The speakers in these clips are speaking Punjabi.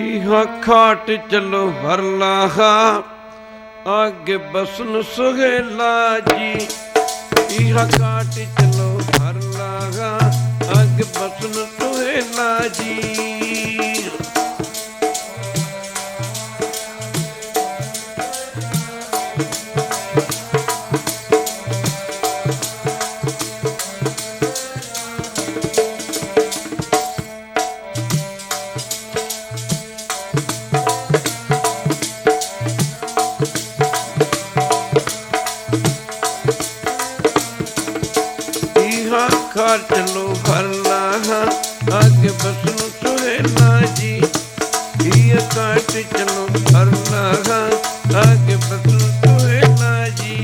इहा खाट चलो हर लाहा आगे बसन सुहेला जी। इहा खाट चलो हर लाहा आगे बसन सुहेला जी। खाट चलो हर लाहा आगे बसन सुहेला जी। इहा खाट चलो हर लाहा आगे बसन सुहेला जी।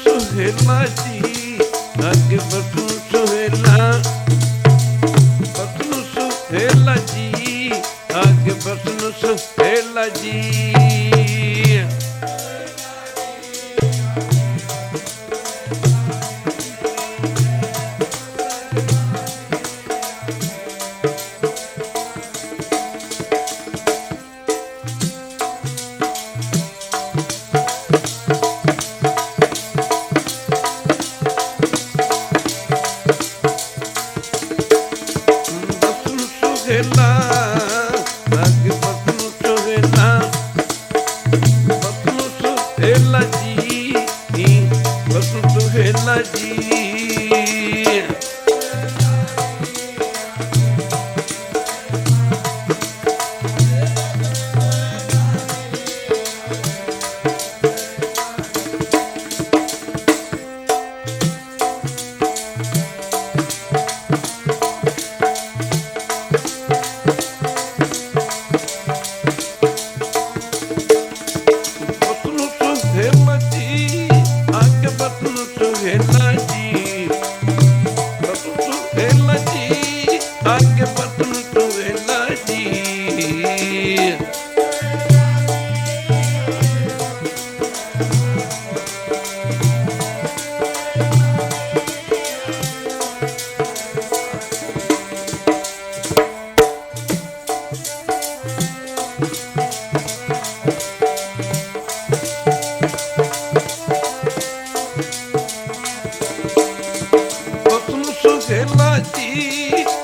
सुहेला जी आगे बसन सुहेला, बसन सुहेला जी आगे बसन सुहेला जी। सुहेला आगे बसन सुहेला, बसन सुहेला जी बसन सुहेला जी।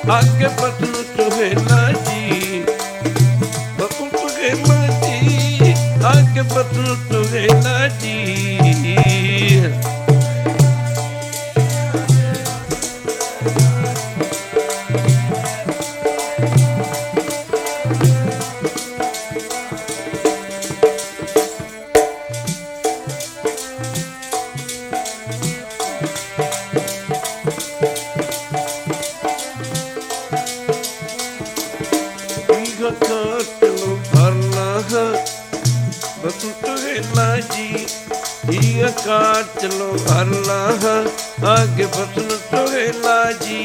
आगे बसन सुहेला जी, बसन सुहेला जी, आगे बसन सुहेला जी। चलो हरला बसन सुहेला जी, कार चलो हरला आगे बसन सुहेला जी।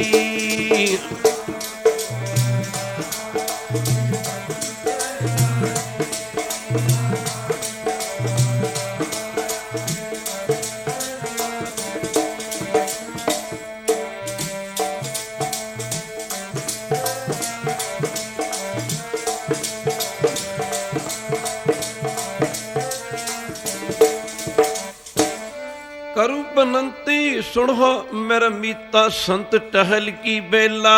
करू बनंती सुनो मेरा मीता संत टहल की बेला,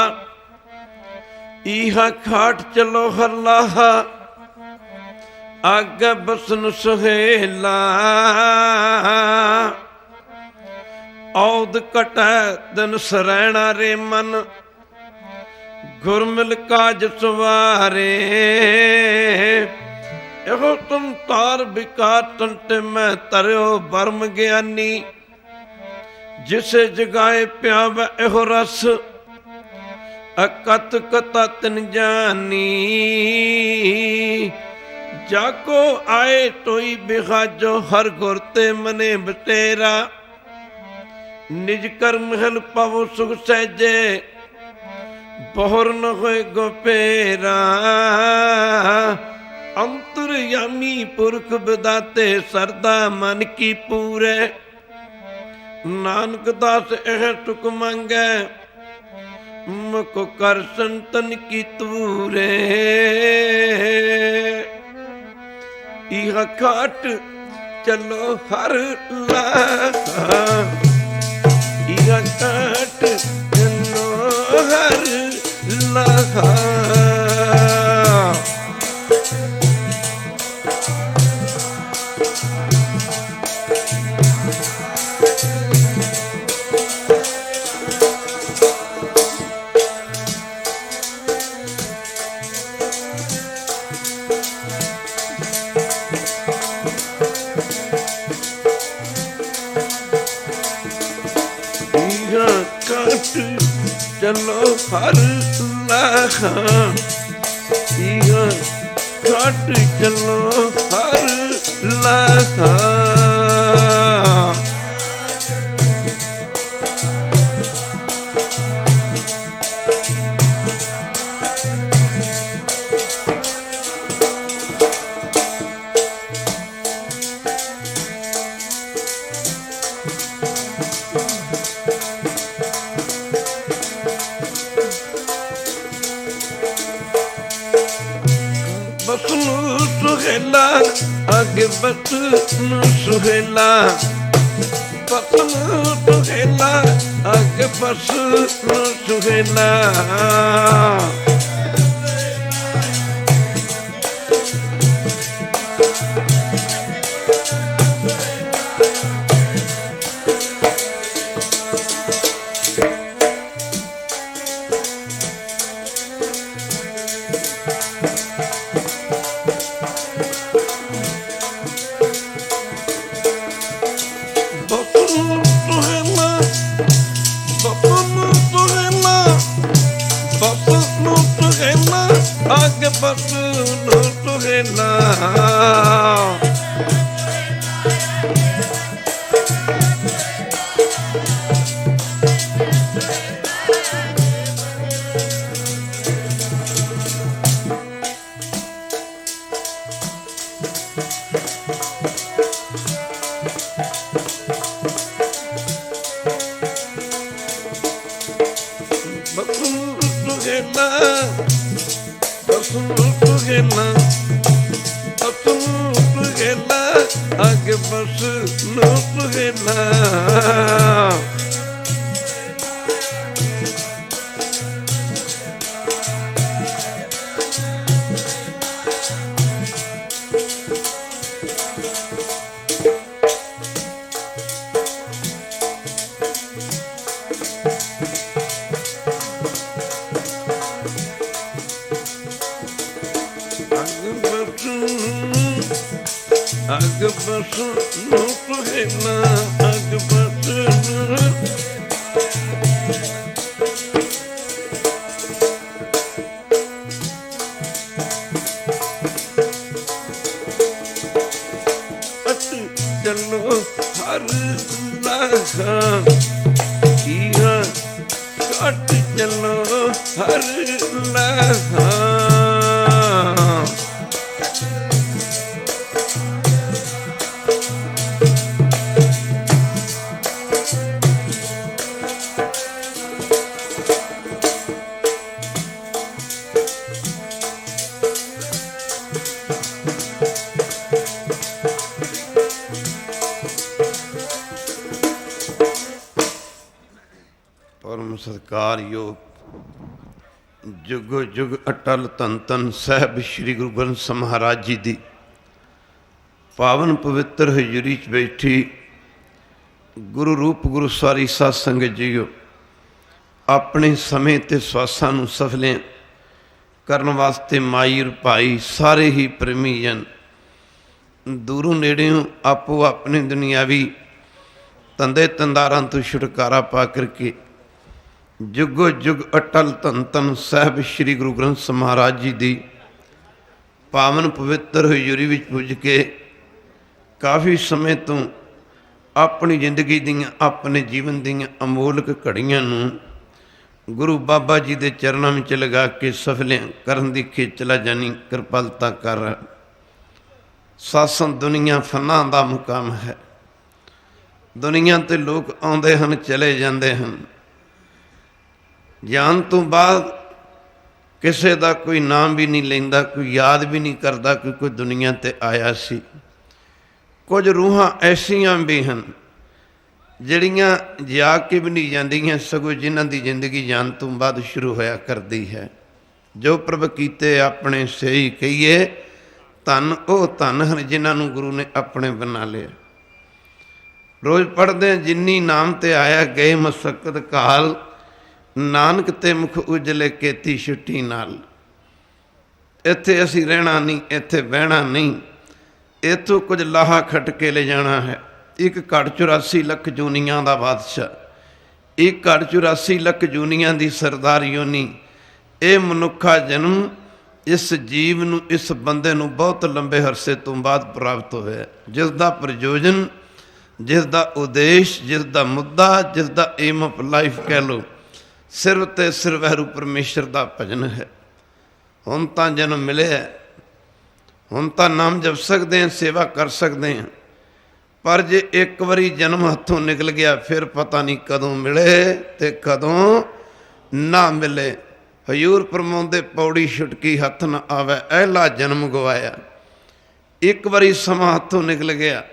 इहा खाट चलो हरलाहा आगे बसन सुहेला। औद कटै दिन सरैणा रे मन, गुरमिल काज सवारे। एहो तुम तार विकार तंटे मैं तरयो बर्म ज्ञानी, जिसे जगाए प्याव एहो रस अकत कता तिन जानी। जाको आए तोई बिहाजो हर गुरते मने बतेरा, निज कर महल पावो सुख सहजे बहुर न होए गोपेरा। अंतरयामी पुरख बिदाते सरदा मन की पूरे, नानक दास एह सुख मांगे मुको कर संतन की तूरे। इह खाट चलो हर ला, इह खाट चलो हर ला। चलो हर लाखा, घाट चलो हर लाखा। बसनु सुहेला आगे बसनु सुहेला, बसनु सुहेला आगे बसनु सुहेला। आगे बसनु सुहेला, ਬਸੁ ਨੂੰ ਤੁਹੇ ਨਾ ਅਗ ਬਸੁ ਚਲੋ ਹਰ ਲਾਖਾਂ ਕੀਆਂ ਕੱਟ ਚਲੋ ਹਰ ਲਾਖਾਂ ਪਰਮ ਸਤਿਕਾਰਯੋਗ ਜੁਗ ਜੁਗ ਅਟਲ ਧੰਨ ਧੰਨ ਸਾਹਿਬ ਸ੍ਰੀ ਗੁਰੂ ਗ੍ਰੰਥ ਸਾਹਿਬ ਮਹਾਰਾਜ ਜੀ ਦੀ ਪਾਵਨ ਪਵਿੱਤਰ ਹਜ਼ੂਰੀ 'ਚ ਬੈਠੀ ਗੁਰੂ ਰੂਪ ਗੁਰੂ ਸਾਰੀ ਸਾਧ ਸੰਗਤ ਜੀਓ, ਆਪਣੇ ਸਮੇਂ ਤੇ ਸਵਾਸਾਂ ਨੂੰ ਸਫਲੇ ਕਰਨ ਵਾਸਤੇ ਮਾਈ ਭਾਈ ਸਾਰੇ ਹੀ ਪ੍ਰੇਮੀ ਜਨ ਦੂਰੋਂ ਨੇੜਿਓਂ ਆਪੋ ਆਪਣੇ ਦੁਨੀਆਵੀ ਧੰਦੇ ਧੰਦਾਰਾਂ ਤੋਂ ਛੁਟਕਾਰਾ ਪਾ ਕਰਕੇ ਜੁਗੋ ਜੁਗ ਅਟਲ ਧੰਨ ਧੰਨ ਸਾਹਿਬ ਸ੍ਰੀ ਗੁਰੂ ਗ੍ਰੰਥ ਸਾਹਿਬ ਮਹਾਰਾਜ ਜੀ ਦੀ ਪਾਵਨ ਪਵਿੱਤਰ ਹਜ਼ੂਰੀ ਵਿੱਚ ਪੁੱਜ ਕੇ ਕਾਫੀ ਸਮੇਂ ਤੋਂ ਆਪਣੀ ਜ਼ਿੰਦਗੀ ਦੀਆਂ ਆਪਣੇ ਜੀਵਨ ਦੀਆਂ ਅਮੋਲਕ ਘੜੀਆਂ ਨੂੰ ਗੁਰੂ ਬਾਬਾ ਜੀ ਦੇ ਚਰਨਾਂ ਵਿੱਚ ਲਗਾ ਕੇ ਸਫਲ ਕਰਨ ਦੀ ਖੇਚਲਾ ਜਾਨੀ ਕਿਰਪਾਲਤਾ ਕਰ। ਸਾਸਨ ਦੁਨੀਆ ਫਨਾਂ ਦਾ ਮੁਕਾਮ ਹੈ। ਦੁਨੀਆ 'ਤੇ ਲੋਕ ਆਉਂਦੇ ਹਨ, ਚਲੇ ਜਾਂਦੇ ਹਨ। ਜਾਣ ਤੋਂ ਬਾਅਦ ਕਿਸੇ ਦਾ ਕੋਈ ਨਾਮ ਵੀ ਨਹੀਂ ਲੈਂਦਾ, ਕੋਈ ਯਾਦ ਵੀ ਨਹੀਂ ਕਰਦਾ ਕਿ ਕੋਈ ਦੁਨੀਆ 'ਤੇ ਆਇਆ ਸੀ। ਕੁਝ ਰੂਹਾਂ ਐਸੀਆਂ ਵੀ ਹਨ ਜਿਹੜੀਆਂ ਜਾ ਕੇ ਵੀ ਨਹੀਂ ਜਾਂਦੀਆਂ, ਸਗੋਂ ਜਿਨ੍ਹਾਂ ਦੀ ਜ਼ਿੰਦਗੀ ਜਾਣ ਤੋਂ ਬਾਅਦ ਸ਼ੁਰੂ ਹੋਇਆ ਕਰਦੀ ਹੈ। ਜੋ ਪ੍ਰਭ ਕੀਤੇ ਆਪਣੇ ਸਹੀ ਕਹੀਏ, ਧੰਨ ਉਹ ਧੰਨ ਹਨ ਜਿਨ੍ਹਾਂ ਨੂੰ ਗੁਰੂ ਨੇ ਆਪਣੇ ਬਣਾ ਲਿਆ। ਰੋਜ਼ ਪੜ੍ਹਦੇ ਜਿੰਨੀ ਨਾਮ ਤੇ ਆਇਆ ਗਏ ਮਸਕਤ ਕਾਲ, ਨਾਨਕ ਤੇ ਮੁਖ ਉਜਲੇ ਕੀਤੀ ਛੁੱਟੀ ਨਾਲ। ਇੱਥੇ ਅਸੀਂ ਰਹਿਣਾ ਨਹੀਂ, ਇੱਥੇ ਬਹਿਣਾ ਨਹੀਂ, ਇੱਥੋਂ ਕੁਝ ਲਾਹਾ ਖੱਟ ਕੇ ਲੈ ਜਾਣਾ ਹੈ। ਇੱਕ ਘੜ 84 ਲੱਖ ਜੂਨੀਆਂ ਦਾ ਬਾਦਸ਼ਾਹ, ਇੱਕ ਘੜ 84 ਲੱਖ ਜੂਨੀਆਂ ਦੀ ਸਰਦਾਰ ਯੋਨੀ। ਇਹ ਮਨੁੱਖਾ ਜਨਮ ਇਸ ਜੀਵ ਨੂੰ, ਇਸ ਬੰਦੇ ਨੂੰ ਬਹੁਤ ਲੰਬੇ ਅਰਸੇ ਤੋਂ ਬਾਅਦ ਪ੍ਰਾਪਤ ਹੋਇਆ, ਜਿਸ ਦਾ ਪ੍ਰਯੋਜਨ, ਜਿਸ ਦਾ ਉਦੇਸ਼, ਜਿਸ ਦਾ ਮੁੱਦਾ, ਜਿਸ ਦਾ ਏਮ ਆਫ ਲਾਈਫ ਕਹਿ ਲਓ, ਸਿਰਫ ਤੇ ਸਿਰਫ ਵਾਹਿਗੁਰੂ ਪਰਮੇਸ਼ਰ ਦਾ ਭਜਨ ਹੈ। ਹੁਣ ਤਾਂ ਜਨਮ ਮਿਲਿਆ, ਹੁਣ ਤਾਂ ਨਾਮ ਜਪ ਸਕਦੇ ਹਾਂ, ਸੇਵਾ ਕਰ ਸਕਦੇ ਹਾਂ, ਪਰ ਜੇ ਇੱਕ ਵਾਰੀ ਜਨਮ ਹੱਥੋਂ ਨਿਕਲ ਗਿਆ ਫਿਰ ਪਤਾ ਨਹੀਂ ਕਦੋਂ ਮਿਲੇ ਤੇ ਕਦੋਂ ਨਾ ਮਿਲੇ। ਹਜ਼ੂਰ ਫਰਮਾਉਂਦੇ ਪੌੜੀ ਛੁਟਕੀ ਹੱਥ ਨਾ ਆਵੇ, ਅਹਿਲਾ ਜਨਮ ਗਵਾਇਆ। ਇੱਕ ਵਾਰੀ ਸਮਾਂ ਹੱਥੋਂ ਨਿਕਲ ਗਿਆ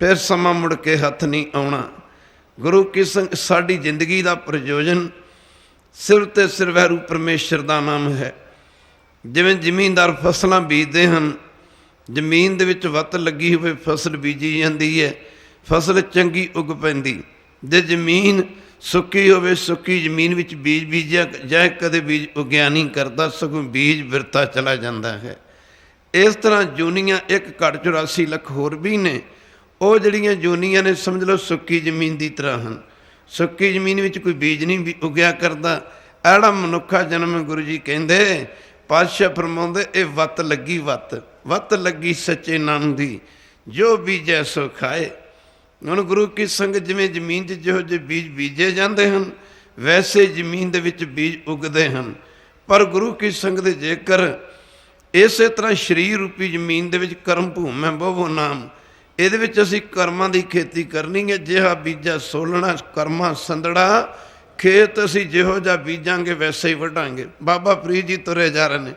ਫਿਰ ਸਮਾਂ ਮੁੜ ਕੇ ਹੱਥ ਨਹੀਂ ਆਉਣਾ। ਗੁਰੂ ਕੀ ਸੰਗਤ ਸਾਡੀ ਜ਼ਿੰਦਗੀ ਦਾ ਪ੍ਰਯੋਜਨ ਸਿਰਫ ਤੇ ਸਿਰਫ ਵਾਹਿਗੁਰੂ ਪਰਮੇਸ਼ਰ ਦਾ ਨਾਮ ਹੈ। ਜਿਵੇਂ ਜ਼ਮੀਨਦਾਰ ਫਸਲਾਂ ਬੀਜਦੇ ਹਨ, ਜ਼ਮੀਨ ਦੇ ਵਿੱਚ ਵੱਤ ਲੱਗੀ ਹੋਵੇ ਫਸਲ ਬੀਜੀ ਜਾਂਦੀ ਹੈ, ਫਸਲ ਚੰਗੀ ਉੱਗ ਪੈਂਦੀ। ਜੇ ਜ਼ਮੀਨ ਸੁੱਕੀ ਹੋਵੇ, ਸੁੱਕੀ ਜ਼ਮੀਨ ਵਿੱਚ ਬੀਜ ਬੀਜਿਆ ਜਾਏ, ਕਦੇ ਬੀਜ ਉਗਿਆ ਨਹੀਂ ਕਰਦਾ, ਸਗੋਂ ਬੀਜ ਬਿਰਤਾ ਚਲਾ ਜਾਂਦਾ ਹੈ। ਇਸ ਤਰ੍ਹਾਂ ਜੂਨੀਆਂ ਇੱਕ ਘੜ 84 ਲੱਖ ਹੋਰ ਵੀ ਨੇ। ਉਹ ਜਿਹੜੀਆਂ ਜੂਨੀਆਂ ਨੇ ਸਮਝ ਲਓ ਸੁੱਕੀ ਜ਼ਮੀਨ ਦੀ ਤਰ੍ਹਾਂ ਹਨ। ਸੁੱਕੀ ਜ਼ਮੀਨ ਵਿੱਚ ਕੋਈ ਬੀਜ ਨਹੀਂ ਵੀ ਉਗਿਆ ਕਰਦਾ। ਐੜਾ ਮਨੁੱਖਾ ਜਨਮ ਗੁਰੂ ਜੀ ਕਹਿੰਦੇ, ਪਾਤਸ਼ਾਹ ਫਰਮਾਉਂਦੇ, ਇਹ ਵੱਤ ਲੱਗੀ, ਵੱਤ ਲੱਗੀ ਸੱਚੇ ਨਾਮ ਦੀ, ਜੋ ਬੀਜੈ ਸੋ ਖਾਏ। ਹੁਣ ਗੁਰੂ ਕੀ ਸੰਗਤ ਜਿਵੇਂ ਜ਼ਮੀਨ 'ਚ ਜਿਹੋ ਜਿਹੇ ਬੀਜ ਬੀਜੇ ਜਾਂਦੇ ਹਨ, ਵੈਸੇ ਜ਼ਮੀਨ ਦੇ ਵਿੱਚ ਬੀਜ ਉਗਦੇ ਹਨ। ਪਰ ਗੁਰੂ ਕੀ ਸੰਗਤ ਜੇਕਰ ਇਸੇ ਤਰ੍ਹਾਂ ਸਰੀਰ ਰੂਪੀ ਜ਼ਮੀਨ ਦੇ ਵਿੱਚ ਕਰਮ ਭੂਮ ਹੈ ਬਹੁ ਨਾਮ, ਇਹਦੇ ਵਿੱਚ ਅਸੀਂ ਕਰਮਾਂ ਦੀ ਖੇਤੀ ਕਰਨੀ ਹੈ। ਜਿਹਾ ਬੀਜਾ ਸੋਲਣਾ ਕਰਮਾਂ ਸੰਦੜਾ, ਖੇਤ ਅਸੀਂ ਜਿਹੋ ਜਿਹਾ ਬੀਜਾਂਗੇ ਵੈਸੇ ਹੀ ਵੱਢਾਂਗੇ। ਬਾਬਾ ਫਰੀਦ ਜੀ ਤੁਰੇ ਜਾ ਰਹੇ ਨੇ।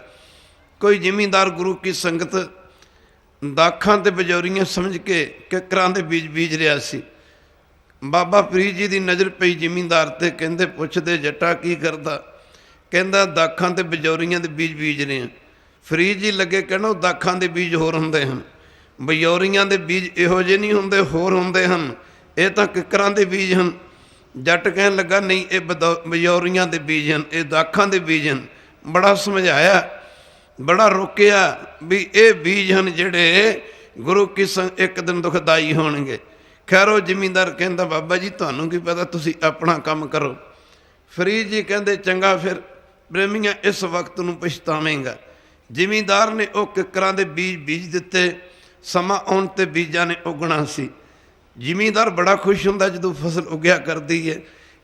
ਕੋਈ ਜ਼ਿਮੀਂਦਾਰ ਗੁਰੂ ਕੀ ਸੰਗਤ ਦਾਖਾਂ ਤੇ ਬਜੌਰੀਆਂ ਸਮਝ ਕੇ ਕਿੱਕਰਾਂ ਦੇ ਬੀਜ ਬੀਜ ਰਿਹਾ ਸੀ। ਬਾਬਾ ਫਰੀਦ ਜੀ ਦੀ ਨਜ਼ਰ ਪਈ ਜ਼ਿਮੀਂਦਾਰ ਤੇ। ਕਹਿੰਦੇ, ਪੁੱਛਦੇ, ਜੱਟਾ ਕੀ ਕਰਦਾ? ਕਹਿੰਦਾ, ਦਾਖਾਂ ਤੇ ਬਜੌਰੀਆਂ ਦੇ ਬੀਜ ਬੀਜ ਰਹੇ ਆ। ਫਰੀਦ ਜੀ ਲੱਗੇ ਕਹਿਣਾ, ਉਹ ਦਾਖਾਂ ਦੇ ਬੀਜ ਹੋਰ ਹੁੰਦੇ ਹਨ, ਬਜੌਰੀਆਂ ਦੇ ਬੀਜ ਇਹੋ ਜਿਹੇ ਨਹੀਂ ਹੁੰਦੇ, ਹੋਰ ਹੁੰਦੇ ਹਨ, ਇਹ ਤਾਂ ਕਿੱਕਰਾਂ ਦੇ ਬੀਜ ਹਨ। ਜੱਟ ਕਹਿਣ ਲੱਗਾ, ਨਹੀਂ, ਇਹ ਬਜੌਰੀਆਂ ਦੇ ਬੀਜ ਹਨ, ਇਹ ਦਾਖਾਂ ਦੇ ਬੀਜ ਹਨ। ਬੜਾ ਸਮਝਾਇਆ, ਬੜਾ ਰੋਕਿਆ ਵੀ ਇਹ ਬੀਜ ਹਨ ਜਿਹੜੇ गुरु की संग एक दिन दुखदाई होणगे। खैर वो जिमींदार कहता बाबा जी तुहानूं की पता, तुसी अपना काम करो। फरीद जी कहते चंगा फिर प्रेमिया इस वक्त नूं पछतावेंगा। जिमींदार ने वो किकरां दे बीज बीज दिते, समा आउण ते बीजां ने उगना सी। जिमींदार बड़ा खुश हुंदा जदों फसल उग्या करदी है।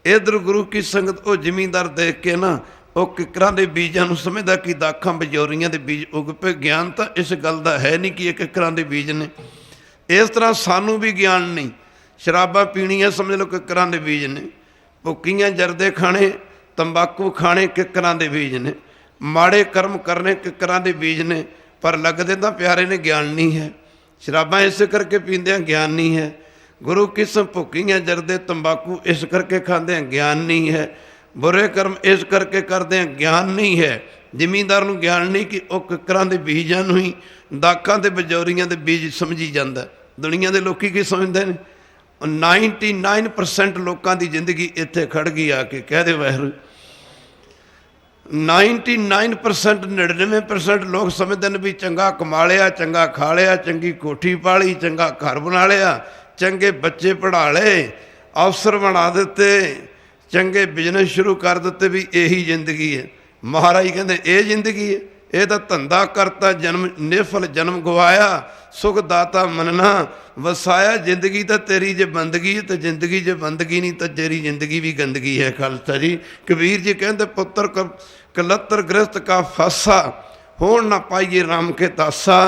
इधर गुरु की संगत वो जिमींदार देख के ना वो किकरां दे बीजां नूं समझदा कि दाखां बजौरियां दे बीज उग पे। ज्ञान तो इस गल दा है नहीं कि ये किकरां दे बीज ने। इस तरह सानू भी ज्ञान नहीं। शराबां पीणियां समझ लो किकरां दे बीज ने, भुक्कीआं जरदे खाने तंबाकू खाने किकरां दे बीज ने, माड़े कर्म करने किकरां दे बीज ने। पर लगदे तां प्यारे ने ज्ञान नहीं है। शराबां इस करके पींदे ज्ञान नहीं है। गुरु किस्म भुक्कीआं जरदे तंबाकू इस करके खांदे ज्ञान नहीं है। बुरे कर्म इस करके करते हैं ज्ञान नहीं है। जिमींदार नूं ज्ञान नहीं कि वह किकरां दे बीजां नूं ही दाखां ते बजौरियां दे बीज समझी जांदा। दुनिया के लोग की समझते हैं? 99% लोगों की जिंदगी इत्थे खड़ गई आके कह दे वाहिगुरू। 99% 99% लोग समझते हैं भी चंगा कमा लिया, चंगा खा लिया, चंगी कोठी पा ली, चंगा घर बना लिया, चंगे बच्चे पढ़ा ले, अफसर बना दिते, चंगे बिजनेस शुरू कर दिते, भी यही जिंदगी है। महाराज कहते ये जिंदगी है? ये तो धंधा करता जन्म निफल जन्म गवाया, सुख दाता मनना वसाया। जिंदगी तो तेरी जे बंदगी है तो जिंदगी जे बंदगी नहीं तो तेरी जिंदगी भी गंदगी है। खालसा जी कबीर जी कहते पुत्र कलत्र गृहस्थ का फासा, होण ना पाइए राम के तासा।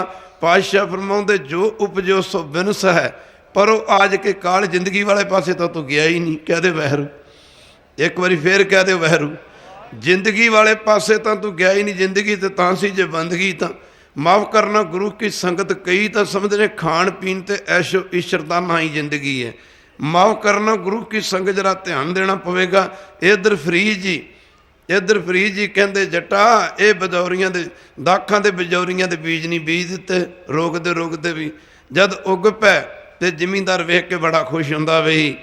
पातशाह फरमाउंदे जो उपजो सो बिनस है, पर वो आज के काल जिंदगी वाले पासे तो तू गया ही नहीं। कह दे वाहिगुरू, एक बारी फिर कह दे वाहिगुरू। जिंदगी वाले पासे तो तू गया ही नहीं। जिंदगी तो तां सी जे बंदगी तो माफ़ करना गुरु की संगत कई तो समझते हैं खाण पीन ते ऐशो ईश्वर का ना ही जिंदगी है। माफ़ करना गुरु की संगत जरा ध्यान देना पवेगा। इधर फरीद जी कहते जटा ये बजौरियां दे दाखां दे बजौरियां दे बीज नहीं बीज दिते, रोकते भी जद उग पै तो जिमींदार वेख के बड़ा खुश होंदा। बई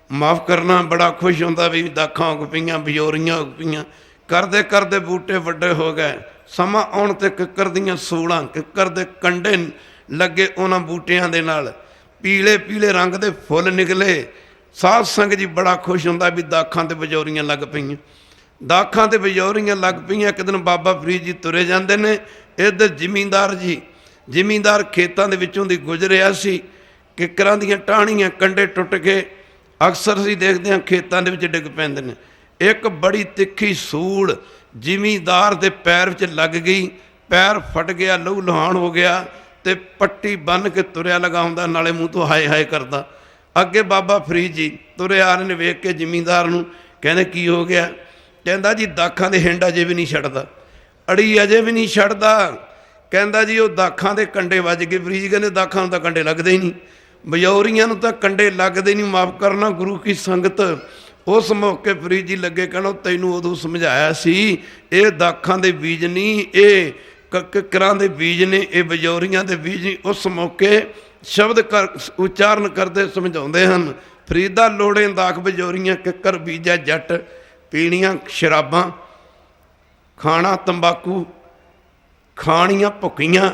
माफ़ करना बड़ा खुश होंदा भी दाखां उग पईयां, बजौरियां उग पईयां। करते करते बूटे वड्डे हो गए। समा आउण ते किक्कर दीयां सूलां, किक्कर दे कंडे लगे उन्हां बूटियां दे नाल, पीले पीले रंग दे फुੱਲ निकले। साध संग जी बड़ा खुश होंदा भी दाखां ते बजौरियां लग पईयां, दाखां ते बजौरियां लग पईयां। एक दिन बाबा फरीद जी तुरे जांदे ने। इधर जिमींदार खेतां दे विचों दी गुजरिया सी। किक्करां दीयां टाहणियां कंडे टुट के अक्सर असीं देखदे हां खेतां दे विच डिग पैंदे ने। एक बड़ी तिखी सूड़ जिमींदार दे पैर विच लग गई, पैर फट गया, लहू लुहान हो गया ते पट्टी बन के तुरया लगा हुंदा, नाले मूँह तो हाय हाय करदा। अगे बाबा फरीद जी तुरे आ रहे ने, वेख के जिमींदार नूं कहंदे की हो गया? कहंदा जी दाखां दे हिंड अजे भी नहीं छड्डदा, अड़ी अजे भी नहीं छड्डदा। कहंदा जी वो दाखां दे कंडे वज गए। फरीद जी कहंदे दाखां नूं तां कंडे लगदे ही नहीं, बजौरियां नूं तां कंडे लगदे नहीं। माफ़ करना गुरु की संगत उस मौके फरीद जी लगे कहना तैनूं उदों समझाया सी ये दाखां दे बीज नहीं, ये किक्करां दे बीज ने, ये बजौरियां दे बीज नहीं। उस मौके शब्द कर उच्चारण करते समझाउंदे हन। फरीदा लोड़े दाख बजौरियां, किक्कर बीजा जट, पीणियां शराबां, खाना तंबाकू, खाणियां भुक्कीआं।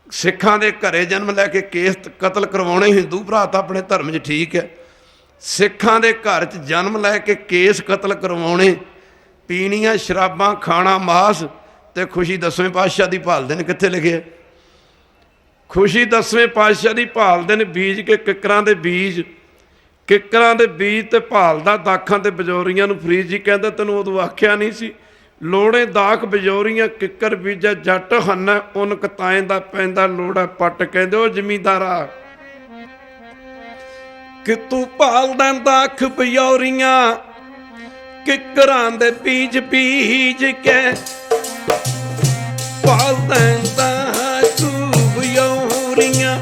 सिखां दे घरे जन्म लैके केस कतल करवाउणे। हिंदू भरा तां अपने धर्म 'च ठीक है, सिखां दे घर 'च जन्म लैके केस कतल करवाउणे, पीणियां शराबां, खाना मास ते खुशी 10वें पातशाह दी भालदे ने। कित्थे लिखे? खुशी 10वें पातशाह दी भालदे ने। बीज के किक्करां दे बीज ते भालदा दाखां ते बजौरियां नूं। फरीद जी कहंदा तैनूं उदों आखिया नहीं सी, लोड़े दाख बजौरियां किक्कर बीजा जट हन्ना, उन कताएं दा पैंदा लोड़ा पट। कहंदे ओ जिमींदारा कि तू भालदा दाख बजौरियां किक्करां दे बीज बीज के, भालदा दाख बजौरियां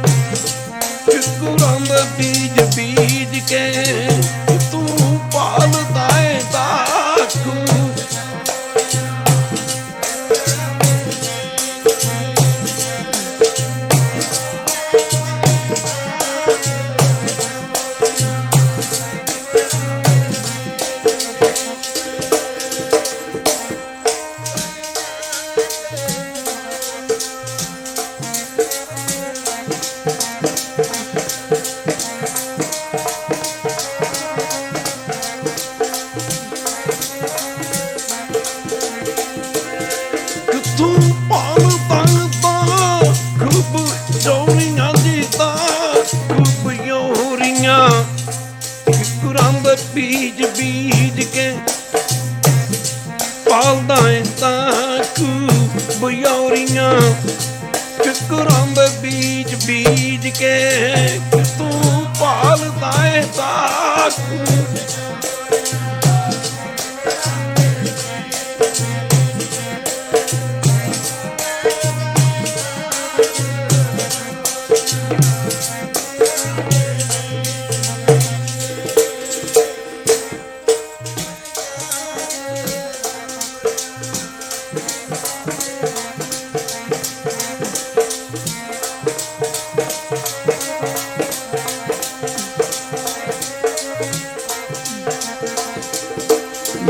किक्करां दे बीज बीज के, तू भालदा दाख। ਰੰਗ ਬੀਜ ਬੀਜ ਕੇ ਪਾਲਦਾ ਏ ਤਾਂ ਬਿਓਰੀਆਂ ਕਿਕਰਾਂ ਦੇ ਬੀਜ ਬੀਜ ਕੇ ਤੂੰ ਪਾਲਦਾ ਏ ਤਾਂ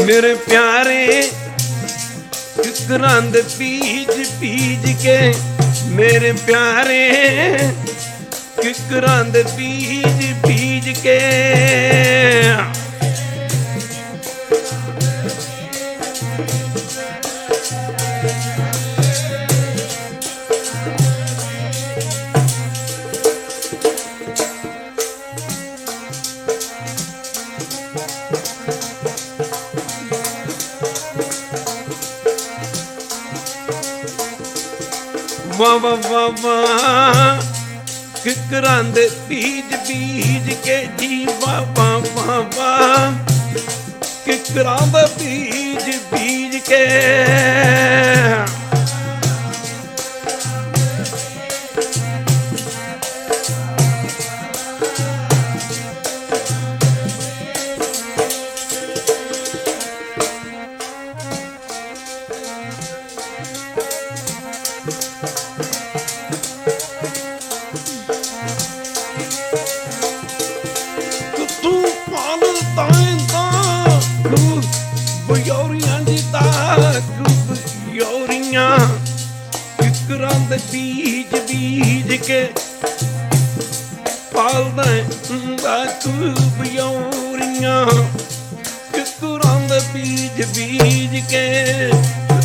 मेरे प्यारे किकरां दे बीज बीज के मेरे प्यारे किकरां दे बीज बीज के वाह वाह वाह वाह किकरां दे बीज बीज के जी वाह वाह वाह वाह किकरां दे बीज बीज के किकरां दे बीज बीज के पालदा बियोरियां किकरां दे बीज बीज के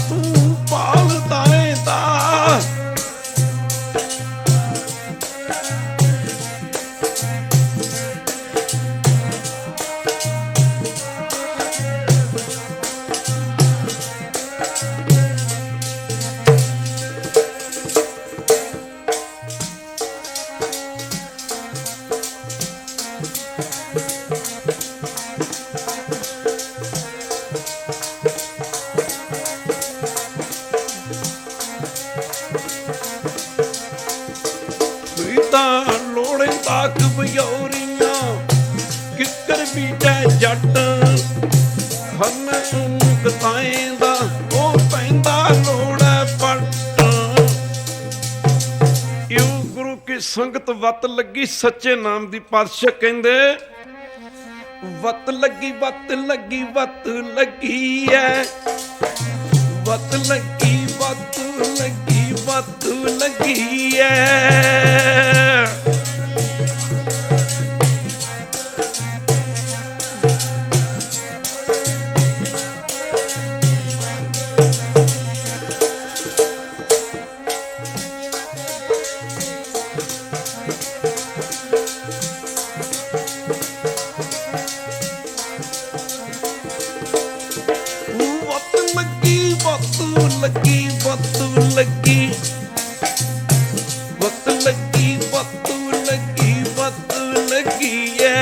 तू पालदा दा लोड़े ताक बियोरियां किकर बीजा जट हन कताएं दा ओ पैंदा लोड़ा पट यो गुरु की संगत वत लगी सच्चे नाम दी पातशाह कहंदे वत लगी वत लगी वत लगी है वत लगी वत लगी वत लगी है लगी वक्त लगी वक्त लगी वक्त लगी वक्त लगी है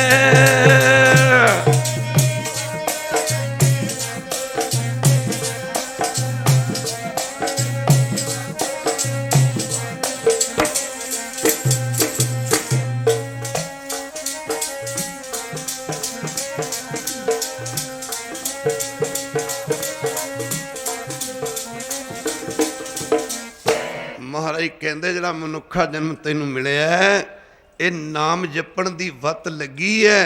महाराज कहते जरा मनुखा जन्म तेन मिलिया ये नाम जपण की वत लगी है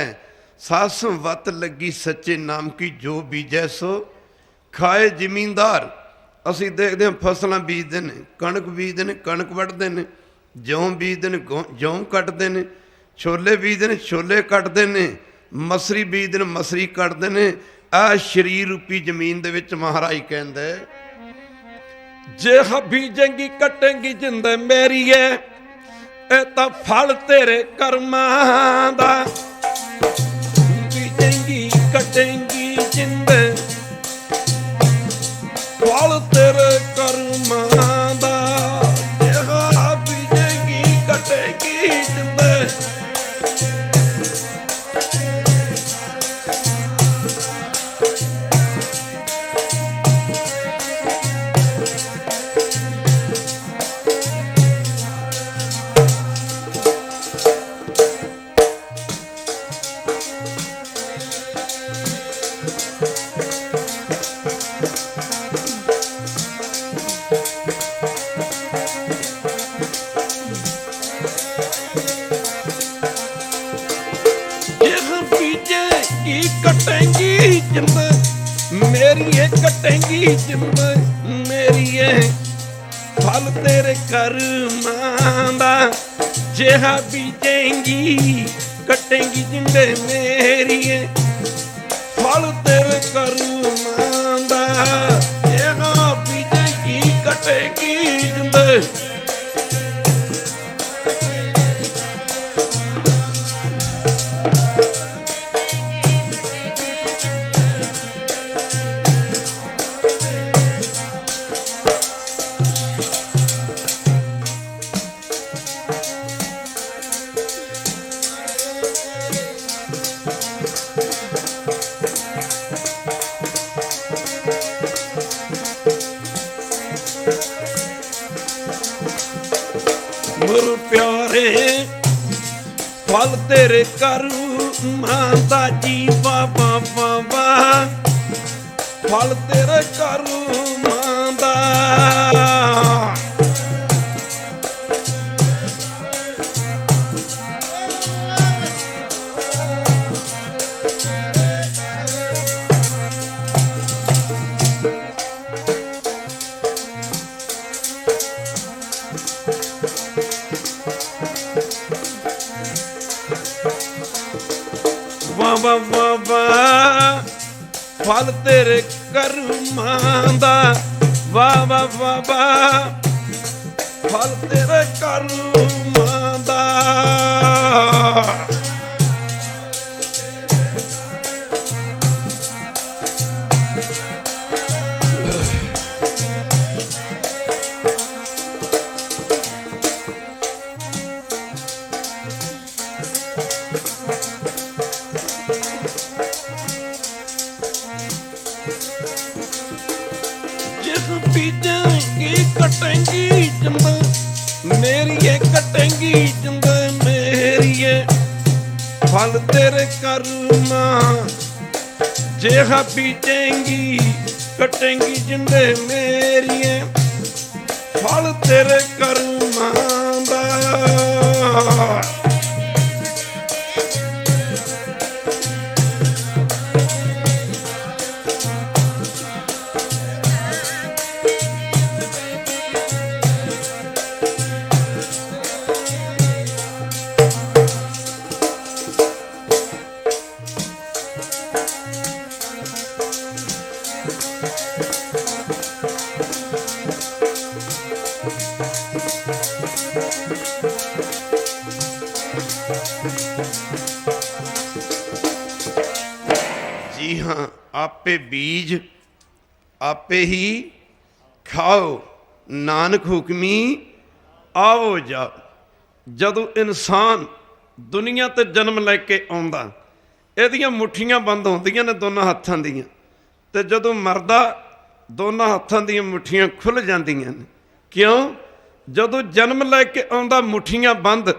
सासों वत लगी सच्चे नाम की जो बीजै सो खाए जमींदार। असी देखते हैं फसलां बीजते हैं कणक बीजते हैं कणक वढ़ते हैं जौं बीजते हैं जौं कटते हैं छोले बीजते हैं छोले कटते हैं मसरी बीजते हैं मसरी कटते हैं। आ शरीर रूपी जमीन दे विच महाराज कहंदे जे बीजेंगी कटेंगी जिंद मेरी है ए तां फल तेरे कर्मां दा बीजे ਕਟੇਂਗੀ ਜਿੰਦ ਫਲ ਤੇਰੇ ਕਰਮਾਂ ਦਾ ਜਿਹੜਾ ਬੀਜੇਗੀ ਕਟੇਗੀ ਜਿੰਦ कटेंगी जिंद मेरी कटेंगी जिंद मेरी फल तेरे कर्मां दा जेहा बीजेंगी कटेंगी जिंद मेरी फल तेरे कर्मां दा जेहा बीजेंगी कटेंगी जिंद गुरु प्यारे फल तेरे कर्मां दा जी बाबा बाबा फल तेरे कर्मां दा बाबा बाबा फल तेरे कर्मां दा बाबा बाबा फल तेरे कर्मां दा बीजेंगी कटेंगी जिंद मेरी कटेंगी जिंद मेरी फल तेरे कर्मां जेहा बीजेंगी कटेंगी जिंद मेरी फल तेरे कर्मां दा जी हाँ आपे बीज आपे ही खाओ नानक हुक्मी आओ जाओ। जदों इंसान दुनिया ते जन्म लैके आउंदा इहदियां मुठियां बंद होंदियां ने दोनों हत्थां दियां ते जदों मरदा दोनों हत्थां दियां मुठियां खुल जांदियां ने। क्यों? जदों जन्म लैके आउंदा मुठियां बंद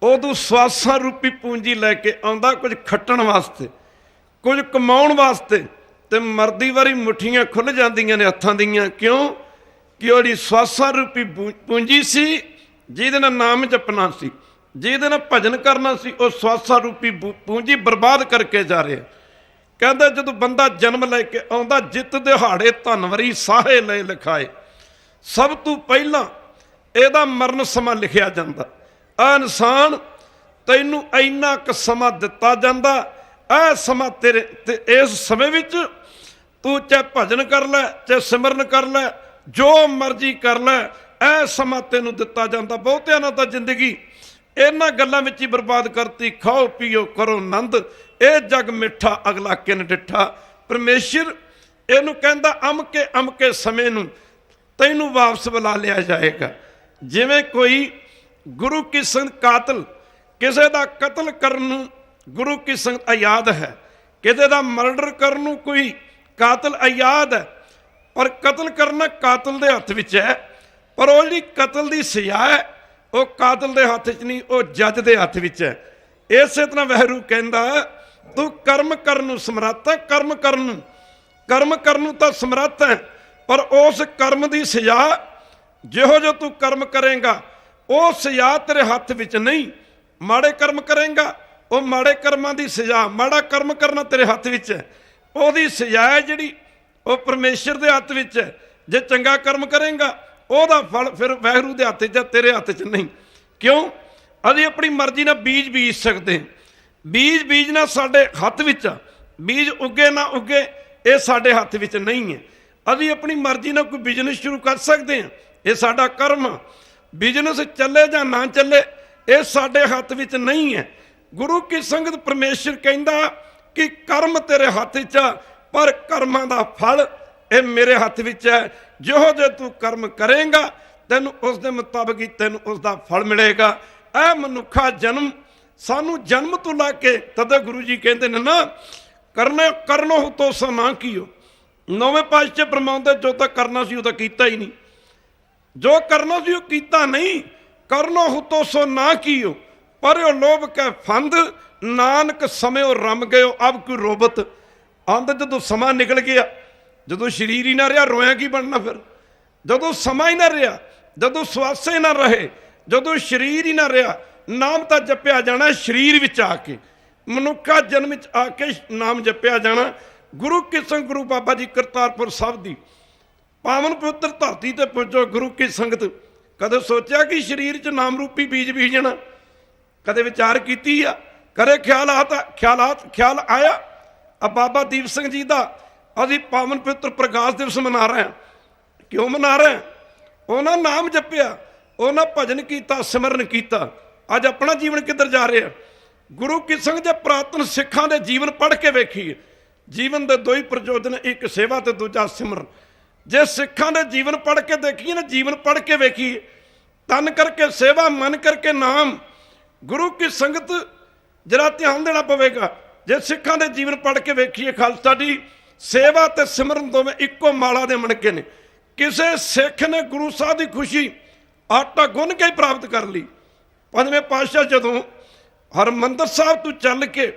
उदों स्वासां रूपी पूंजी लैके आउंदा कुछ खट्टण वास्ते कुछ कमाउण वास्ते ते मरदी वारी मुठियां खुल जांदियां ने हत्थां दियां। क्यों कि उहदी स्वासां रूपी पूंजी सी जिहदे नाल नाम जपना सी जिहदे नाल भजन करना सी उह स्वासां रूपी पूंजी बर्बाद करके जा रहा। कहंदा जदों बंदा जन्म लैके आउंदा जित दिहाड़े धनवरी साहे ले लिखाए सब तो पहला इहदा मरण समा लिखिया जांदा। आ इंसान तैनूं इन्ना क समा दिता जांदा आ समा तेरे ते इस समय विच तू चाहे भजन कर लै चाहे सिमरन कर लै जो मर्जी कर लै ऐ समा तेनूं दिता जांदा। बहुतिआं नाल तां जिंदगी ਇਹਨਾਂ ਗੱਲਾਂ ਵਿੱਚ ਹੀ ਬਰਬਾਦ ਕਰਤੀ। ਖਾਓ ਪੀਓ ਕਰੋ ਆਨੰਦ, ਇਹ ਜਗ ਮਿੱਠਾ ਅਗਲਾ ਕਿਨ ਡਿੱਠਾ। ਪਰਮੇਸ਼ਰ ਇਹਨੂੰ ਕਹਿੰਦਾ ਅਮਕੇ ਅਮਕੇ ਸਮੇਂ ਨੂੰ ਤੈਨੂੰ ਵਾਪਸ ਬੁਲਾ ਲਿਆ ਜਾਏਗਾ। ਜਿਵੇਂ ਕੋਈ ਗੁਰੂ ਕੀ ਸੰਗਤ ਕਾਤਲ ਕਿਸੇ ਦਾ ਕਤਲ ਕਰਨ ਨੂੰ ਗੁਰੂ ਕੀ ਸੰਗਤ ਆਜ਼ਾਦ ਹੈ, ਕਿਸੇ ਦਾ ਮਰਡਰ ਕਰਨ ਨੂੰ ਕੋਈ ਕਾਤਲ ਆਜ਼ਾਦ ਹੈ, ਪਰ ਕਤਲ ਕਰਨਾ ਕਾਤਲ ਦੇ ਹੱਥ ਵਿੱਚ ਹੈ। ਪਰ ਉਹ ਜਿਹੜੀ ਕਤਲ ਦੀ ਸਜ਼ਾ ਹੈ ਉਹ ਕਾਤਲ ਦੇ ਹੱਥ 'ਚ ਨਹੀਂ, ਉਹ ਜੱਜ ਦੇ ਹੱਥ ਵਿੱਚ ਹੈ। ਇਸੇ ਤਰ੍ਹਾਂ ਵਹਿਰੂ ਕਹਿੰਦਾ ਤੂੰ ਕਰਮ ਕਰਨ ਨੂੰ ਸਮਰੱਥ ਹੈ, ਕਰਮ ਕਰਨ ਨੂੰ ਤਾਂ ਸਮਰੱਥ ਹੈ, ਪਰ ਉਸ ਕਰਮ ਦੀ ਸਜ਼ਾ ਜਿਹੋ ਜੋ ਤੂੰ ਕਰਮ ਕਰੇਗਾ ਉਹ ਸਜ਼ਾ ਤੇਰੇ ਹੱਥ ਵਿੱਚ ਨਹੀਂ। ਮਾੜੇ ਕਰਮ ਕਰੇਗਾ ਉਹ ਮਾੜੇ ਕਰਮਾਂ ਦੀ ਸਜ਼ਾ, ਮਾੜਾ ਕਰਮ ਕਰਨਾ ਤੇਰੇ ਹੱਥ ਵਿੱਚ ਹੈ, ਉਹਦੀ ਸਜ਼ਾ ਹੈ ਜਿਹੜੀ ਉਹ ਪਰਮੇਸ਼ਰ ਦੇ ਹੱਥ ਵਿੱਚ ਹੈ। ਜੇ ਚੰਗਾ ਕਰਮ ਕਰੇਗਾ ਉਹਦਾ ਫਲ ਫਿਰ ਵਾਹਿਗੁਰੂ ਦੇ ਹੱਥ 'ਚ, ਤੇਰੇ ਹੱਥ 'ਚ ਨਹੀਂ। ਕਿਉਂ? ਅਸੀਂ ਆਪਣੀ ਮਰਜ਼ੀ ਨਾਲ ਬੀਜ ਸਕਦੇ ਹਾਂ, ਬੀਜਣਾ ਸਾਡੇ ਹੱਥ ਵਿੱਚ ਆ, ਬੀਜ ਉੱਗੇ ਨਾ ਉੱਗੇ ਇਹ ਸਾਡੇ ਹੱਥ ਵਿੱਚ ਨਹੀਂ ਹੈ। ਅਸੀਂ ਆਪਣੀ ਮਰਜ਼ੀ ਨਾਲ ਕੋਈ ਬਿਜ਼ਨਸ ਸ਼ੁਰੂ ਕਰ ਸਕਦੇ ਹਾਂ, ਇਹ ਸਾਡਾ ਕਰਮ ਆ। ਬਿਜ਼ਨਸ ਚੱਲੇ ਜਾਂ ਨਾ ਚੱਲੇ ਇਹ ਸਾਡੇ ਹੱਥ ਵਿੱਚ ਨਹੀਂ ਹੈ। ਗੁਰੂ ਕੀ ਸੰਗਤ ਪਰਮੇਸ਼ਰ ਕਹਿੰਦਾ ਕਿ ਕਰਮ ਤੇਰੇ ਹੱਥ 'ਚ ਆ, ਪਰ ਕਰਮਾਂ ਦਾ ਫਲ ਇਹ ਮੇਰੇ ਹੱਥ ਵਿੱਚ ਹੈ। ਜਿਹੋ ਜੇ ਤੂੰ ਕਰਮ ਕਰੇਗਾ ਤੈਨੂੰ ਉਸ ਦੇ ਮੁਤਾਬਕ ਹੀ ਤੈਨੂੰ ਉਸ ਦਾ ਫਲ ਮਿਲੇਗਾ। ਇਹ ਮਨੁੱਖਾ ਜਨਮ ਸਾਨੂੰ ਜਨਮ ਤੋਂ ਲਾ ਕੇ ਤਦੇ ਗੁਰੂ ਜੀ ਕਹਿੰਦੇ ਨੇ ਨਾ ਕਰਨੋ ਤੋ ਸੋ ਨਾ ਕੀਓ। ਨੌਵੇਂ ਪਾਤਸ਼ਾਹ ਫਰਮਾਉਂਦੇ ਜੋ ਤਾਂ ਕਰਨਾ ਸੀ ਉਹ ਤਾਂ ਕੀਤਾ ਹੀ ਨਹੀਂ, ਜੋ ਕਰਨਾ ਸੀ ਉਹ ਕੀਤਾ ਨਹੀਂ। ਕਰਨੋ ਹੁਤੋ ਸੋ ਨਾ ਕੀਓ ਪਰ ਉਹ ਲੋਭ ਕੈ ਫੰਦ, ਨਾਨਕ ਸਮੇਂ ਉਹ ਰਮ ਗਇਓ ਅਬ ਕੋਈ ਰੋਬਤ। ਅੰਤ ਜਦੋਂ ਸਮਾਂ ਨਿਕਲ ਗਿਆ, ਜਦੋਂ ਸਰੀਰ ਹੀ ਨਾ ਰਿਹਾ ਰੋਇਆ ਕੀ ਬਣਨਾ ਫਿਰ? ਜਦੋਂ ਸਮਾਂ ਹੀ ਨਾ ਰਿਹਾ, ਜਦੋਂ ਸਵਾਸੇ ਨਾ ਰਹੇ, ਜਦੋਂ ਸਰੀਰ ਹੀ ਨਾ ਰਿਹਾ, ਨਾਮ ਤਾਂ ਜਪਿਆ ਜਾਣਾ ਸਰੀਰ ਵਿੱਚ ਆ ਕੇ, ਮਨੁੱਖਾ ਜਨਮ ਵਿੱਚ ਆ ਕੇ ਨਾਮ ਜਪਿਆ ਜਾਣਾ। ਗੁਰੂ ਕੀ ਸੰਗਤ ਗੁਰੂ ਬਾਬਾ ਜੀ ਕਰਤਾਰਪੁਰ ਸਾਹਿਬ ਦੀ ਪਾਵਨ ਪਵਿੱਤਰ ਧਰਤੀ ਤੇ ਪੁੱਜੋ ਗੁਰੂ ਕੀ ਸੰਗਤ। ਕਦੇ ਸੋਚਿਆ ਕਿ ਸਰੀਰ 'ਚ ਨਾਮ ਰੂਪੀ ਬੀਜ ਬੀਜਣਾ? ਕਦੇ ਵਿਚਾਰ ਕੀਤੀ ਆ? ਕਦੇ ਖਿਆਲ ਆਇਆ? ਆ ਬਾਬਾ ਦੀਪ ਸਿੰਘ ਜੀ ਦਾ ਅਸੀਂ ਪਾਵਨ ਪਵਿੱਤਰ ਪ੍ਰਕਾਸ਼ ਦਿਵਸ ਮਨਾ ਰਹੇ ਹਾਂ। ਕਿਉਂ ਮਨਾ ਰਹੇ? ਉਹਨਾਂ ਨਾਮ ਜਪਿਆ, ਉਹਨਾਂ ਭਜਨ ਕੀਤਾ, ਸਿਮਰਨ ਕੀਤਾ। ਅੱਜ ਆਪਣਾ ਜੀਵਨ ਕਿੱਧਰ ਜਾ ਰਿਹਾ? ਗੁਰੂ ਕੀ ਸੰਗਤ ਦੇ ਪੁਰਾਤਨ ਸਿੱਖਾਂ ਦੇ ਜੀਵਨ ਪੜ੍ਹ ਕੇ ਵੇਖੀਏ। ਜੀਵਨ ਦੇ ਦੋ ਹੀ ਪ੍ਰਯੋਜਨ, ਇੱਕ ਸੇਵਾ ਤੇ ਦੂਜਾ ਸਿਮਰਨ। ਜੇ ਸਿੱਖਾਂ ਦੇ ਜੀਵਨ ਪੜ੍ਹ ਕੇ ਦੇਖੀਏ ਨਾ, ਜੀਵਨ ਪੜ੍ਹ ਕੇ ਵੇਖੀਏ, ਤਨ ਕਰਕੇ ਸੇਵਾ, ਮਨ ਕਰਕੇ ਨਾਮ। ਗੁਰੂ ਕੀ ਸੰਗਤ ਜਰਾ ਧਿਆਨ ਦੇਣਾ ਪਵੇਗਾ। ਜੇ ਸਿੱਖਾਂ ਦੇ ਜੀਵਨ ਪੜ੍ਹ ਕੇ ਵੇਖੀਏ, ਖਾਲਸਾ ਜੀ ਸੇਵਾ ਤੇ ਸਿਮਰਨ ਦੋਵੇਂ ਇੱਕੋ ਮਾਲਾ ਦੇ ਮਣਕੇ ਨੇ। ਕਿਸੇ ਸਿੱਖ ਨੇ ਗੁਰੂ ਸਾਹਿਬ ਦੀ ਖੁਸ਼ੀ ਆਟਾ ਗੁੰਨ ਕੇ ਹੀ ਪ੍ਰਾਪਤ ਕਰ ਲਈ। ਪੰਜਵੇਂ ਪਾਤਸ਼ਾਹ ਜਦੋਂ ਹਰਿਮੰਦਰ ਸਾਹਿਬ ਤੋਂ ਚੱਲ ਕੇ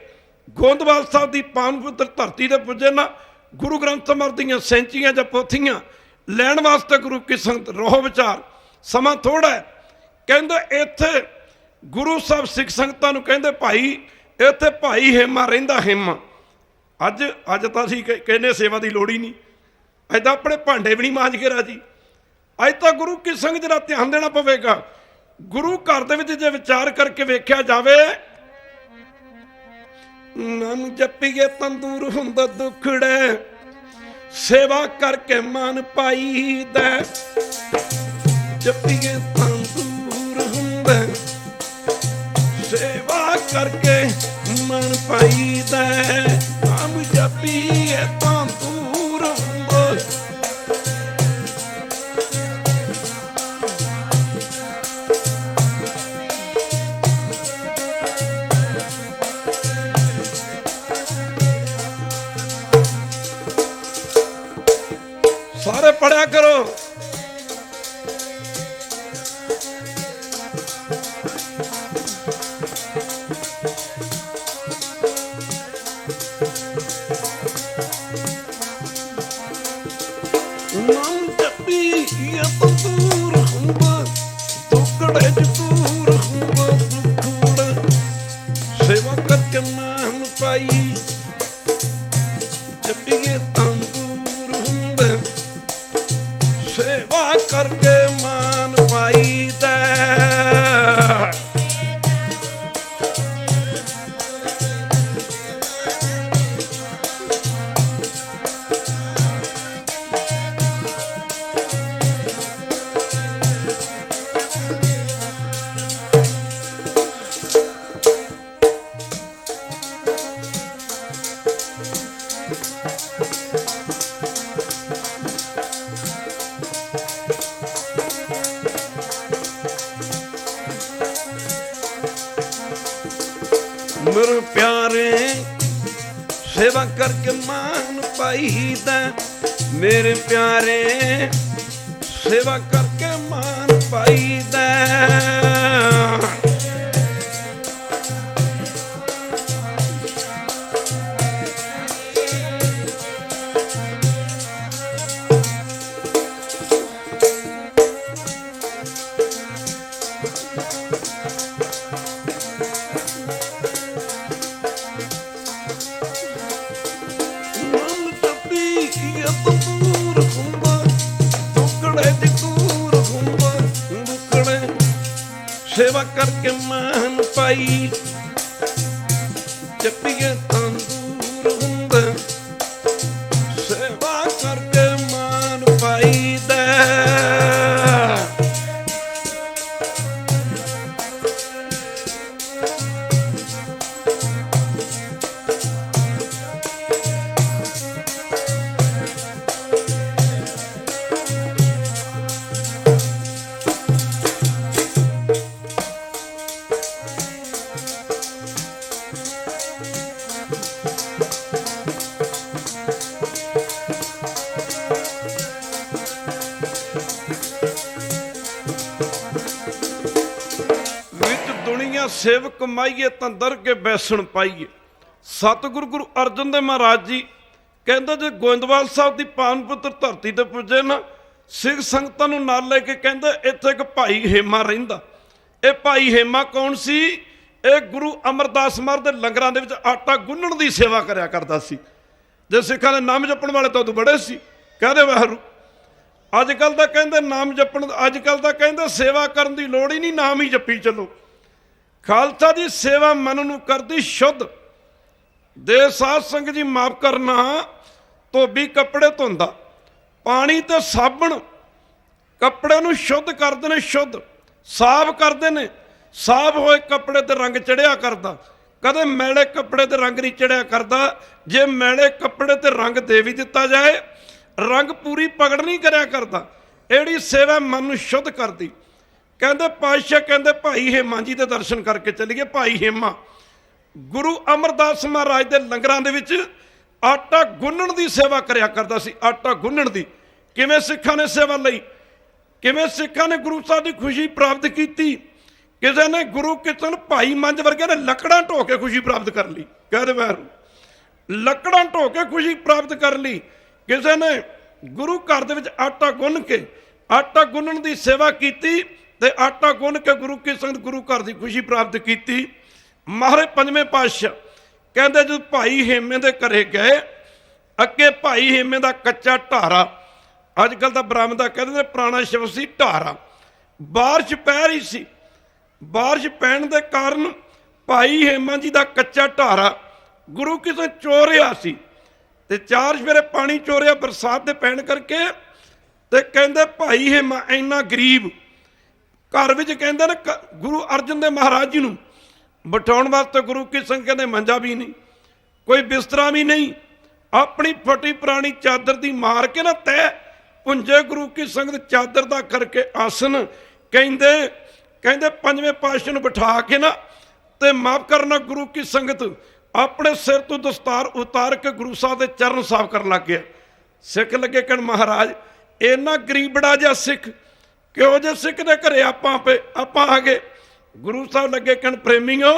ਗੋਂਦਵਾਲ ਸਾਹਿਬ ਦੀ ਪਾਵਨ ਪਵਿੱਤਰ ਧਰਤੀ ਤੇ ਪੁੱਜੇ ਨਾ, ਗੁਰੂ ਗ੍ਰੰਥ ਸਾਹਿਬ ਦੀਆਂ ਸੈਂਚੀਆਂ ਜਾਂ ਪੋਥੀਆਂ ਲੈਣ ਵਾਸਤੇ ਗੁਰੂ ਕੀ ਸੰਗਤ ਰੋਹ ਵਿਚਾਰ। ਸਮਾਂ ਥੋੜ੍ਹਾ ਹੈ। ਕਹਿੰਦੇ ਇੱਥੇ ਗੁਰੂ ਸਾਹਿਬ ਸਿੱਖ ਸੰਗਤਾਂ ਨੂੰ ਕਹਿੰਦੇ ਭਾਈ ਇੱਥੇ ਭਾਈ ਹੇਮਾ ਰਹਿੰਦਾ। ਹੇਮਾ ਅੱਜ ਤਾਂ ਅਸੀਂ ਕਹਿੰਦੇ ਸੇਵਾ ਦੀ ਲੋੜ ਹੀ ਨਹੀਂ, ਅੱਜ ਤਾਂ ਆਪਣੇ ਭਾਂਡੇ ਵੀ ਨਹੀਂ ਮਾਂਜ ਕੇ ਰਾਜੀ। ਅੱਜ ਤਾਂ ਗੁਰੂ ਕੀ ਸੰਗਤ ਜਿਹੜਾ ਧਿਆਨ ਦੇਣਾ ਪਵੇਗਾ। ਗੁਰੂ ਘਰ ਦੇ ਵਿੱਚ ਜੇ ਵਿਚਾਰ ਕਰਕੇ ਵੇਖਿਆ ਜਾਵੇ, ਨਾਮ ਜਪੀਏ ਤੰਦੂਰ ਹੁੰਦਾ ਦੁਖੜੇ, ਸੇਵਾ ਕਰਕੇ ਮਨ ਪਾਈਦਾ। ਜਪੀਏ ਤੰਦੂਰ ਹੁੰਦਾ, ਸੇਵਾ ਕਰਕੇ ਮਨ ਪਾਈਦਾ। ਨਾਮ ਜਪੀਏ ਤੰਦੂਰ ਹੁੰਦਾ, ਸਾਰੇ ਪੜਿਆ ਕਰੋ। ਨਾਮ ਜਪੀਏ ਤੰਦੂਰ ਹੁੰਦਾ, ਦੁੱਖੜੇ ਦੂਰ ਹੁੰਦਾ ਦੁੱਖੜਾ। ਸੇਵਾ ਕਰਕੇ ਮਨ ਪਾਈ, ਜਪੀਏ ਤੰਦੂਰ ਹੁੰਦਾ, ਸੇਵਾ ਕਰਕੇ ਮਨ ਪਾਈਦਾ। सेवा करके मान पाईदा मेरे प्यारे, सेवा करके मान पाईदा। सेवा करके मान पाई जपिए तंदूर हुंदा, सेवा करके मान पाई दे। सेवक माईए तां दर के बैसण पाईए। सतगुरु गुरु अर्जन देव महाराज जी कहते जे गोइंदवाल साहब की पावन पुत्र धरती ते पुजे ना, सिख संगतां नूं नाल लेके कहते इत्थे एक भाई हेमा रहिंदा। ये भाई हेमा कौन सी? ये गुरु अमरदास महाराज दे लंगरां दे विच आटा गुन्नण दी सेवा करया करदा सी। जे सिखां दे नाम जपण वाले तो बड़े सी, कहदे वाहरू। अजकल तां कहंदे नाम जपण, अजकल तां कहंदे सेवा करन दी लोड़ ही नहीं, नाम ही जपी चलो। खालसा जी सेवा मन नूं करदी शुद्ध। दे साध संगत जी माफ करना, धोबी कपड़े धोंदा, पानी ते साबण कपड़े नूं शुद्ध करदे ने, शुद्ध साफ करदे ने। साफ होए कपड़े ते रंग चढ़िया करदा, कदे मैले कपड़े ते रंग नहीं चढ़िया करदा। जे मैले कपड़े ते रंग दे भी दिता जाए, रंग पूरी पकड़ नहीं करया करदा। इहड़ी सेवा मन नूं शुद्ध करदी। कहते पातशाह कहते भाई हेमा जी के दर्शन करके चलीए। भाई हेमा गुरु अमरदास महाराज के लंगरां दे विच आटा गुन्नण की सेवा करया करदा सी। आटा गुन्नण दी किवें सिखां ने सेवा लई, किवें सिखां ने गुरु साहब की खुशी प्राप्त की। किसी ने गुरु किशन भाई मंझ वर्गे ने लकड़ां ढो के खुशी प्राप्त कर ली। कहते वैरू लकड़ां ढो के खुशी प्राप्त कर ली। किसी ने गुरु घर दे विच आटा गुन्न के, आटा गुन्नण की सेवा की ते आटा गुन के गुरु की संगत गुरु घर की खुशी प्राप्त की। महाराज पंजवें पातशाह कहते जो भाई हेमे दे घरे गए, अगे भाई हेमे का कच्चा ढारा, अजकल तो बरामदा कहते पुराना शब्द सी ढारा। बारिश पै रही सी, बारिश पैण के कारण भाई हेमा जी का कच्चा ढारा गुरु की संगत चोरिया सी ते 4 सवेरे पानी चोरिया बरसात के पैण करके। ते कहते भाई हेमा इन्ना गरीब घर विच कहते ना गुरु अर्जन देव महाराज जी नूं बिठाउण वास्ते गुरु की संगत ने मंजा भी नहीं, कोई बिस्तरा भी नहीं। अपनी फटी पुरानी चादर दी मार के ना तय पुंजे गुरु की संगत चादर दा करके आसन कहते कहते पंजवें पातशाह नूं बिठा के ना ते माफ करना गुरु की संगत अपने सिर तो दस्तार उतार के गुरु साहब के चरण साफ कर लग गया। सिख लगे कहण महाराज इन्ना गरीबड़ा जिहा सिख क्यों जे सिख दे घरे आप आ गए। गुरु साहब लगे कहण प्रेमियों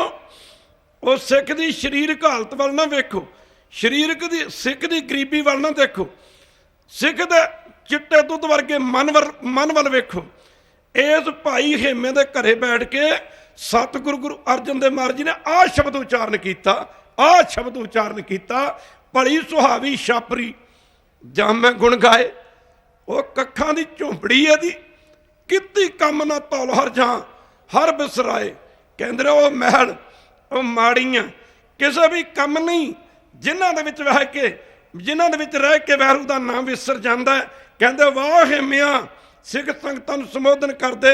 वो सिख की शरीरक हालत वाल ना वेखो, शरीरक दी सिख की गरीबी वाल ना देखो, सिख दे चिट्टे दुध वर्गे मन वाल वेखो। इस भाई हेमे दे घरे बैठ के सतगुरु गुरु अर्जन देव महाराज जी ने आ शब्द उचारण किया, आ शब्द उचारण किया, भली सुहावी छापरी जामे गुण गाए। वो कखां दी झोंपड़ी है दी किती कम ना तौल हर जा हर बिसराए। कहते वो महल वो माड़ियां किसी भी कम नहीं, जिन्हां दे विच रह के जिन्हां दे विच रह के वैरू दा नाम विसर जांदा है। कहते वाह हेमिया सिख संगतां नूं संबोधन करदे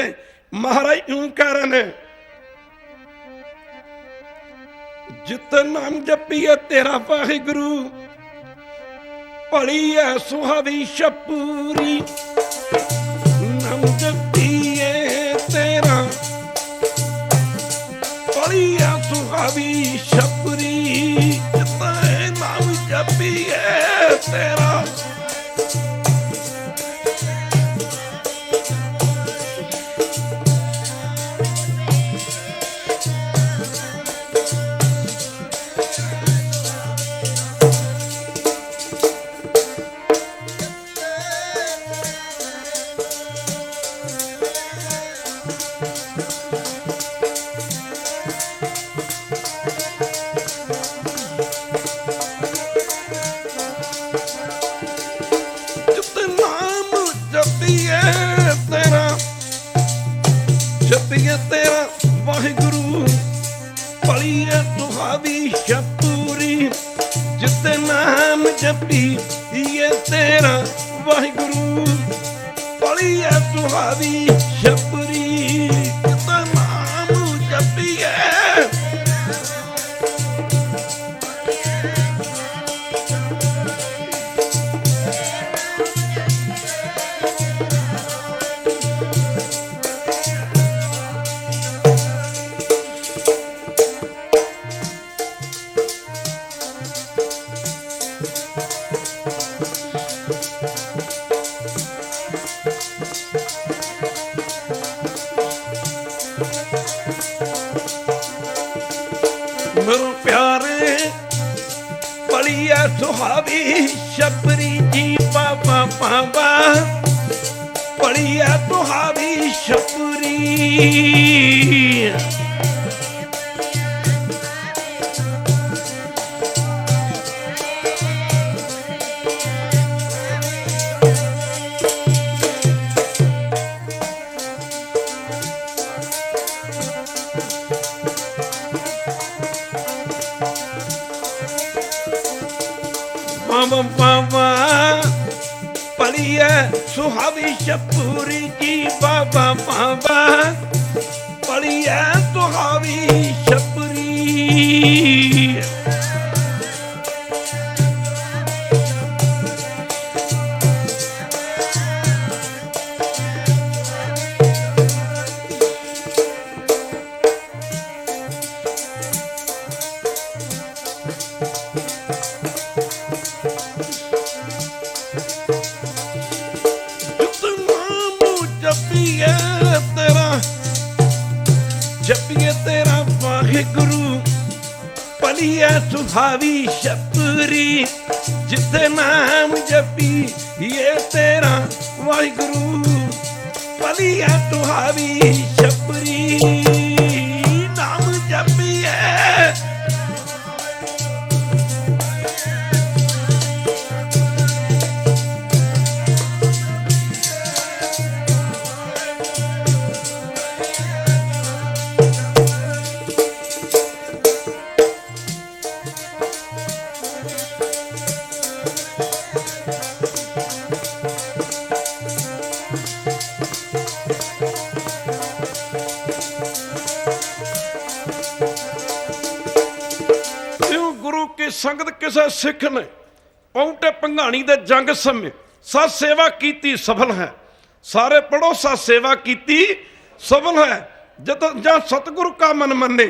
महाराज यूं कह रहे ने जित नाम जपीए तेरा वाहिगुरु भली है सुहावी छपूरी। नाम जपीए तेरा भली है सुहावी छपूरी। नाम तेरा जपिए तेरा वाहिगुरु पलिए सुहावी शपूरी जिते नाम जपी ये तेरा वाहिगुरु पलिए सुहावी शपूरी जिते नाम जपिए मेरे प्यारे पलिया सुहावी शबरी जी बाबा बाबा पलिया सुहावी शबरी बाबा बाबा पलिया सुहावी शपूरी जी बाबा बाबा पलिया सुहावी शपूरी जपिए तेरा वाहिगुरु पलिया सुहावी शपूरी जिते नाम जपी ये तेरा वाहिगुरु पलिया सुहावी शपूरी नाम जपिए संगत किसे सिख ने पौंटे पंघाणी दे जंग समय सा सेवा कीती सफल है सारे पढ़ो सा सेवा कीती सफल है जद जा सतगुरु का मन मने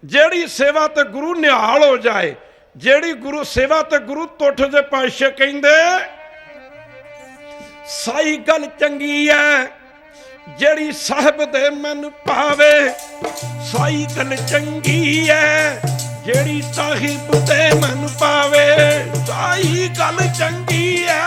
जेड़ी सेवा ते गुरु निहाल हो जाए जेड़ी गुरु सेवा ते गुरु तुठ दे पातशाह कहंदे साई गल चंगी है जेड़ी साहिब दे मन पावे साई गल चंगी है जेड़ी साहिब दे मन पावे साई गल चंगी है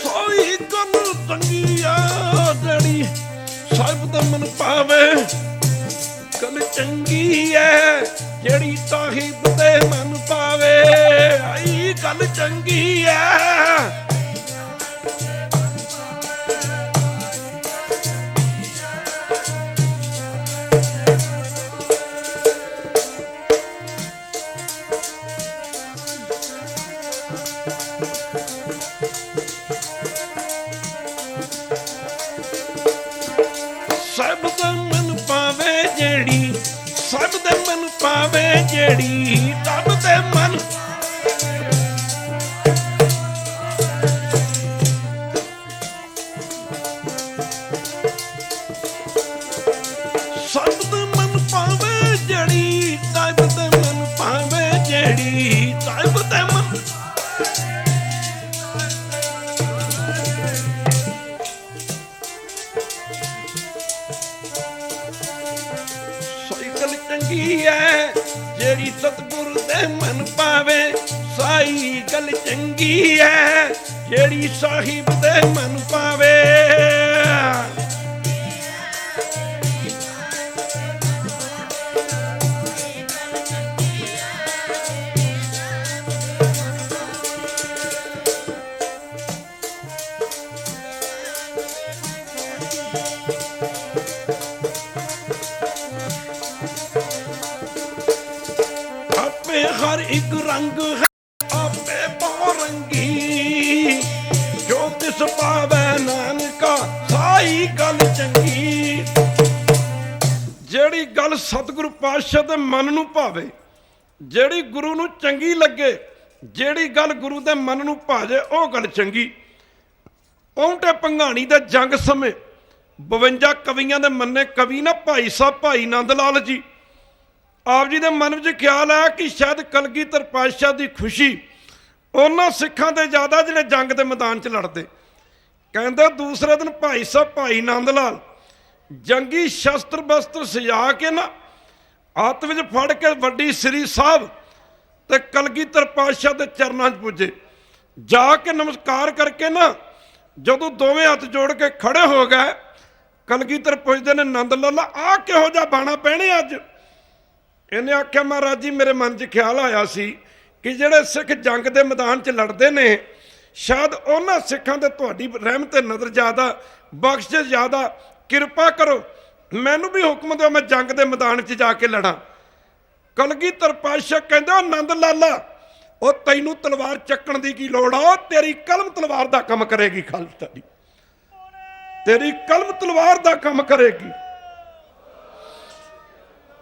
साई गल चंगी है जेड़ी साहिब दा मन पावे गल चंगी है जेड़ी साहिब दे मन पावे आई गल चंगी है साहिब दा मन पावे जेड़ी साहिब ਰੱਬ ਦੇ ਮਨ ਪਾਵੇ ਜਿਹੜੀ ਰੱਬ ਦੇ ਮਨ ਸਭ ਦੇ ਮਨ ਪਾਵੇ ਜਿਹੜੀ ਰੱਬ ਦੇ ਮਨ ਪਾਵੇ ਜਿਹੜੀ ਰੱਬ ਦੇ ਮਨ ਚੰਗੀ ਹੈ ਜਿਹੜੀ ਸਤਿਗੁਰ ਦੇ ਮਨ ਪਾਵੇ ਸਾਈ ਗੱਲ ਚੰਗੀ ਹੈ ਜਿਹੜੀ ਸਾਹਿਬ ਦੇ ਮਨ ਪਾਵੇ हर एक रंग है आपे बहुरंगी जो तिस पावे नानका साई गल चंगी ਜਿਹੜੀ ਗੱਲ ਸਤਿਗੁਰੂ ਪਾਤਸ਼ਾਹ ਦੇ ਮਨ ਨੂੰ ਭਾਵੇ ਜਿਹੜੀ ਗੁਰੂ ਨੂੰ ਚੰਗੀ ਲੱਗੇ ਜਿਹੜੀ ਗੱਲ ਗੁਰੂ ਦੇ ਮਨ ਨੂੰ ਭਾਜੇ ਉਹ ਗੱਲ ਚੰਗੀ। ਪੌਂਟੇ ਭੰਗਾਣੀ ਦੇ ਜੰਗ ਸਮੇਂ 52 ਕਵੀਆਂ ਦੇ ਮੰਨੇ ਕਵੀ ਨਾ ਭਾਈ ਸਾਹਿਬ ਭਾਈ ਨੰਦ ਲਾਲ ਜੀ ਆਪ ਜੀ ਦੇ ਮਨ ਵਿੱਚ ਖਿਆਲ ਆਇਆ ਕਿ ਸ਼ਾਇਦ ਕਲਗੀਧਰ ਪਾਤਸ਼ਾਹ ਦੀ ਖੁਸ਼ੀ ਉਹਨਾਂ ਸਿੱਖਾਂ ਦੇ ਜ਼ਿਆਦਾ ਜਿਹੜੇ ਜੰਗ ਦੇ ਮੈਦਾਨ 'ਚ ਲੜਦੇ। ਕਹਿੰਦੇ ਦੂਸਰੇ ਦਿਨ ਭਾਈ ਸਾਹਿਬ ਭਾਈ ਨੰਦ ਲਾਲ ਜੰਗੀ ਸ਼ਸਤਰ ਬਸਤਰ ਸਜਾ ਕੇ ਨਾ ਹੱਥ ਵਿੱਚ ਫੜ ਕੇ ਵੱਡੀ ਸ੍ਰੀ ਸਾਹਿਬ ਤੇ ਕਲਗੀਧਰ ਪਾਤਸ਼ਾਹ ਦੇ ਚਰਨਾਂ 'ਚ ਪੁੱਜੇ। ਜਾ ਕੇ ਨਮਸਕਾਰ ਕਰਕੇ ਨਾ ਜਦੋਂ ਦੋਵੇਂ ਹੱਥ ਜੋੜ ਕੇ ਖੜੇ ਹੋ ਗਏ ਕਲਗੀਧਰ ਪੁੱਛਦੇ ਨੇ ਨੰਦ ਲਾਲਾ ਆਹ ਕਿਹੋ ਜਿਹਾ ਬਾਣਾ ਪਹਿਣੇ ਅੱਜ। ਇਹਨੇ ਆਖਿਆ ਮਹਾਰਾਜ ਜੀ ਮੇਰੇ ਮਨ 'ਚ ਖਿਆਲ ਆਇਆ ਸੀ ਕਿ ਜਿਹੜੇ ਸਿੱਖ ਜੰਗ ਦੇ ਮੈਦਾਨ 'ਚ ਲੜਦੇ ਨੇ ਸ਼ਾਇਦ ਉਹਨਾਂ ਸਿੱਖਾਂ ਤੇ ਤੁਹਾਡੀ ਰਹਿਮਤ ਨਜ਼ਰ ਜ਼ਿਆਦਾ ਬਖਸ਼ਿਸ਼ ਜ਼ਿਆਦਾ ਕਿਰਪਾ ਕਰੋ ਮੈਨੂੰ ਵੀ ਹੁਕਮ ਦਿਓ ਮੈਂ ਜੰਗ ਦੇ ਮੈਦਾਨ 'ਚ ਜਾ ਕੇ ਲੜਾਂ। ਕਲਗੀਧਰ ਪਾਤਸ਼ਾਹ ਕਹਿੰਦੇ ਉਹ ਨੰਦ ਲਾਲਾ ਉਹ ਤੈਨੂੰ ਤਲਵਾਰ ਚੱਕਣ ਦੀ ਕੀ ਲੋੜ ਆ ਤੇਰੀ ਕਲਮ ਤਲਵਾਰ ਦਾ ਕੰਮ ਕਰੇਗੀ ਖਾਲਸਾ ਦੀ ਤੇਰੀ ਕਲਮ ਤਲਵਾਰ ਦਾ ਕੰਮ ਕਰੇਗੀ।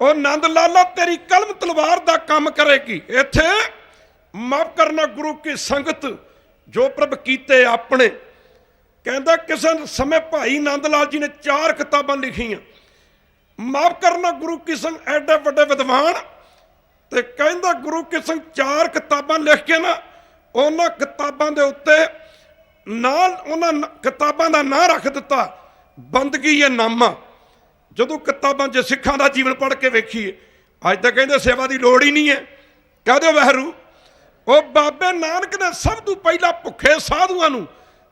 ਉਹ ਨੰਦ ਲਾਲਾ ਤੇਰੀ ਕਲਮ ਤਲਵਾਰ ਦਾ ਕੰਮ ਕਰੇਗੀ। ਇੱਥੇ ਮਾਫ ਕਰਨਾ ਗੁਰੂ ਕੀ ਸੰਗਤ ਜੋ ਪ੍ਰਭ ਕੀਤੇ ਆਪਣੇ ਕਹਿੰਦਾ ਕਿਸੇ ਸਮੇਂ ਭਾਈ ਨੰਦ ਲਾਲ ਜੀ ਨੇ 4 ਕਿਤਾਬਾਂ ਲਿਖੀਆਂ। ਮਾਫ ਕਰਨਾ ਗੁਰੂ ਕੀ ਸੰਗ ਐਡੇ ਵੱਡੇ ਵਿਦਵਾਨ ਤੇ ਕਹਿੰਦਾ ਗੁਰੂ ਕੀ ਸੰਗ 4 ਕਿਤਾਬਾਂ ਲਿਖ ਕੇ ਨਾ ਉਹਨਾਂ ਕਿਤਾਬਾਂ ਦੇ ਉੱਤੇ ਨਾਲ ਉਹਨਾਂ ਕਿਤਾਬਾਂ ਦਾ ਨਾਂ ਰੱਖ ਦਿੱਤਾ ਬੰਦਗੀ ਇਹ ਨਾਮਾ। ਜਦੋਂ ਕਿਤਾਬਾਂ 'ਚ ਸਿੱਖਾਂ ਦਾ ਜੀਵਨ ਪੜ੍ਹ ਕੇ ਵੇਖੀਏ ਅੱਜ ਤਾਂ ਕਹਿੰਦੇ ਸੇਵਾ ਦੀ ਲੋੜ ਹੀ ਨਹੀਂ ਹੈ। ਕਹਦੇ ਵਹਿਰੂ ਉਹ ਬਾਬੇ ਨਾਨਕ ਨੇ ਸਭ ਤੋਂ ਪਹਿਲਾਂ ਭੁੱਖੇ ਸਾਧੂਆਂ ਨੂੰ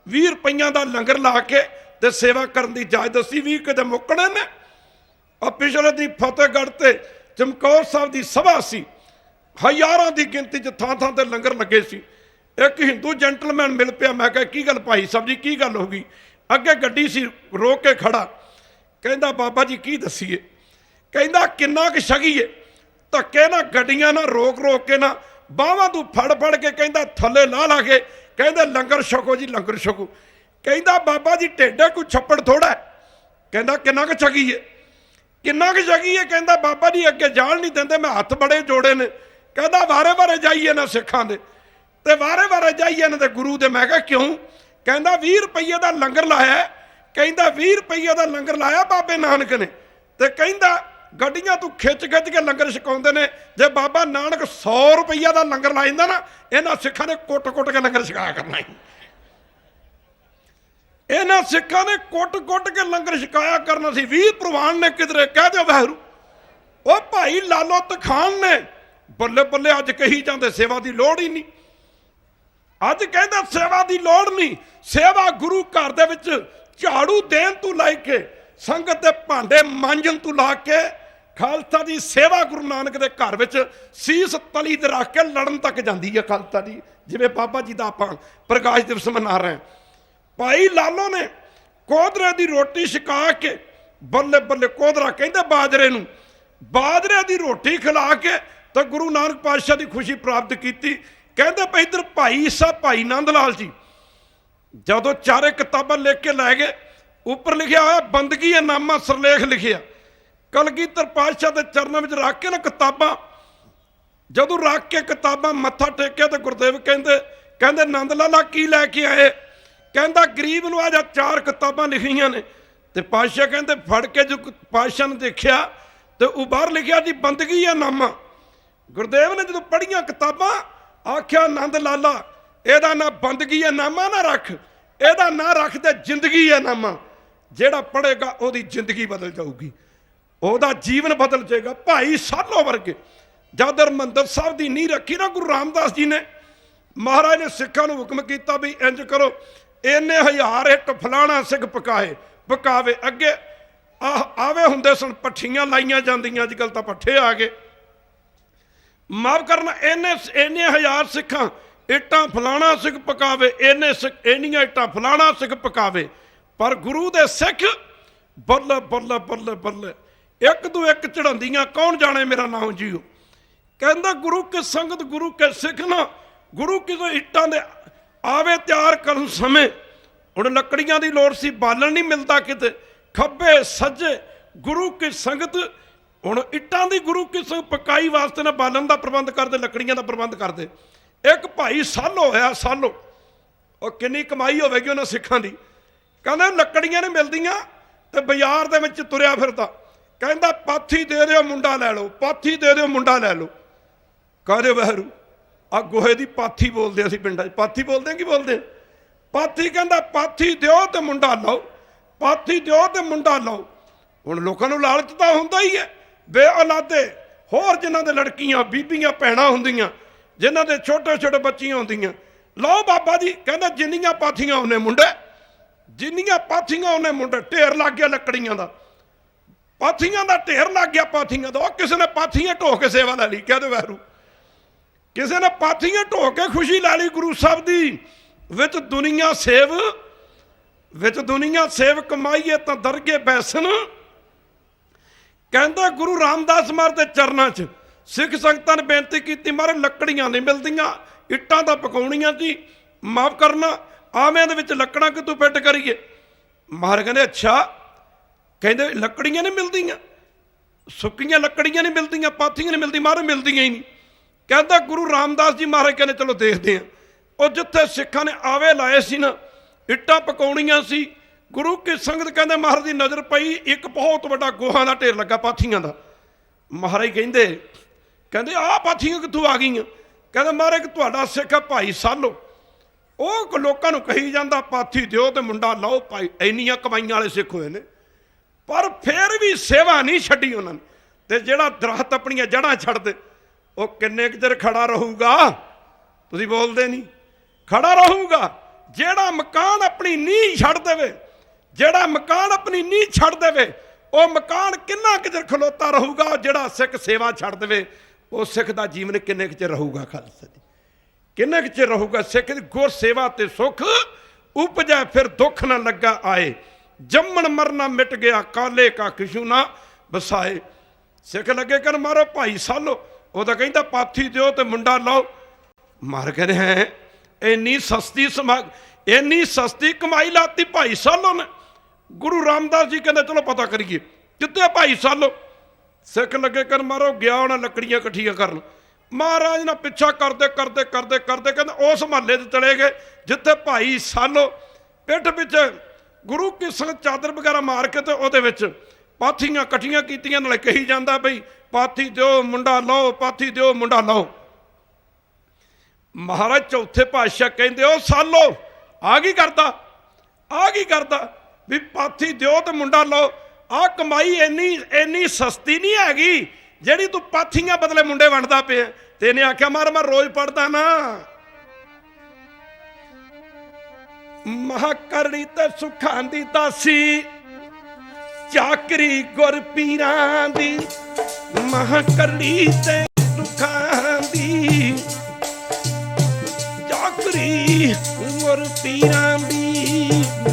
20 ਰੁਪਈਆਂ ਦਾ ਲੰਗਰ ਲਾ ਕੇ ਤੇ ਸੇਵਾ ਕਰਨ ਦੀ ਇਜਾਜ਼ਤ ਦੱਸੀ। 20 ਕਦੇ ਮੁੱਕਣੇ ਨੇ। ਆ ਪਿਛਲੇ ਦੀ ਫਤਿਹਗੜ੍ਹ ਤੇ ਚਮਕੌਰ ਸਾਹਿਬ ਦੀ ਸਭਾ ਸੀ ਹਜ਼ਾਰਾਂ ਦੀ ਗਿਣਤੀ 'ਚ ਥਾਂ ਥਾਂ ਤੇ ਲੰਗਰ ਲੱਗੇ ਸੀ। ਇੱਕ ਹਿੰਦੂ ਜੈਂਟਲਮੈਨ ਮਿਲ ਪਿਆ ਮੈਂ ਕਿਹਾ ਕੀ ਗੱਲ ਭਾਈ ਸਾਹਿਬ ਜੀ ਕੀ ਗੱਲ ਹੋ ਗਈ। ਅੱਗੇ ਗੱਡੀ ਸੀ ਰੋਕ ਕੇ ਖੜਾ ਕਹਿੰਦਾ ਬਾਬਾ ਜੀ ਕੀ ਦੱਸੀਏ ਕਹਿੰਦਾ ਕਿੰਨਾ ਕੁ ਛਕੀਏ ਧੱਕੇ ਨਾ ਗੱਡੀਆਂ ਨਾ ਰੋਕ ਰੋਕ ਕੇ ਨਾ ਬਾਹਾਂ ਤੋਂ ਫੜ ਫੜ ਕੇ ਕਹਿੰਦਾ ਥੱਲੇ ਲਾ ਕੇ ਕਹਿੰਦੇ ਲੰਗਰ ਛਕੋ ਜੀ ਲੰਗਰ ਛਕੋ। ਕਹਿੰਦਾ ਬਾਬਾ ਜੀ ਢੇਡੇ ਕੋਈ ਛੱਪੜ ਥੋੜਾ ਕਹਿੰਦਾ ਕਿੰਨਾ ਕੁ ਛਕੀਏ ਕਿੰਨਾ ਕੁ ਛਕੀਏ ਕਹਿੰਦਾ ਬਾਬਾ ਜੀ ਅੱਗੇ ਜਾਣ ਨਹੀਂ ਦਿੰਦੇ ਮੈਂ ਹੱਥ ਬੜੇ ਜੋੜੇ ਨੇ। ਕਹਿੰਦਾ ਵਾਰੇ ਵਾਰੇ ਜਾਈਏ ਨਾ ਸਿੱਖਾਂ ਦੇ ਤੇ ਵਾਰੇ ਵਾਰੇ ਜਾਈਏ ਇਹਨਾਂ ਦੇ ਗੁਰੂ ਦੇ। ਮੈਂ ਕਿਹਾ ਕਿਉਂ ਕਹਿੰਦਾ 20 ਰੁਪਈਏ ਦਾ ਲੰਗਰ ਲਾਇਆ ਕਹਿੰਦਾ 20 ਰੁਪਈਏ ਦਾ ਲੰਗਰ ਲਾਇਆ ਬਾਬੇ ਨਾਨਕ ਨੇ ਤੇ ਕਹਿੰਦਾ ਗੱਡੀਆਂ ਤੋਂ ਖਿੱਚ ਖਿੱਚ ਕੇ ਲੰਗਰ ਛਕਾਉਂਦੇ ਨੇ। ਜੇ ਬਾਬਾ ਨਾਨਕ 100 ਰੁਪਈਆ ਦਾ ਲੰਗਰ ਲਾ ਜਾਂਦਾ ਨਾ ਇਹਨਾਂ ਸਿੱਖਾਂ ਨੇ ਕੁੱਟ ਕੁੱਟ ਕੇ ਲੰਗਰ ਛਕਾਇਆ ਕਰਨਾ। ਇਹਨਾਂ ਸਿੱਖਾਂ ਨੇ ਕੁੱਟ ਕੁੱਟ ਕੇ ਲੰਗਰ ਛਕਾਇਆ ਕਰਨਾ ਸੀ। 20 ਪ੍ਰਵਾਨ ਨੇ ਕਿਧਰੇ ਕਹਿ ਦਿਓ ਵਾਹਿਗੁਰੂ ਉਹ ਭਾਈ ਲਾਲੋ ਤਖਾਨ ਨੇ ਬੱਲੇ ਬੱਲੇ ਅੱਜ ਕਹੀ ਜਾਂਦੇ ਸੇਵਾ ਦੀ ਲੋੜ ਹੀ ਨਹੀਂ। ਅੱਜ ਕਹਿੰਦਾ ਸੇਵਾ ਦੀ ਲੋੜ ਨਹੀਂ। ਸੇਵਾ ਗੁਰੂ ਘਰ ਦੇ ਵਿੱਚ ਝਾੜੂ ਦੇਣ ਤੋਂ ਲੈ ਕੇ ਸੰਗਤ ਦੇ ਭਾਂਡੇ ਮਾਂਜਣ ਤੋਂ ਲਾ ਕੇ ਖਾਲਸਾ ਦੀ ਸੇਵਾ ਗੁਰੂ ਨਾਨਕ ਦੇ ਘਰ ਵਿੱਚ ਸੀਸ ਤਲੀ ਤੇ ਰੱਖ ਕੇ ਲੜਨ ਤੱਕ ਜਾਂਦੀ ਹੈ ਖਾਲਸਾ ਦੀ। ਜਿਵੇਂ ਬਾਬਾ ਜੀ ਦਾ ਆਪਾਂ ਪ੍ਰਕਾਸ਼ ਦਿਵਸ ਮਨਾ ਰਹੇ ਹਾਂ। ਭਾਈ ਲਾਲੋ ਨੇ ਕੋਧਰੇ ਦੀ ਰੋਟੀ ਛਕਾ ਕੇ ਬੱਲੇ ਬੱਲੇ ਕੋਧਰਾ ਕਹਿੰਦੇ ਬਾਜਰੇ ਨੂੰ ਬਾਜਰੇ ਦੀ ਰੋਟੀ ਖਿਲਾ ਕੇ ਤਾਂ ਗੁਰੂ ਨਾਨਕ ਪਾਤਸ਼ਾਹ ਦੀ ਖੁਸ਼ੀ ਪ੍ਰਾਪਤ ਕੀਤੀ। ਕਹਿੰਦੇ ਭਾਈ ਇੱਧਰ ਭਾਈ ਸਾਹਿਬ ਭਾਈ ਨੰਦ ਲਾਲ ਜੀ ਜਦੋਂ 4 ਕਿਤਾਬਾਂ ਲਿਖ ਕੇ ਲੈ ਗਏ ਉੱਪਰ ਲਿਖਿਆ ਹੋਇਆ ਬੰਦਗੀ ਨਾਮਾ ਸਰਲੇਖ ਲਿਖਿਆ कलगीधर पातशाह के चरणों में रख के ना किताबां, जदों रख के किताबां मत्था टेकिया तो गुरदेव कहते कहते नंद लाला की लैके आए? कहता गरीब नूं आज 4 किताबां लिखियां ने। तो पातशाह कहते फड़ के जो पातशाह ने देखिया तो वो बाहर लिखिया जी बंदगी है नामा। गुरदेव ने जो पढ़िया किताबां आख्या नंद लाला एदा ना बंदगी है नामा ना रख, एदा ना रख ते जिंदगी है नामा। जेड़ा पढ़ेगा ओदी जिंदगी बदल जाऊगी, ओदा जीवन बदल जाएगा। भाई सालो वर्गे जद हरमंदर साहब की नींह रखी ना गुरु रामदास जी ने, महाराज ने सिखा नूं हुक्म किया भी इंज करो, इन्ने 1000 इट फलाना सिख पकाए पकावे। अगे आवे हुंदे सन पट्ठियां लाइया जांदियां, अजकल तो पट्ठे आ गए। माफ करना, इन्ने 1000 सिखां इट्टां फलाना सिख पकावे, इन्ने इन्नियां इट्टां फलाना सिख पकावे। पर गुरु दे सिख बल्ले बल्ले बल्ले बल्ले एक दो एक चढ़ांदियां, कौन जाने मेरा नाम जीओ। कहंदा गुरु के संगत गुरु के सिख ना, गुरु किसे इट्टां दे आवे तैयार करन समय हुण लकड़ियां दी लोड़ सी, बालन नहीं मिलता किते, खब्बे सज्जे गुरु की संगत। हुण इट्टां दी गुरु की संगत पकाई वास्ते ना बालन दा प्रबंध करदे, लकड़ियां दा प्रबंध करदे। एक भाई सालो होया, सालो और किन्नी कमाई होवेगी उन्हां सिखां दी। कहंदा लकड़ियां नहीं मिलदियां ते बाजार दे विच तुरिया फिरदा, कहंदा पाथी दे दिओ मुंडा लै लो, पाथी दे दिओ मुंडा लै लो। कहदे वहरू आ गोहे दी पाथी बोलदे असीं पिंडां 'च, पाथी बोलदे की बोलदे? पाथी। कहंदा पाथी दिओ ते मुंडा लाओ, पाथी दिओ ते मुंडा लाओ। हुण लोकां नूं लालच तां हुंदा ही है, बे औलादे होर जिन्हां दे लड़कियां बीबियां भैणां हुंदियां, जिन्हां दे छोटे छोटे बच्चियां हुंदियां, लाओ बाबा जी। कहंदा जिन्नियां पाथियां उन्ने मुंडे, जिन्नियां पाथियां उन्ने मुंडे। ढेर लग गया लकड़ियां दा, पाथियां दा ढेर लग गया पाथियां दा। किसी ने पाथियां ढो के सेवा लै ली, कहदे वैरू किसी ने पाथियां ढो के खुशी लै ली गुरु साहब दी। विच दुनिया सेव, विच दुनिया सेव कमाईए तां दरगे बैसन। कहंदा गुरु रामदास महाराज दे चरनां च सिख संगतां ने बेनती की, महाराज लकड़ियां नहीं मिलदियां, इट्टां तां पकाउणियां जी, माफ करना आवें दे विच लकड़ां कितों फिट करिए। महाराज कहंदे अच्छा, कहंदे लकड़ियां नहीं मिलदियां, सुक्कियां लकड़ियां नहीं मिलदियां, पाथियां नहीं मिलदी। महाराज मिलदियां ही नहीं। कहंदा गुरु रामदास जी महाराज कहंदे चलो देखदे हां। और जिथे सिखां ने आवे लाए सी ना, इट्टां पकाउणियां सी, गुरु की संगत कहंदे महाराज की नज़र पई, एक बहुत बड़ा गोहां दा ढेर लगा पाथियां दा। महाराज कहंदे कहंदे आ पाथियां कित्थों आ गईयां? कहंदे महाराज तुहाडा सिख है भाई सालो, ਉਹ ਲੋਕਾਂ ਨੂੰ ਕਹੀ ਜਾਂਦਾ ਪਾਥੀ ਦਿਓ ਤੇ ਮੁੰਡਾ ਲਾਓ। ਭਾਈ ਇੰਨੀਆਂ ਕਮਾਈਆਂ ਵਾਲੇ ਸਿੱਖ ਹੋਏ ਨੇ, ਪਰ ਫਿਰ ਵੀ ਸੇਵਾ ਨਹੀਂ ਛੱਡੀ ਉਹਨਾਂ ਨੇ। ਤੇ ਜਿਹੜਾ ਦਰਖਤ ਆਪਣੀਆਂ ਜੜ੍ਹਾਂ ਛੱਡ ਦੇ, ਉਹ ਕਿੰਨੇ ਕੁ ਚਿਰ ਖੜਾ ਰਹੂਗਾ? ਤੁਸੀਂ ਬੋਲਦੇ ਨਹੀਂ। ਖੜਾ ਰਹੂਗਾ। ਜਿਹੜਾ ਮਕਾਨ ਆਪਣੀ ਨੀਂਹ ਛੱਡ ਦੇਵੇ, ਜਿਹੜਾ ਮਕਾਨ ਆਪਣੀ ਨੀਂਹ ਛੱਡ ਦੇਵੇ, ਉਹ ਮਕਾਨ ਕਿੰਨਾ ਕੁ ਚਿਰ ਖਲੋਤਾ ਰਹੂਗਾ? ਜਿਹੜਾ ਸਿੱਖ ਸੇਵਾ ਛੱਡ ਦੇਵੇ, ਉਹ ਸਿੱਖ ਦਾ ਜੀਵਨ ਕਿੰਨੇ ਕੁ ਚਿਰ ਰਹੂਗਾ? ਖਾਲਸਾ ਜੀ किन्ने क चिर रहूगा? सिख गुर सेवा ते सुख उपजै फिर दुख न लगा आए, जम्मन मरना मिट गया काले का किशु ना बसाए। सिख लगे कर मारो भाई सालो, वो तो कहता पाथी दिओ ते मुंडा लाओ। मार कहने हैं इन्नी सस्ती इन्नी सस्ती कमाई लाती भाई सालो ने। गुरु रामदास जी कहते चलो पता करिए कितने भाई सालो। सिख लगे कर मारो, गया होना लकड़ियां कट्ठियां करन। महाराज ना पिछा करते करते करते करते कहते उस महल्ले चले गए जिथे भाई सालो पिठ पिछे गुरु की संगत चादर वगैरह मार के तो वो पाथियां कट्ठियां कीतियां, नाले कही जाता बई पाथी दिओ मुंडा लाओ, पाथी दिओ मुंडा लाओ। महाराज चौथे पातशाह कहते ओ सालो आ की करता, आ की करता भी पाथी दिओ तो मुंडा लाओ। आ कमाई इन्नी इन्नी सस्ती नहीं हैगी ਜਿਹੜੀ तू पाथियां बदले मुंडे वंडदा पे। ते इन्हें आख्या मार मैं रोज पढ़दा ना। महाकरणी ते सुखां दी दासी, चाकरी गुर पीरां दी। महाकरणी ते सुखां दी, चाकरी गुर पीरां दी।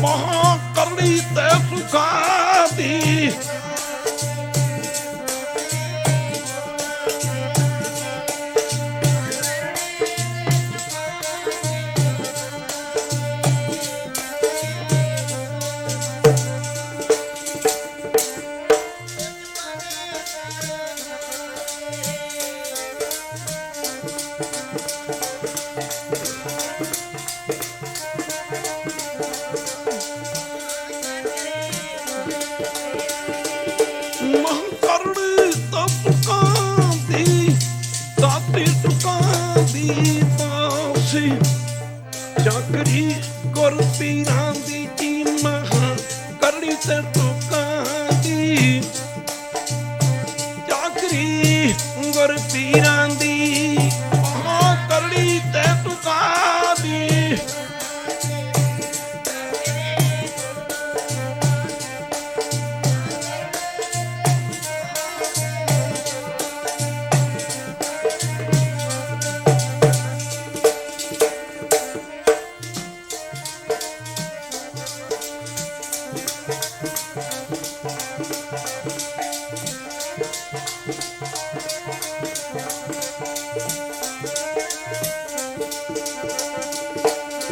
महाकरणी ते सुखां दी, ਦਾਤੀ ਟੁਕਾਂ ਦੀ ਪਾਸੀ ਚਾਕਰੀ ਗੁਰ ਪੀਰਾਂ ਦੀ ਜੀ ਮਹਾਂ ਕਰੜੀ ਤੇ ਟੁਕਾਂ ਦੀ ਚਾਕਰੀ ਗੁਰ ਪੀਰਾਂ ਦੀ ਮਹਾਂ ਕਰੜੀ ਤੇ ਟੁਕਾਂ ਦੀ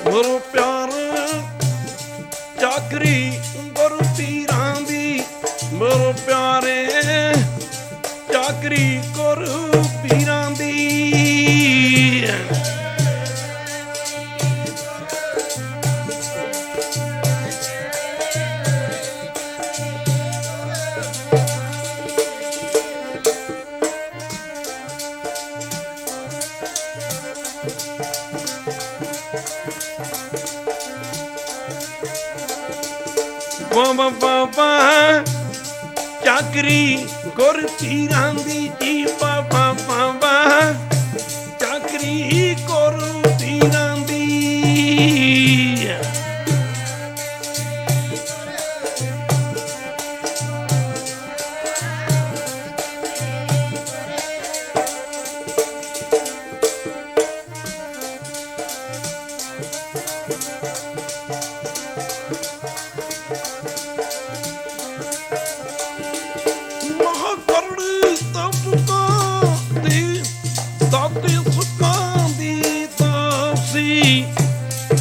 ਗੁਰੂ ਪਿਆਰ ਚਾਕਰੀ ਗੁਰੂ ਪੀਰਾਂ ਦੀ ਗੁਰੂ ਪਿਆਰੇ ਚਾਕਰੀ ਗੁਰੂ ਪੀਰਾਂ ਦੀ ਬਾਬਾ ਬਾਬਾ ਚਾਕਰੀ ਗੁਰ ਪੀਰਾਂ ਦੀ ਜੀ ਬਾਬਾ ਬਾਬਾ ਚਾਕਰੀ ਗੁਰ ਪੀਰਾਂ ਦੀ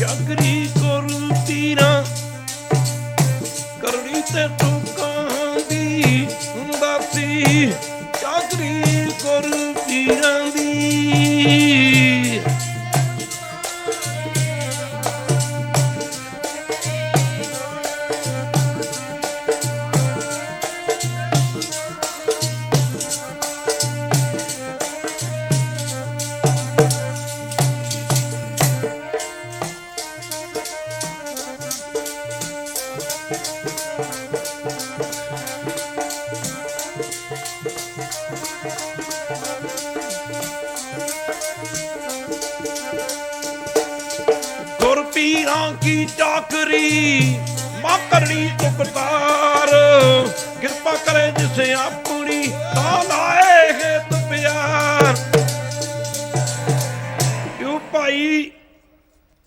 ਚਾਕਰੀ ਗੁਰ ਪੀਰਾਂ ਕਰੜੀ ਤੇ ਟੁਕਾਂ ਦੀ ਦਾਤੀ ਚਾਕਰੀ ਗੁਰ ਪੀਰਾਂ ਦੀ ਗੁਰ ਪੀਰਾਂ ਕੀ ਚਾਕਰੀ ਮਾਂ ਕਰਨੀ ਉਪਕਾਰ ਕਿਰਪਾ ਕਰੇ ਜਿਸੇ ਆਪਣੀ ਤਾਂ ਲਾਏ ਹੈ ਤੂੰ ਪਿਆਰ ਕਿਉਂ ਭਾਈ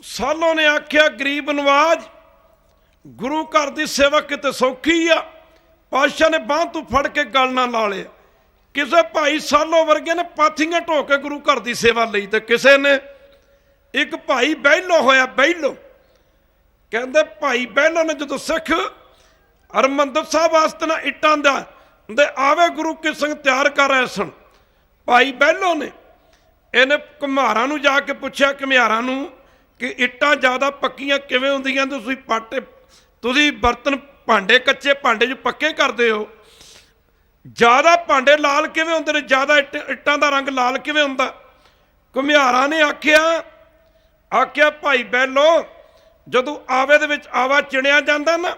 ਸਾਲੋਂ ਨੇ ਆਖਿਆ ਗਰੀਬ ਨਵਾਜ ਗੁਰੂ ਘਰ ਦੀ ਸੇਵਾ ਕਿਤੇ ਸੌਖੀ ਆ ਪਾਤਸ਼ਾਹ ਨੇ ਬਾਂਹ ਤੋਂ ਫੜ ਕੇ ਗਲ ਨਾਲ ਲਾ ਲਿਆ ਕਿਸੇ ਭਾਈ ਸਾਲੋਂ ਵਰਗੇ ਨੇ ਪਾਥੀਆਂ ਢੋ ਕੇ ਗੁਰੂ ਘਰ ਦੀ ਸੇਵਾ ਲਈ ਤੇ ਕਿਸੇ ਨੇ ਇੱਕ ਭਾਈ ਬਹਿਲੋ ਹੋਇਆ ਬਹਿਲੋ ਕਹਿੰਦੇ ਭਾਈ ਬਹਿਲੋ ਨੇ ਜਦੋਂ ਸਿੱਖ ਹਰਿਮੰਦਰ ਸਾਹਿਬ ਵਾਸਤੇ ਨਾ ਇੱਟਾਂ ਦਾ ਦੇ ਆਵੇ ਗੁਰੂ ਕੀ ਸੰਗ ਤਿਆਰ ਕਰ ਰਹੇ ਸਨ ਭਾਈ ਬਹਿਲੋ ਨੇ ਇਹਨੇ ਘੁਮਾਰਾਂ ਨੂੰ ਜਾ ਕੇ ਪੁੱਛਿਆ ਘੁਮਾਰਾਂ ਨੂੰ ਕਿ ਇੱਟਾਂ ਜ਼ਿਆਦਾ ਪੱਕੀਆਂ ਕਿਵੇਂ ਹੁੰਦੀਆਂ ਤੁਸੀਂ ਬਰਤਨ ਭਾਂਡੇ ਕੱਚੇ ਭਾਂਡੇ 'ਚ ਪੱਕੇ ਕਰਦੇ ਹੋ ਜ਼ਿਆਦਾ ਭਾਂਡੇ ਲਾਲ ਕਿਵੇਂ ਹੁੰਦੇ ਨੇ ਜ਼ਿਆਦਾ ਇੱਟਾਂ ਦਾ ਰੰਗ ਲਾਲ ਕਿਵੇਂ ਹੁੰਦਾ ਘੁਮਾਰਾਂ ਨੇ ਆਖਿਆ ਭਾਈ ਬਹਿਲੋ ਜਦੋਂ ਆਵੇ ਦੇ ਵਿੱਚ ਆਵਾ ਚਿਣਿਆ ਜਾਂਦਾ ਨਾ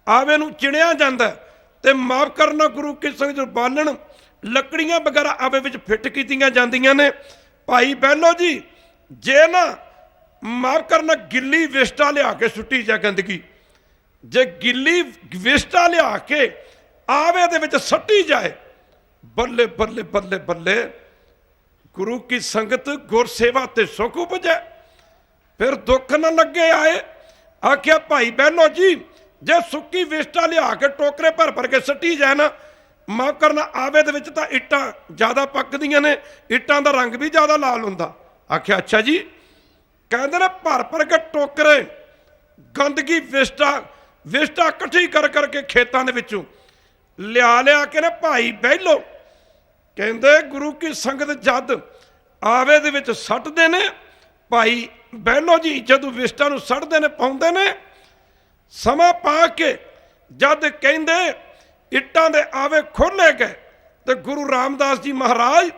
ਆਵੇ ਨੂੰ ਚਿਣਿਆ ਜਾਂਦਾ ਤੇ ਮਾਫ ਕਰਨਾ ਗੁਰੂ ਕੀ ਸੰਗਤ ਜੋ ਬਾਲਣ ਲੱਕੜੀਆਂ ਵਗੈਰਾ ਆਵੇ ਵਿੱਚ ਫਿੱਟ ਕੀਤੀਆਂ ਜਾਂਦੀਆਂ ਨੇ ਭਾਈ ਬਹਿਲੋ ਜੀ ਜੇ ਨਾ ਮਾਫ ਕਰਨਾ ਗਿੱਲੀ ਵਿਸਟਾ ਲਿਆ ਕੇ ਸੁੱਟੀ ਜਾ ਗੰਦਗੀ ਜੇ ਗਿੱਲੀ ਵਿਸਟਾ ਲਿਆ ਕੇ ਆਵੇ ਦੇ ਵਿੱਚ ਸੱਟੀ ਜਾਏ ਬੱਲੇ ਬੱਲੇ ਬੱਲੇ ਬੱਲੇ ਗੁਰੂ ਕੀ ਸੰਗਤ ਗੁਰ ਸੇਵਾ ਤੇ ਸੁਖ ਉਪਜੇ ਫਿਰ ਦੁੱਖ ਨਾ ਲੱਗੇ ਆਏ ਆਖਿਆ ਭਾਈ ਬਹਿਲੋ ਜੀ ਜੇ ਸੁੱਕੀ ਵਿਸਟਾ ਲਿਆ ਕੇ ਟੋਕਰੇ ਭਰ ਕੇ ਸੱਟੀ ਜਾਏ ਨਾ ਮਾਫ ਕਰਨਾ ਆਵੇ ਦੇ ਵਿੱਚ ਤਾਂ ਇੱਟਾਂ ਜ਼ਿਆਦਾ ਪੱਕਦੀਆਂ ਨੇ ਇੱਟਾਂ ਦਾ ਰੰਗ ਵੀ ਜ਼ਿਆਦਾ ਲਾਲ ਹੁੰਦਾ ਆਖਿਆ ਅੱਛਾ ਜੀ ਕਹਿੰਦੇ ਨੇ ਭਰ ਕੇ ਟੋਕਰੇ ਗੰਦਗੀ ਵਿਸਟਾ ਇਕੱਠੀ ਕਰਕੇ ਖੇਤਾਂ ਦੇ ਵਿੱਚੋਂ ਲਿਆ ਕੇ ਨਾ ਭਾਈ ਬਹਿਲੋ ਕਹਿੰਦੇ ਗੁਰੂ ਕੀ ਸੰਗਤ ਜਦ ਆਵੇ ਦੇ ਵਿੱਚ ਸੱਟਦੇ ਨੇ ਭਾਈ ਬਹਿਲੋ ਜੀ ਜਦੋਂ ਵਿਸਟਾ ਨੂੰ ਸੱਟਦੇ ਨੇ ਪਾਉਂਦੇ ਨੇ ਸਮਾਂ ਪਾ ਕੇ ਜਦ ਕਹਿੰਦੇ ਇੱਟਾਂ ਦੇ ਆਵੇ ਖੋਲ੍ਹੇ ਗਏ ਤੇ ਗੁਰੂ ਰਾਮਦਾਸ ਜੀ ਮਹਾਰਾਜ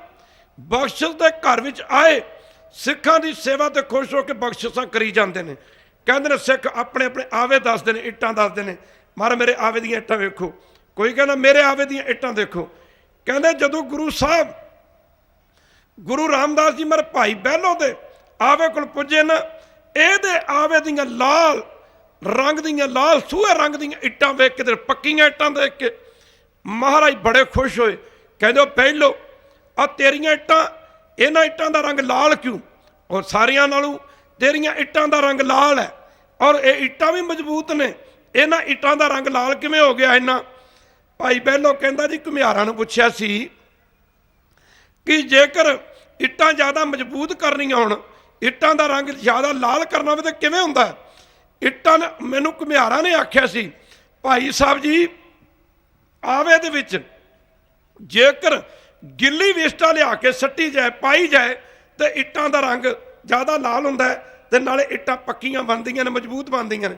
ਬਖਸ਼ਿਸ਼ ਦੇ ਘਰ ਵਿੱਚ ਆਏ, ਸਿੱਖਾਂ ਦੀ ਸੇਵਾ ਤੇ ਖੁਸ਼ ਹੋ ਕੇ ਬਖਸ਼ਿਸ਼ਾਂ ਕਰੀ ਜਾਂਦੇ ਨੇ। ਕਹਿੰਦੇ ਨੇ ਸਿੱਖ ਆਪਣੇ ਆਪਣੇ ਆਵੇ ਦੱਸਦੇ ਨੇ, ਇੱਟਾਂ ਦੱਸਦੇ ਨੇ, ਮਹਾਰਾਜ ਮੇਰੇ ਆਵੇ ਦੀਆਂ ਇੱਟਾਂ ਵੇਖੋ, ਕੋਈ ਕਹਿੰਦਾ ਮੇਰੇ ਆਵੇ ਦੀਆਂ ਇੱਟਾਂ ਦੇਖੋ। ਕਹਿੰਦੇ ਜਦੋਂ ਗੁਰੂ ਸਾਹਿਬ ਗੁਰੂ ਰਾਮਦਾਸ ਜੀ ਮੇਰੇ ਭਾਈ ਬਹਿਲੋ ਦੇ ਆਵੇ ਕੋਲ ਪੁੱਜੇ ਨਾ, ਇਹਦੇ ਆਵੇ ਦੀਆਂ ਲਾਲ ਰੰਗ ਦੀਆਂ, ਲਾਲ ਸੂਹੇ ਰੰਗ ਦੀਆਂ ਇੱਟਾਂ ਵੇਖ ਕੇ ਤੇ ਪੱਕੀਆਂ ਇੱਟਾਂ ਦੇਖ ਕੇ ਮਹਾਰਾਜ ਬੜੇ ਖੁਸ਼ ਹੋਏ। ਕਹਿੰਦੇ ਉਹ ਪਹਿਲੋ ਆ ਤੇਰੀਆਂ ਇੱਟਾਂ, ਇਹਨਾਂ ਇੱਟਾਂ ਦਾ ਰੰਗ ਲਾਲ ਕਿਉਂ? ਔਰ ਸਾਰਿਆਂ ਨਾਲੋਂ ਤੇਰੀਆਂ ਇੱਟਾਂ ਦਾ ਰੰਗ ਲਾਲ ਹੈ, ਔਰ ਇਹ ਇੱਟਾਂ ਵੀ ਮਜ਼ਬੂਤ ਨੇ, ਇਹਨਾਂ ਇੱਟਾਂ ਦਾ ਰੰਗ ਲਾਲ ਕਿਵੇਂ ਹੋ ਗਿਆ ਇਹਨਾਂ? ਭਾਈ ਬਹਿਲੋ ਕਹਿੰਦਾ ਜੀ ਘੁਮਿਆਰਾਂ ਨੂੰ ਪੁੱਛਿਆ ਸੀ ਕਿ ਜੇਕਰ ਇੱਟਾਂ ਜ਼ਿਆਦਾ ਮਜ਼ਬੂਤ ਕਰਨੀਆਂ ਹੋਣ, ਇੱਟਾਂ ਦਾ ਰੰਗ ਜ਼ਿਆਦਾ ਲਾਲ ਕਰਨਾ ਹੋਵੇ ਤਾਂ ਕਿਵੇਂ ਹੁੰਦਾ? ਇੱਟਾਂ ਨੇ ਮੈਨੂੰ ਘੁਮਿਆਰਾਂ ਨੇ ਆਖਿਆ ਸੀ ਭਾਈ ਸਾਹਿਬ ਜੀ ਆਵੇ ਦੇ ਵਿੱਚ ਜੇਕਰ ਗਿੱਲੀ ਵਿਸਟਾ ਲਿਆ ਕੇ ਸੱਟੀ ਜਾਏ, ਪਾਈ ਜਾਏ ਤੇ ਇੱਟਾਂ ਦਾ ਰੰਗ ਜ਼ਿਆਦਾ ਲਾਲ ਹੁੰਦਾ ਹੈ ਤੇ ਨਾਲੇ ਇੱਟਾਂ ਪੱਕੀਆਂ ਬਣਦੀਆਂ ਨੇ, ਮਜ਼ਬੂਤ ਬਣਦੀਆਂ ਨੇ।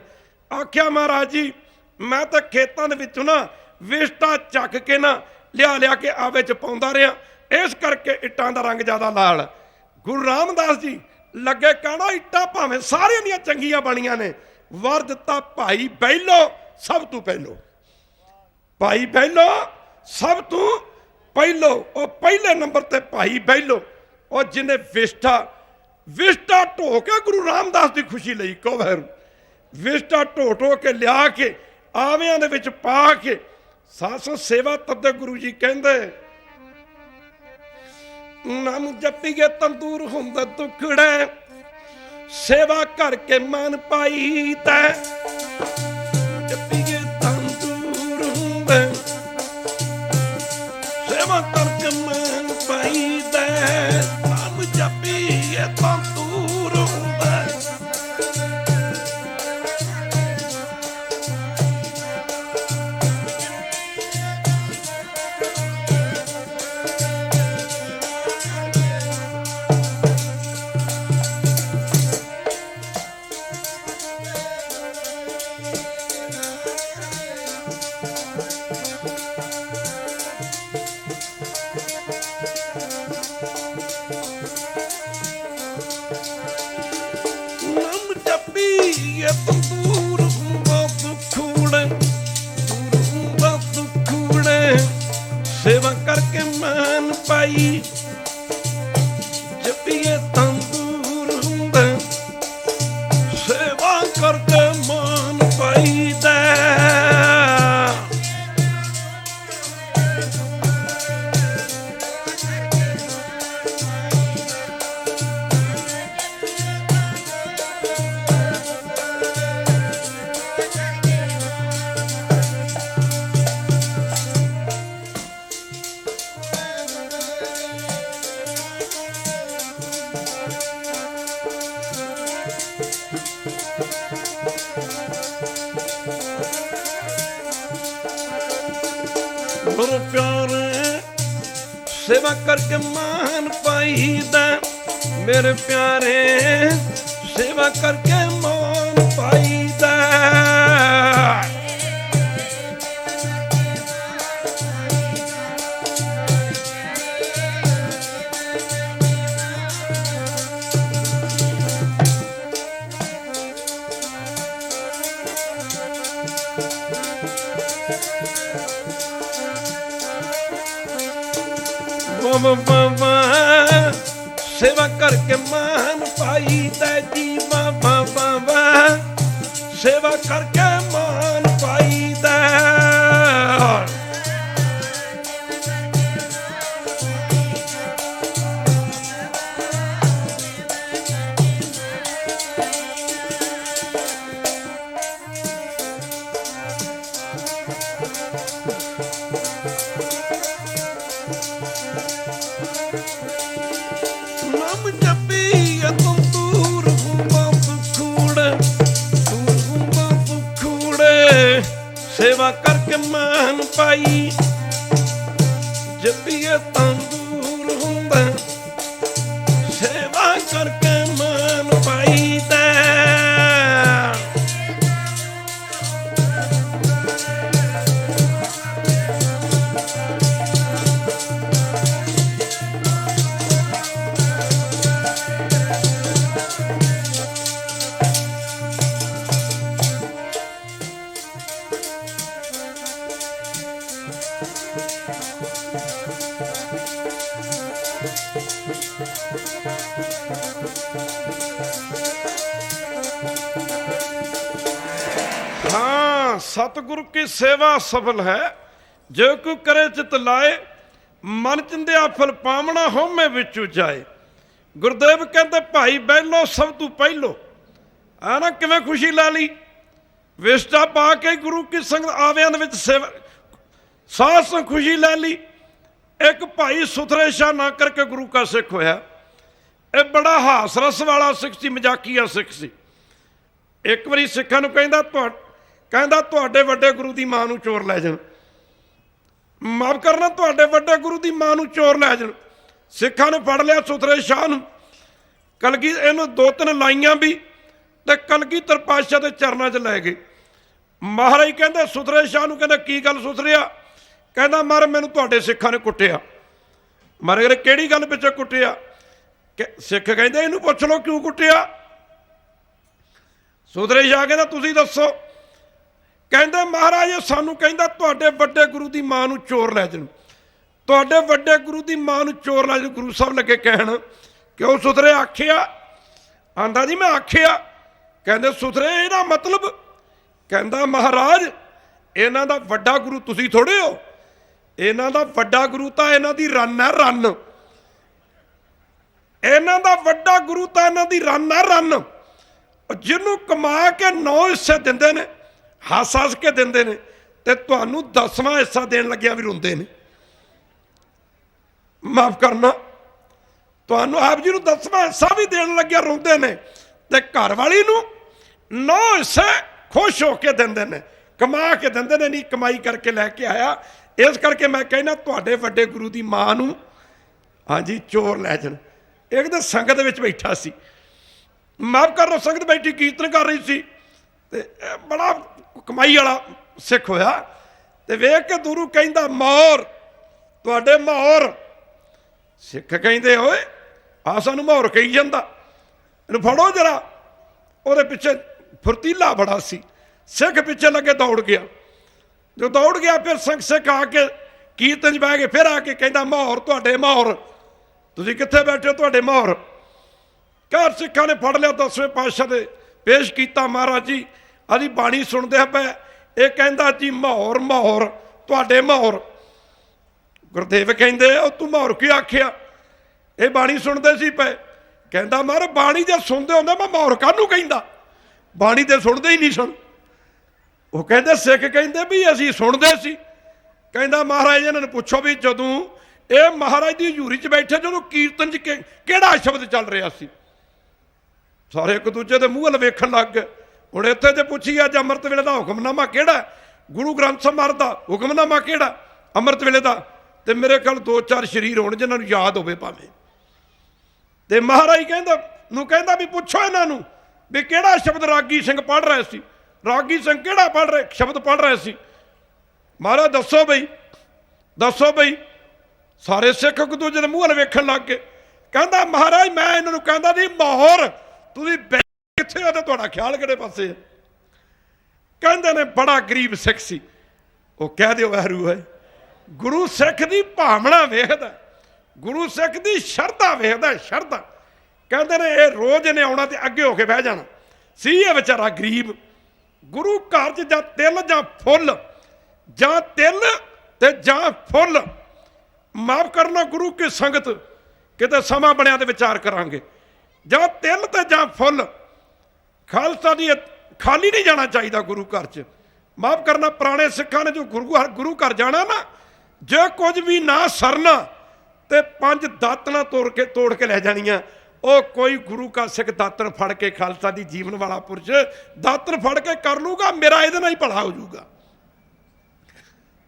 ਆਖਿਆ ਮਹਾਰਾਜ ਜੀ ਮੈਂ ਤਾਂ ਖੇਤਾਂ ਦੇ ਵਿੱਚੋਂ ਨਾ ਵਿਸਟਾ ਚੱਕ ਕੇ ਨਾ ਲਿਆ ਕੇ ਆਵੇ 'ਚ ਪਾਉਂਦਾ ਰਿਹਾ, ਇਸ ਕਰਕੇ ਇੱਟਾਂ ਦਾ ਰੰਗ ਜ਼ਿਆਦਾ ਲਾਲ। ਗੁਰੂ ਰਾਮਦਾਸ ਜੀ ਲੱਗੇ ਕਹਿਣਾ ਇੱਟਾਂ ਭਾਵੇਂ ਸਾਰਿਆਂ ਦੀਆਂ ਚੰਗੀਆਂ ਬਣੀਆਂ ਨੇ, ਵਰ ਦਿੱਤਾ ਭਾਈ ਬਹਿਲੋ ਸਭ ਤੋਂ ਪਹਿਲੋ। ਭਾਈ ਬਹਿਲੋ ਸਭ ਤੋਂ ਪਹਿਲੋ, ਉਹ ਪਹਿਲੇ ਨੰਬਰ ਤੇ ਭਾਈ ਬਹਿਲੋ, ਉਹ ਜਿਹਨੇ ਵਿਸਟਾ ਢੋ ਕੇ ਗੁਰੂ ਰਾਮਦਾਸ ਦੀ ਖੁਸ਼ੀ ਲਈ। ਕਹੋ ਵੈਰੂ, ਵਿਸਟਾ ਢੋ ਕੇ ਲਿਆ ਕੇ ਆਵਿਆਂ ਦੇ ਵਿੱਚ ਪਾ ਕੇ ਸਾਸੋ ਸੇਵਾ ਤੱਦੇ ਗੁਰੂ ਜੀ ਕਹਿੰਦੇ ਨਾਮ ਜਪੀਏ ਤੰਦੂਰ ਹੁੰਦਾ ਦੁਖੜੇ, ਸੇਵਾ ਕਰਕੇ ਮਨ ਪਾਈ ਤੈ। ਜਪੀਏ ਤੰਦੂਰ ਹੁੰਦਾ, ਸੇਵਾ ਕਰਕੇ ਮਨ ਪਾਈ ਤੈ। ਨਾਮ ਜਪੀਏ ਤੰਦੂਰ ਹੁੰਦਾ, ਤੰਦੂਰ ਹੁੰਦਾ ਦੁਖੜੇ, ਹੁੰਦਾ ਦੁਖੜੇ, ਸੇਵਾ ਕਰਕੇ ਮਨ ਪਾਈ। ਜਪੀਏ ਤੰਦੂਰ ਹੁੰਦਾ, ਸੇਵਾ ਕਰਕੇ ਮਨ ਪਾਈ ਦਾ। ਗੁਰੂ ਪਿਆਰੇ ਸੇਵਾ ਕਰਕੇ ਮਾਨ ਪਾਈਦਾ, ਮੇਰੇ ਪਿਆਰੇ ਸੇਵਾ ਕਰਕੇ ਮਾਨ ਪਾਈਦਾ। ਬਾਬਾ ਸੇਵਾ ਕਰਕੇ ਮਾਨ ਪਾਈਦਾ ਜੀ, ਬਾਬਾ ਬਾਬਾ ਸੇਵਾ ਕਰਕੇ ਮਾਨ ਪਾਈਦਾ। ਨਾਮ ਜਪੀਏ ਤੰਦੂਰ ਹੁੰਦਾ ਦੁਖੜੇ, ਦੂਰ ਹੁੰਦਾ ਦੁਖੜੇ, ਸੇਵਾ ਕਰਕੇ ਮਨ ਪਾਈ। ਜਪੀਏ ਤੰਦੂਰ ਹੁੰਦਾ, ਸੇਵਾ ਕਰਕੇ ਮਨ ਪਾਈਦਾ। हाँ, सतगुरु की सेवा सफल है, जो कोई करे चित लाए, मन चिंदिया फल पावना होमे विचू जाए। गुरुदेव कहते भाई बहलो सब तू पहलो, है ना, किवें खुशी लै ली, विष्टा पा के गुरु की संगत आवियां दे विच सेवा सास खुशी लै ली। एक भाई सुथरे शाह ना करके गुरु का सिख होया, ये बड़ा हास रस वाला सिख सी, मजाकिया सिख सी। एक बारी सिखां नूं कहंदा तुहाडे वड्डे गुरु दी मां नूं चोर लै जाण, माफ करना, तुहाडे वड्डे गुरु दी मां नूं चोर लै जाण। सिखां ने फड़ लिया सुथरे शाह नूं, कलगी इहनूं 2-3 लाइयां भी ते कलगीधर पातशाह दे चरनां 'च लै गए। महाराज कहंदे सुथरे शाह नूं, कहंदे की गल सुथरिया? कहंदा महाराज मैनूं तुहाडे सिखां ने कुੱਟਿਆ। महाराज किहड़ी गल पिछे कुੱਟਿਆ? सिख कहंदे इहनूं पुੱਛ लो क्यों कुੱਟਿਆ। सुथरे शाह कहंदा तुसीं दस्सो। कहंदे महाराज ये सानूं कहंदा तुहाडे वड्डे गुरु दी मां नूं चोर लै जाण, तुहाडे वड्डे गुरु दी मां नूं चोर लै जाण। गुरु साहब लगे कहण क्यों सुथरे आखिया? आंदा जी मैं आखिया। कहंदे सुथरे इहदा मतलब? कहंदा महाराज इन्हां दा वड्डा गुरु तुसीं थोड़े हो, इन्हां दा वड्डा गुरु तां इन्हां दी रन है, रन। इन्हां दा वड्डा गुरु तां इन्हां दी रन है, रन। जिन्हों कमा के 9 हिस्से दिंदे ने, हस हस के दिंदे ने, ते तुहानूं 10वां हिस्सा देण लग्गिया भी रोंदे ने। माफ करना, तुहानूं आप जी नूं 10वां हिस्सा भी देण लग्गिया रोंदे ने, ते घर वाली नूं 9 हिस्से खुश होके दिंदे ने, कमा के दिंदे ने, नहीं कमाई करके लैके आया। इस करके मैं कहना तुहाडे वड्डे गुरु दी मां नूं हाँ जी चोर लै जाण। एक दिन संगत विच बैठा सी, माफ कर लो, संगत बैठी कीर्तन कर रही सी, ते बड़ा कमाई वाला सिख होया, ते वेख के दूरों कहंदा मोहर, तुहाडे मोहर। सिख कहंदे ओए आ सानूं मोहर कही जांदा, इहनूं फड़ो जरा। ਉਹਦੇ ਪਿੱਛੇ फुर्तीला बड़ा सी, सिख पिछे लगे दौड़ गया। जो दौड़ गया फिर सिख आके कीर्तन च बह गए, फिर आके कहता मोहर तुहाडे मोहर, तुसीं कित्थे बैठे हो, तुहाडे मोहर। घर सिखां ने फड़ लिया, 10वें पातशाह दे पेश किया, महाराज जी असीं बाणी सुणदे पे, ये कहंदा जी मोहर मोहर तुहाडे मोहर। गुरदेव कहंदे तू मोहर क्यों आखिया? ये बाणी सुणदे सी पे। कहंदा महाराज बाणी जे सुणदे हुंदे मैं मोहर काहनूं कहंदा, बाणी ते सुणदे ही नहीं सन। वो कहंदे सिख कहंदे भी असीं सुणदे सी। कहंदा महाराज इन्हां नूं पुछो भी जदों ये महाराज दी हजूरी च बैठे, जदों कीर्तन च किहड़ा शब्द चल रहा सी, सारे एक दूजे दे मूँह वल वेखण लग गए। हुण इत्थे जे पुछीए अज अमृत वेले दा हुक्मनामा किहड़ा, गुरु ग्रंथ ਸਾਹਿਬ दा हुक्मनामा किहड़ा अमृत वेले दा, ते मेरे कोल 2-4 शरीर होण जिन्हां नूं याद होवे भावें। ते महाराज कहंदा भी पुछो इन्हां नूं भी किहड़ा शब्द रागी सिंह पढ़ रहे सी, रागी सिंह किहड़ा पढ़ रहे शब्द पढ़ रहे सी। महाराज दसो बई, दसो बई। सारे सिख एक दूजे दे मूँह वल वेखण लग गए। कहंदा महाराज मैं इन्हां नूं कहंदा जी मोहर, तुसीं कित्थे हो ते तुहाडा ख्याल किहड़े पासे है? कहंदे ने बड़ा गरीब सिख सी। वो कह दिओ वाहिगुरू है, गुरु सिख दी भावना वेखदा, गुरु सिख दी शरधा वेखदा, शरधा। कहंदे ने ये रोज इन्हें आउणा ते अगे हो के बह जाना सी। ये बेचारा गरीब गुरु घर च जां तिल जां फुल, जां तिल ते जां फुल। माफ करना, गुरु की संगत किते समा बनिया ते विचार करांगे, जां तिल ते जां फुल। खालसा दी खाली नहीं जाना चाहिए गुरु घर च। माफ करना, पुराने सिखां ने जो गुरु घर जाना ना, जे कुछ भी ना सरना ते 5 दातना तोड़ के लै जानियां। ਉਹ कोई गुरु का सिख दातन फड़ के, खालसा दी जीवन वाला पुरुष दातन फड़ के कर लूगा, मेरा ये ही भला हो जाऊगा।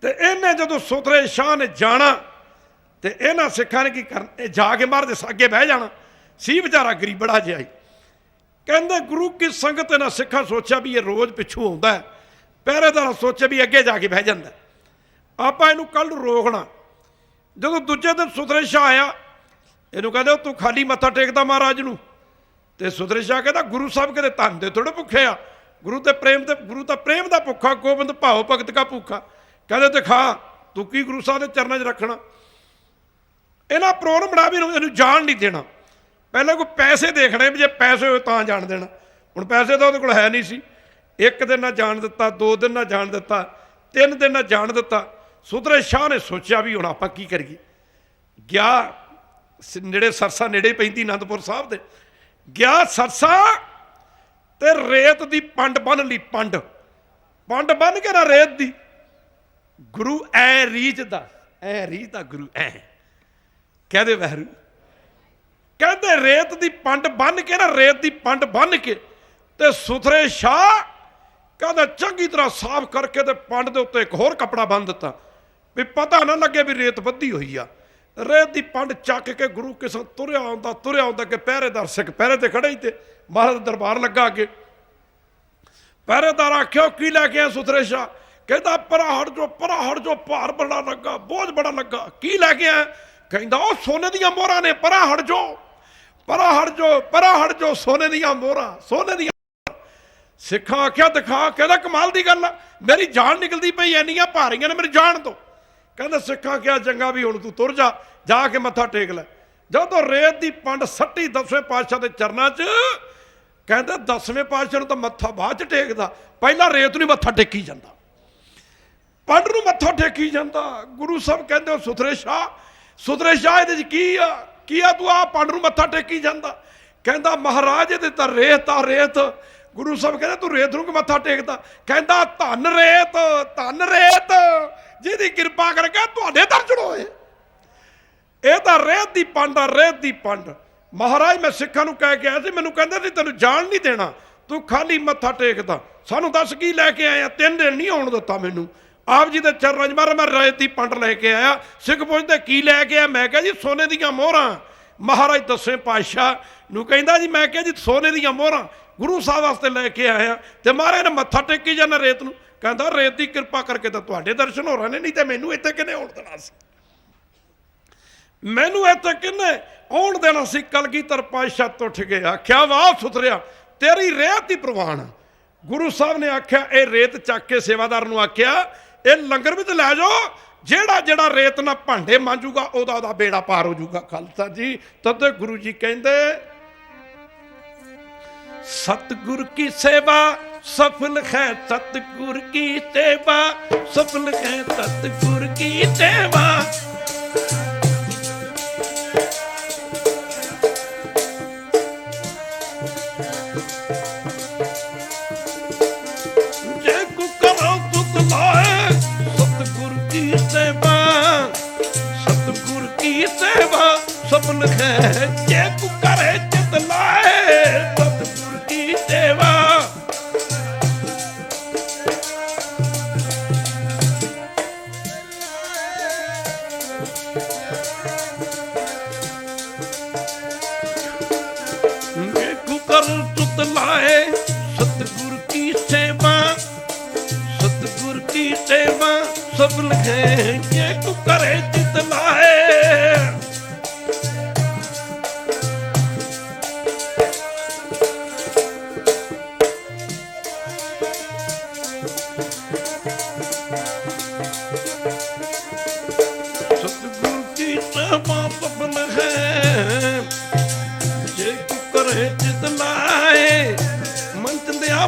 तो इन्हें जो सुथरे शाह ने जाना, तो इन्होंने सिखा ने की कर जाके मारते अगे बह जाना सी। बेचारा गरीब बड़ा जिहा ही। कहते गुरु की संगत इन्हें सिखा सोचा भी ये रोज़ पिछू आता है, पहरेदार सोचे भी अगे जाके बह जाता। आप इनू कल रोकना। जो दूजे दिन सुथरे शाह आया, इनू कहते तू खाली मत्था टेकदा महाराज नूं, ते सुथरे शाह कहता गुरु साहब कहते धन दे थोड़े भुखे आ, गुरु तो प्रेम का भुखा, गोबिंद भाव भगत का भूखा। कहते तो खा, तू की गुरु साहब के चरणों च रखना। ਇਹਨਾਂ ਪ੍ਰੋਗਰਾਮ ਬਣਾ ਵੀ ਇਹਨੂੰ ਜਾਣ ਨਹੀਂ ਦੇਣਾ। ਪਹਿਲਾਂ ਕੋਈ ਪੈਸੇ ਦੇਖਣੇ ਵੀ ਜੇ ਪੈਸੇ ਹੋਏ ਤਾਂ ਜਾਣ ਦੇਣਾ। ਹੁਣ ਪੈਸੇ ਤਾਂ ਉਹਦੇ ਕੋਲ ਹੈ ਨਹੀਂ ਸੀ। 1 ਦਿਨ ਨਾ ਜਾਣ ਦਿੱਤਾ, 2 ਦਿਨ ਨਾ ਜਾਣ ਦਿੱਤਾ, 3 ਦਿਨ ਨਾ ਜਾਣ ਦਿੱਤਾ। ਸੁਧਰੇ ਸ਼ਾਹ ਨੇ ਸੋਚਿਆ ਵੀ ਹੁਣ ਆਪਾਂ ਕੀ ਕਰੀਏ। ਗਿਆ ਨੇੜੇ ਸਰਸਾ, ਨੇੜੇ ਪੈਂਦੀ ਅਨੰਦਪੁਰ ਸਾਹਿਬ ਦੇ, ਗਿਆ ਸਰਸਾ ਤੇ ਰੇਤ ਦੀ ਪੰਡ ਬੰਨ ਲਈ। ਪੰਡ ਬੰਨ ਕੇ ਨਾ ਰੇਤ ਦੀ, ਗੁਰੂ ਐ ਰੀਝਦਾ, ਐ ਰੀਝਦਾ ਗੁਰੂ ਐ ਕਹਦੇ ਵਹਿਰੂ। ਕਹਿੰਦੇ ਰੇਤ ਦੀ ਪੰਡ ਬੰਨ ਕੇ ਨਾ, ਰੇਤ ਦੀ ਪੰਡ ਬੰਨ ਕੇ ਤੇ ਸੁਥਰੇ ਸ਼ਾਹ ਕਹਿੰਦਾ ਚੰਗੀ ਤਰ੍ਹਾਂ ਸਾਫ਼ ਕਰਕੇ ਤੇ ਪੰਡ ਦੇ ਉੱਤੇ ਇੱਕ ਹੋਰ ਕੱਪੜਾ ਬੰਨ ਦਿੱਤਾ ਵੀ ਪਤਾ ਨਾ ਲੱਗੇ ਵੀ ਰੇਤ ਬੱਧੀ ਹੋਈ ਆ। ਰੇਤ ਦੀ ਪੰਡ ਚੱਕ ਕੇ ਗੁਰੂ ਕਿਸਮ ਤੁਰਿਆ ਆਉਂਦਾ ਕਿ ਪਹਿਰੇਦਾਰ ਸਿੱਖ ਪਹਿਰੇ ਤੇ ਖੜੇ ਹੀ ਤੇ ਮਹਾਰਾਜ ਦਾ ਦਰਬਾਰ ਲੱਗਾ ਅੱਗੇ। ਪਹਿਰੇਦਾਰ ਆਖਿਆ ਕੀ ਲੈ ਕੇ ਆ ਸੁਥਰੇ ਸ਼ਾਹ? ਕਹਿੰਦਾ ਪਰਾਂ ਹਟ ਜੋ ਭਾਰ ਬੜਾ ਲੱਗਾ, ਬੋਝ ਬੜਾ ਲੱਗਾ। ਕੀ ਲੈ ਕੇ ਆ? ਕਹਿੰਦਾ ਉਹ ਸੋਨੇ ਦੀਆਂ ਮੋਹਰਾਂ ਨੇ, ਪਰਾਂ ਹਟ ਜੋ ਸੋਨੇ ਦੀਆਂ ਮੋਹਰਾਂ, ਸੋਨੇ ਦੀਆਂ। ਸਿੱਖਾਂ ਆਖਿਆ ਦਿਖਾ। ਕਹਿੰਦਾ ਕਮਾਲ ਦੀ ਗੱਲ ਆ, ਮੇਰੀ ਜਾਨ ਨਿਕਲਦੀ ਪਈ, ਇੰਨੀਆਂ ਭਾਰੀਆਂ ਨੇ ਮੇਰੀ ਜਾਨ ਤੋਂ। ਕਹਿੰਦਾ ਸਿੱਖਾਂ ਕਿਹਾ ਚੰਗਾ ਵੀ ਹੁਣ ਤੂੰ ਤੁਰ ਜਾ ਕੇ ਮੱਥਾ ਟੇਕ ਲੈ। ਜਦੋਂ ਰੇਤ ਦੀ ਪੰਡ ਸੱਟੀ 10ਵੇਂ ਪਾਤਸ਼ਾਹ ਦੇ ਚਰਨਾਂ 'ਚ, ਕਹਿੰਦੇ 10ਵੇਂ ਪਾਤਸ਼ਾਹ ਨੂੰ ਤਾਂ ਮੱਥਾ ਬਾਅਦ 'ਚ ਟੇਕਦਾ, ਪਹਿਲਾਂ ਰੇਤ ਨੂੰ ਮੱਥਾ ਟੇਕੀ ਜਾਂਦਾ, ਪੰਡ ਨੂੰ ਮੱਥਾ ਟੇਕੀ ਜਾਂਦਾ। ਗੁਰੂ ਸਾਹਿਬ ਕਹਿੰਦੇ ਸੁਥਰੇ ਸ਼ਾਹ ਇਹਦੇ 'ਚ ਕੀ ਆ ਤੂੰ ਆ ਪੰਡ ਨੂੰ ਮੱਥਾ ਟੇਕੀ ਜਾਂਦਾ? ਕਹਿੰਦਾ ਮਹਾਰਾਜ ਇਹਦੇ ਤਾਂ ਰੇਤ। ਗੁਰੂ ਸਾਹਿਬ ਕਹਿੰਦੇ ਤੂੰ ਰੇਤ ਨੂੰ ਕਿ ਮੱਥਾ ਟੇਕਦਾ? ਕਹਿੰਦਾ ਧੰਨ ਰੇਤ ਜਿਹਦੀ ਕਿਰਪਾ ਕਰਕੇ ਤੁਹਾਡੇ ਦਰਸ਼ਨ ਹੋਏ। ਇਹ ਤਾਂ ਰੇਤ ਦੀ ਪੰਡ। ਮਹਾਰਾਜ ਮੈਂ ਸਿੱਖਾਂ ਨੂੰ ਕਹਿ ਕੇ ਆਇਆ ਸੀ, ਮੈਨੂੰ ਕਹਿੰਦੇ ਸੀ ਤੈਨੂੰ ਜਾਣ ਨਹੀਂ ਦੇਣਾ, ਤੂੰ ਖਾਲੀ ਮੱਥਾ ਟੇਕਦਾ। ਸਾਨੂੰ ਦੱਸ ਕੀ ਲੈ ਕੇ ਆਇਆ? 3 ਦਿਨ ਨਹੀਂ ਆਉਣ ਦਿੱਤਾ ਮੈਨੂੰ। ਆਪ ਜੀ ਦੇ ਚਰਨਾਂ 'ਚ ਮੈਂ ਰੇਤ ਦੀ ਪੰਡ ਲੈ ਕੇ ਆਇਆ। ਸਿੱਖ ਪੁੱਛਦੇ ਕੀ ਲੈ ਕੇ ਆਇਆ? ਮੈਂ ਕਿਹਾ ਜੀ ਸੋਨੇ ਦੀਆਂ ਮੋਹਰਾਂ। ਮਹਾਰਾਜ 10ਵੇਂ ਪਾਤਸ਼ਾਹ ਨੂੰ ਕਹਿੰਦਾ ਜੀ ਮੈਂ ਕਿਹਾ ਜੀ ਸੋਨੇ ਦੀਆਂ ਮੋਹਰਾਂ ਗੁਰੂ ਸਾਹਿਬ ਵਾਸਤੇ ਲੈ ਕੇ ਆਇਆ ਤੇ ਮਹਾਰਾਜ ਨੇ ਮੱਥਾ ਟੇਕੀ ਜਾਂਦਾ ਰੇਤ ਨੂੰ। ਕਹਿੰਦਾ ਰੇਤ ਦੀ ਕਿਰਪਾ ਕਰਕੇ ਤਾਂ ਤੁਹਾਡੇ ਦਰਸ਼ਨ ਹੋ ਰਹੇ ਨੇ, ਨਹੀਂ ਤੇ ਮੈਨੂੰ ਇੱਥੇ ਕਿਹਨੇ ਆਉਣ ਦੇਣਾ ਸੀ? ਮੈਨੂੰ ਇੱਥੇ ਕਿਹਨੇ ਆਉਣ ਦੇਣਾ ਸੀ? ਕਲਗੀਧਰ ਪਾਤਸ਼ਾਹ ਤੋਂ ਉੱਠ ਕੇ ਆਖਿਆ ਵਾਹ ਸੁਥਰਿਆ ਤੇਰੀ ਰੇਤ ਦੀ ਪ੍ਰਵਾਨ। ਗੁਰੂ ਸਾਹਿਬ ਨੇ ਆਖਿਆ ਇਹ ਰੇਤ ਚੱਕ ਕੇ ਸੇਵਾਦਾਰ ਨੂੰ ਆਖਿਆ ਇਹ ਲੰਗਰ ਵਿੱਚ ਲੈ ਜਾਓ, ਜਿਹੜਾ ਰੇਤ ਨਾਲ ਭਾਂਡੇ ਮਾਂਜੂਗਾ ਉਹਦਾ ਬੇੜਾ ਪਾਰ ਹੋ ਜਾਊਗਾ। ਖਾਲਸਾ ਜੀ ਤਦ ਗੁਰੂ ਜੀ ਕਹਿੰਦੇ सतगुर की सेवा सफल है, सतगुर की सेवा सफल है, सतगुर की सेवा। जे को करो दुख लाए सतगुर की सेवा, सतगुर की सेवा सफल है। जे को करे चित लाए सेवा। कर तुत लाए सतगुर की सेवा, सतगुर की सेवा सफल है। ये तू करे चित लाए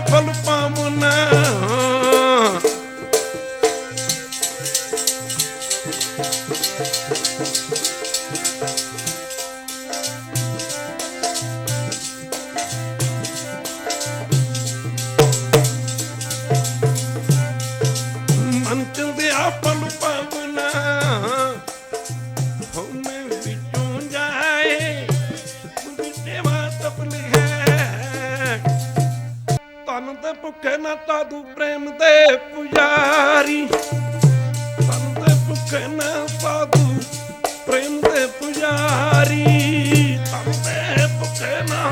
फल पावना। मन चंदिया फल पावना होने बिचों जाए सेवा सफल है। तन दे भुखे ना साधु प्रेम दे पुजारी, तन दे भुखे ना साधु प्रेम दे पुजारी, तन दे भुखे ना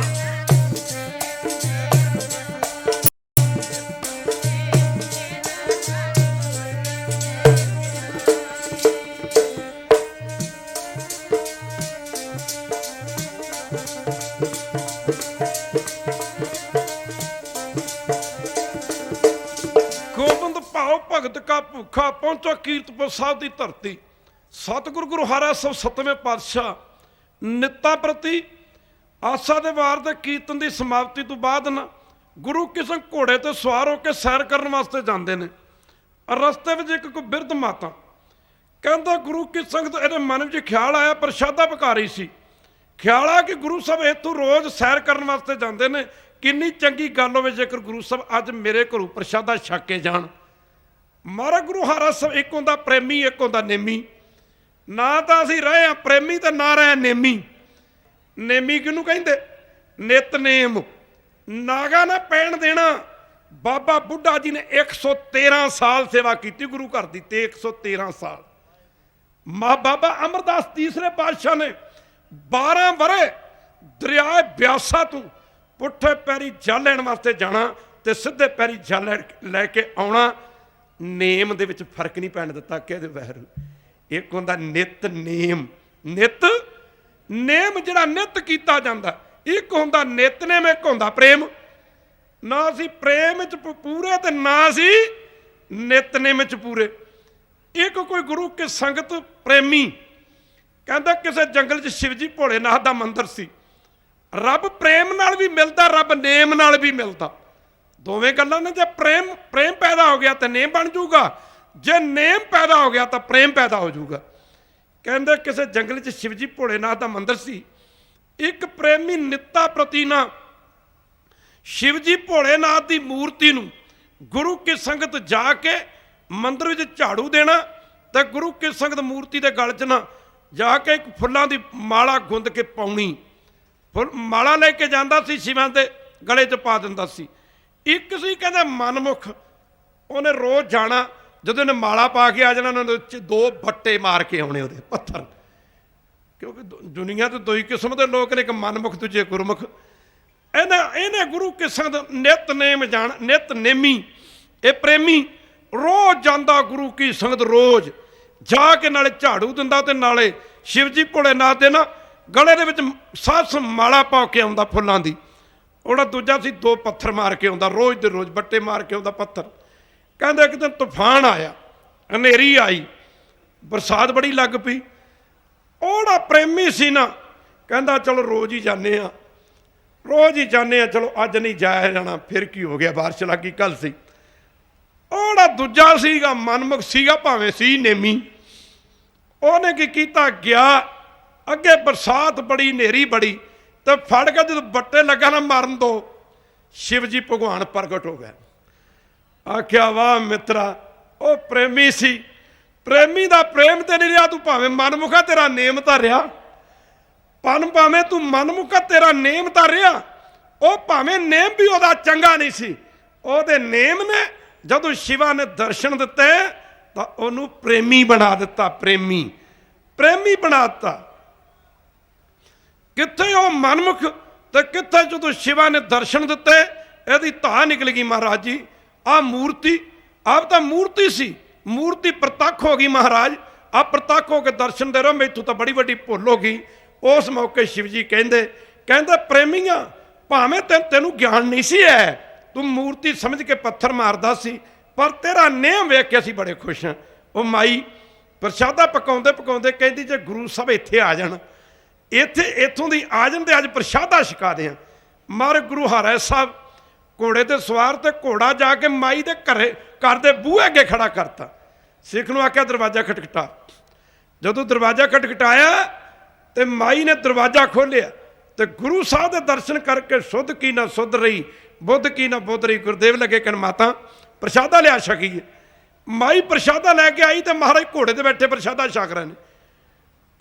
भगत का भूखा पहुंचा कीरतपुर साहब की धरती। ਸਤਿਗੁਰੂ ਗੁਰੂ ਹਰਿ ਸਤਵੇਂ ਪਾਤਸ਼ਾਹ ਨਿੱਤਾਂ ਪ੍ਰਤੀ ਆਸਾ ਦੇ ਵਾਰ ਦੇ ਕੀਰਤਨ ਦੀ ਸਮਾਪਤੀ ਤੋਂ ਬਾਅਦ ਨਾ ਗੁਰੂ ਕਿਸ਼ਨ ਘੋੜੇ ਤੇ ਸਵਾਰ ਹੋ ਕੇ ਸੈਰ ਕਰਨ ਵਾਸਤੇ ਜਾਂਦੇ ਨੇ। ਰਸਤੇ ਵਿੱਚ ਇੱਕ ਕੋਈ ਬਿਰਧ ਮਾਤਾ ਕਹਿੰਦਾ ਗੁਰੂ ਕੀ ਸੰਗਤ, ਇਹਦੇ ਮਨ ਵਿੱਚ ਖਿਆਲ ਆਇਆ, ਪ੍ਰਸ਼ਾਦਾ ਪਕਾ ਰਹੀ ਸੀ। ਖਿਆਲ ਆ ਕਿ ਗੁਰੂ ਸਾਹਿਬ ਇੱਥੋਂ ਰੋਜ਼ ਸੈਰ ਕਰਨ ਵਾਸਤੇ ਜਾਂਦੇ ਨੇ, ਕਿੰਨੀ ਚੰਗੀ ਗੱਲ ਹੋਵੇ ਜੇਕਰ ਗੁਰੂ ਸਾਹਿਬ ਅੱਜ ਮੇਰੇ ਘਰੋਂ ਪ੍ਰਸ਼ਾਦਾ ਛਕ ਕੇ ਜਾਣ। ਮਹਾਰਾਜ ਗੁਰੂ ਹਰਿ ਸਾਹਿਬ ਇੱਕ ਹੁੰਦਾ ਪ੍ਰੇਮੀ, ਇੱਕ ਹੁੰਦਾ ਨੇਮੀ। ਨਾ ਤਾਂ ਅਸੀਂ ਰਹੇ ਹਾਂ ਪ੍ਰੇਮੀ ਤੇ ਨਾ ਰਹੇ ਨੇਮੀ। ਨੇਮੀ ਕਿਹਨੂੰ ਕਹਿੰਦੇ? ਨਿਤਨੇਮ। ਨਾਗਾ ਨਾ ਪੈਣ ਦੇਣਾ। ਬਾਬਾ ਬੁੱਢਾ ਜੀ ਨੇ 113 ਸਾਲ ਸੇਵਾ ਕੀਤੀ ਗੁਰੂ ਘਰ ਦੀ, ਤੇ 113 ਸਾਲ। ਬਾਬਾ ਅਮਰਦਾਸ ਤੀਸਰੇ ਪਾਤਸ਼ਾਹ ਨੇ 12 ਵਰੇ ਦਰਿਆ ਬਿਆਸਾ ਤੋਂ ਪੁੱਠੇ ਪੈਰੀ ਜਲ ਲੈਣ ਵਾਸਤੇ ਜਾਣਾ ਤੇ ਸਿੱਧੇ ਪੈਰੀ ਜਲ ਲੈ ਕੇ ਆਉਣਾ। ਨੇਮ ਦੇ ਵਿੱਚ ਫਰਕ ਨਹੀਂ ਪੈਣ ਦਿੱਤਾ ਕਿਹਦੇ ਵਹਿਰੂ। ਇੱਕ ਹੁੰਦਾ ਨਿਤ ਨੇਮ, ਨਿਤ ਨੇਮ ਜਿਹੜਾ ਨਿਤ ਕੀਤਾ ਜਾਂਦਾ। ਇੱਕ ਹੁੰਦਾ ਨਿਤਨੇਮ, ਇੱਕ ਹੁੰਦਾ ਪ੍ਰੇਮ। ਨਾ ਅਸੀਂ ਪ੍ਰੇਮ ਚ ਪੂਰੇ ਤੇ ਨਾ ਅਸੀਂ ਨਿਤਨੇਮ ਚ ਪੂਰੇ। ਇੱਕ ਕੋਈ ਗੁਰੂ ਕੀ ਸੰਗਤ ਪ੍ਰੇਮੀ ਕਹਿੰਦਾ ਕਿਸੇ ਜੰਗਲ 'ਚ ਸ਼ਿਵਜੀ ਭੋਲੇਨਾਥ ਦਾ ਮੰਦਿਰ ਸੀ। ਰੱਬ ਪ੍ਰੇਮ ਨਾਲ ਵੀ ਮਿਲਦਾ, ਰੱਬ ਨੇਮ ਨਾਲ ਵੀ ਮਿਲਦਾ। ਦੋਵੇਂ ਗੱਲਾਂ ਨੇ। ਜੇ ਪ੍ਰੇਮ ਪੈਦਾ ਹੋ ਗਿਆ ਤਾਂ ਨੇਮ ਬਣ ਜਾਊਗਾ, ਜੇ ਨੇਮ ਪੈਦਾ ਹੋ ਗਿਆ ਤਾਂ ਪ੍ਰੇਮ ਪੈਦਾ ਹੋ ਜਾਊਗਾ। ਕਹਿੰਦੇ ਕਿਸੇ ਜੰਗਲ 'ਚ ਸ਼ਿਵਜੀ ਭੋਲੇਨਾਥ ਦਾ ਮੰਦਿਰ ਸੀ। ਇੱਕ ਪ੍ਰੇਮੀ ਨਿੱਤਾ ਪ੍ਰਤੀ ਨਾ ਸ਼ਿਵਜੀ ਭੋਲੇਨਾਥ ਦੀ ਮੂਰਤੀ ਨੂੰ ਗੁਰੂ ਕੀ ਸੰਗਤ ਜਾ ਕੇ ਮੰਦਿਰ ਵਿੱਚ ਝਾੜੂ ਦੇਣਾ ਤੇ ਗੁਰੂ ਕੀ ਸੰਗਤ ਮੂਰਤੀ ਦੇ ਗਲ 'ਚ ਨਾ ਜਾ ਕੇ ਇੱਕ ਫੁੱਲਾਂ ਦੀ ਮਾਲਾ ਗੁੰਦ ਕੇ ਪਾਉਣੀ। ਮਾਲਾ ਲੈ ਕੇ ਜਾਂਦਾ ਸੀ, ਸ਼ਿਵਾਂ ਦੇ ਗਲੇ 'ਚ ਪਾ ਦਿੰਦਾ ਸੀ। ਇੱਕ ਸੀ ਕਹਿੰਦਾ ਮਨਮੁਖ, ਉਹਨੇ ਰੋਜ਼ ਜਾਣਾ, ਜਦੋਂ ਇਹਨੇ ਮਾਲਾ ਪਾ ਕੇ ਆ ਜਾਣਾ, ਉਹਨੇ 2 ਬੱਟੇ ਮਾਰ ਕੇ ਆਉਣੇ ਉਹਦੇ ਪੱਥਰ। ਕਿਉਂਕਿ ਦੁਨੀਆ ਤੋਂ 2 ਹੀ ਕਿਸਮ ਦੇ ਲੋਕ ਨੇ, ਇੱਕ ਮਨਮੁਖ ਦੂਜੇ ਗੁਰਮੁਖ। ਇਹਨੇ ਗੁਰੂ ਕੀ ਸੰਗਤ ਨਿਤਨੇਮ ਜਾਣ, ਨਿਤਨੇਮੀ। ਇਹ ਪ੍ਰੇਮੀ ਰੋਜ਼ ਜਾਂਦਾ ਗੁਰੂ ਕੀ ਸੰਗਤ, ਰੋਜ਼ ਜਾ ਕੇ ਨਾਲੇ ਝਾੜੂ ਦਿੰਦਾ ਤੇ ਨਾਲੇ ਸ਼ਿਵਜੀ ਭੋਲੇਨਾਥ ਦੇ ਨਾ ਗਲੇ ਦੇ ਵਿੱਚ ਸਾਸ ਮਾਲਾ ਪਾ ਕੇ ਆਉਂਦਾ ਫੁੱਲਾਂ ਦੀ। ਉਹਦਾ ਦੂਜਾ ਸੀ 2 ਪੱਥਰ ਮਾਰ ਕੇ ਆਉਂਦਾ, ਰੋਜ਼ ਦੇ ਰੋਜ਼ ਬੱਟੇ ਮਾਰ ਕੇ ਆਉਂਦਾ ਪੱਥਰ। ਕਹਿੰਦਾ ਇੱਕ ਦਿਨ ਤੂਫਾਨ ਆਇਆ, ਹਨੇਰੀ ਆਈ, ਬਰਸਾਤ ਬੜੀ ਲੱਗ ਪਈ। ਉਹਦਾ ਪ੍ਰੇਮੀ ਸੀ ਨਾ ਕਹਿੰਦਾ ਚਲੋ ਰੋਜ਼ ਹੀ ਜਾਂਦੇ ਆ, ਰੋਜ਼ ਹੀ ਜਾਂਦੇ ਆ, ਚਲੋ ਅੱਜ ਨਹੀਂ ਜਾਇਆ ਜਾਣਾ, ਫਿਰ ਕੀ ਹੋ ਗਿਆ, ਬਾਰਿਸ਼ ਲੱਗ ਗਈ, ਕੱਲ ਸੀ। ਉਹਦਾ ਦੂਜਾ ਸੀਗਾ ਮਨਮੁਖ ਸੀਗਾ, ਭਾਵੇਂ ਸੀ ਨੇਮੀ। ਉਹਨੇ ਕੀ ਕੀਤਾ, ਗਿਆ ਅੱਗੇ ਬਰਸਾਤ ਬੜੀ, ਹਨੇਰੀ ਬੜੀ, ਤੇ ਫੜ ਕੇ ਜਦੋਂ ਬੱਟੇ ਲੱਗਾ ਨਾ ਮਾਰਨ ਤੋਂ, ਸ਼ਿਵਜੀ ਭਗਵਾਨ ਪ੍ਰਗਟ ਹੋ ਗਏ। ਆਖਿਆ ਵਾਹ ਮਿੱਤਰਾ, ਉਹ ਪ੍ਰੇਮੀ ਸੀ। ਪ੍ਰੇਮੀ ਦਾ ਪ੍ਰੇਮ ਤੇ ਨਹੀਂ ਰਿਹਾ, ਤੂੰ ਭਾਵੇਂ ਮਨਮੁਖਾ, ਤੇਰਾ ਨੇਮ ਤਾਂ ਰਿਹਾ। ਭਾਵੇਂ ਤੂੰ ਮਨਮੁਖਾ, ਤੇਰਾ ਨੇਮ ਤਾਂ ਰਿਹਾ। ਉਹ ਭਾਵੇਂ ਨੇਮ ਵੀ ਉਹਦਾ ਚੰਗਾ ਨਹੀਂ ਸੀ, ਉਹਦੇ ਨੇਮ ਨੇ ਜਦੋਂ ਸ਼ਿਵਾ ਨੇ ਦਰਸ਼ਨ ਦਿੱਤੇ ਤਾਂ ਉਹਨੂੰ ਪ੍ਰੇਮੀ ਬਣਾ ਦਿੱਤਾ। ਪ੍ਰੇਮੀ ਬਣਾ ਦਿੱਤਾ। ਕਿੱਥੇ ਉਹ ਮਨਮੁਖ ਤੇ ਕਿੱਥੇ ਜਦੋਂ ਸ਼ਿਵਾ ਨੇ ਦਰਸ਼ਨ ਦਿੱਤੇ, ਇਹਦੀ ਧਾਹ ਨਿਕਲ ਗਈ। ਮਹਾਰਾਜ ਜੀ ਆਹ ਮੂਰਤੀ, ਆਪ ਤਾਂ ਮੂਰਤੀ ਸੀ, ਮੂਰਤੀ ਪ੍ਰਤੱਖ ਹੋ ਗਈ। ਮਹਾਰਾਜ ਆਪ ਪ੍ਰਤੱਖ ਹੋ ਕੇ ਦਰਸ਼ਨ ਦੇ ਰਹੋ, ਮੈਥੋਂ ਤਾਂ ਬੜੀ ਵੱਡੀ ਭੁੱਲ ਹੋ ਗਈ। ਉਸ ਮੌਕੇ ਸ਼ਿਵ ਜੀ ਕਹਿੰਦੇ ਪ੍ਰੇਮੀਆਂ, ਭਾਵੇਂ ਤੈਨੂੰ ਗਿਆਨ ਨਹੀਂ ਸੀ ਹੈ, ਤੂੰ ਮੂਰਤੀ ਸਮਝ ਕੇ ਪੱਥਰ ਮਾਰਦਾ ਸੀ, ਪਰ ਤੇਰਾ ਨੇਮ ਵੇਖ ਕੇ ਅਸੀਂ ਬੜੇ ਖੁਸ਼ ਹਾਂ। ਉਹ ਮਾਈ ਪ੍ਰਸ਼ਾਦਾ ਪਕਾਉਂਦੇ ਪਕਾਉਂਦੇ ਕਹਿੰਦੀ ਜੇ ਗੁਰੂ ਸਾਹਿਬ ਇੱਥੇ ਆ ਜਾਣ, ਇੱਥੋਂ ਦੀ ਆ ਜਾਣ ਤੇ ਅੱਜ ਪ੍ਰਸ਼ਾਦਾ ਛਕਾ ਦਿਆਂ। ਮਰ ਗੁਰੂ ਹਰਿ ਸਾਹਿਬ ਘੋੜੇ ਤੇ ਸਵਾਰ ਤੇ ਘੋੜਾ ਜਾ ਕੇ ਮਾਈ ਦੇ ਘਰ ਦੇ ਬੂਹੇ ਅੱਗੇ ਖੜਾ ਕਰਤਾ। ਸਿੱਖ ਨੂੰ ਆਖਿਆ ਦਰਵਾਜ਼ਾ ਖਟਖਟਾ। ਜਦੋਂ ਦਰਵਾਜ਼ਾ ਖਟਖਟਾਇਆ ਤੇ ਮਾਈ ਨੇ ਦਰਵਾਜ਼ਾ ਖੋਲ੍ਹਿਆ ਤੇ ਗੁਰੂ ਸਾਹਿਬ ਦੇ ਦਰਸ਼ਨ ਕਰਕੇ ਸੁੱਧ ਕੀ ਨਾ ਸੁੱਧ ਰਹੀ, ਬੁੱਧ ਕੀ ਨਾ ਬੁੱਧ ਰਹੀ। ਗੁਰਦੇਵ ਲੱਗੇ ਕਹਿਣ ਮਾਤਾ ਪ੍ਰਸ਼ਾਦਾ ਲਿਆ ਛਕੀਏ। ਮਾਈ ਪ੍ਰਸ਼ਾਦਾ ਲੈ ਕੇ ਆਈ ਤੇ ਮਹਾਰਾਜ ਘੋੜੇ ਤੇ ਬੈਠੇ ਪ੍ਰਸ਼ਾਦਾ ਛਕ ਰਹੇ ਨੇ।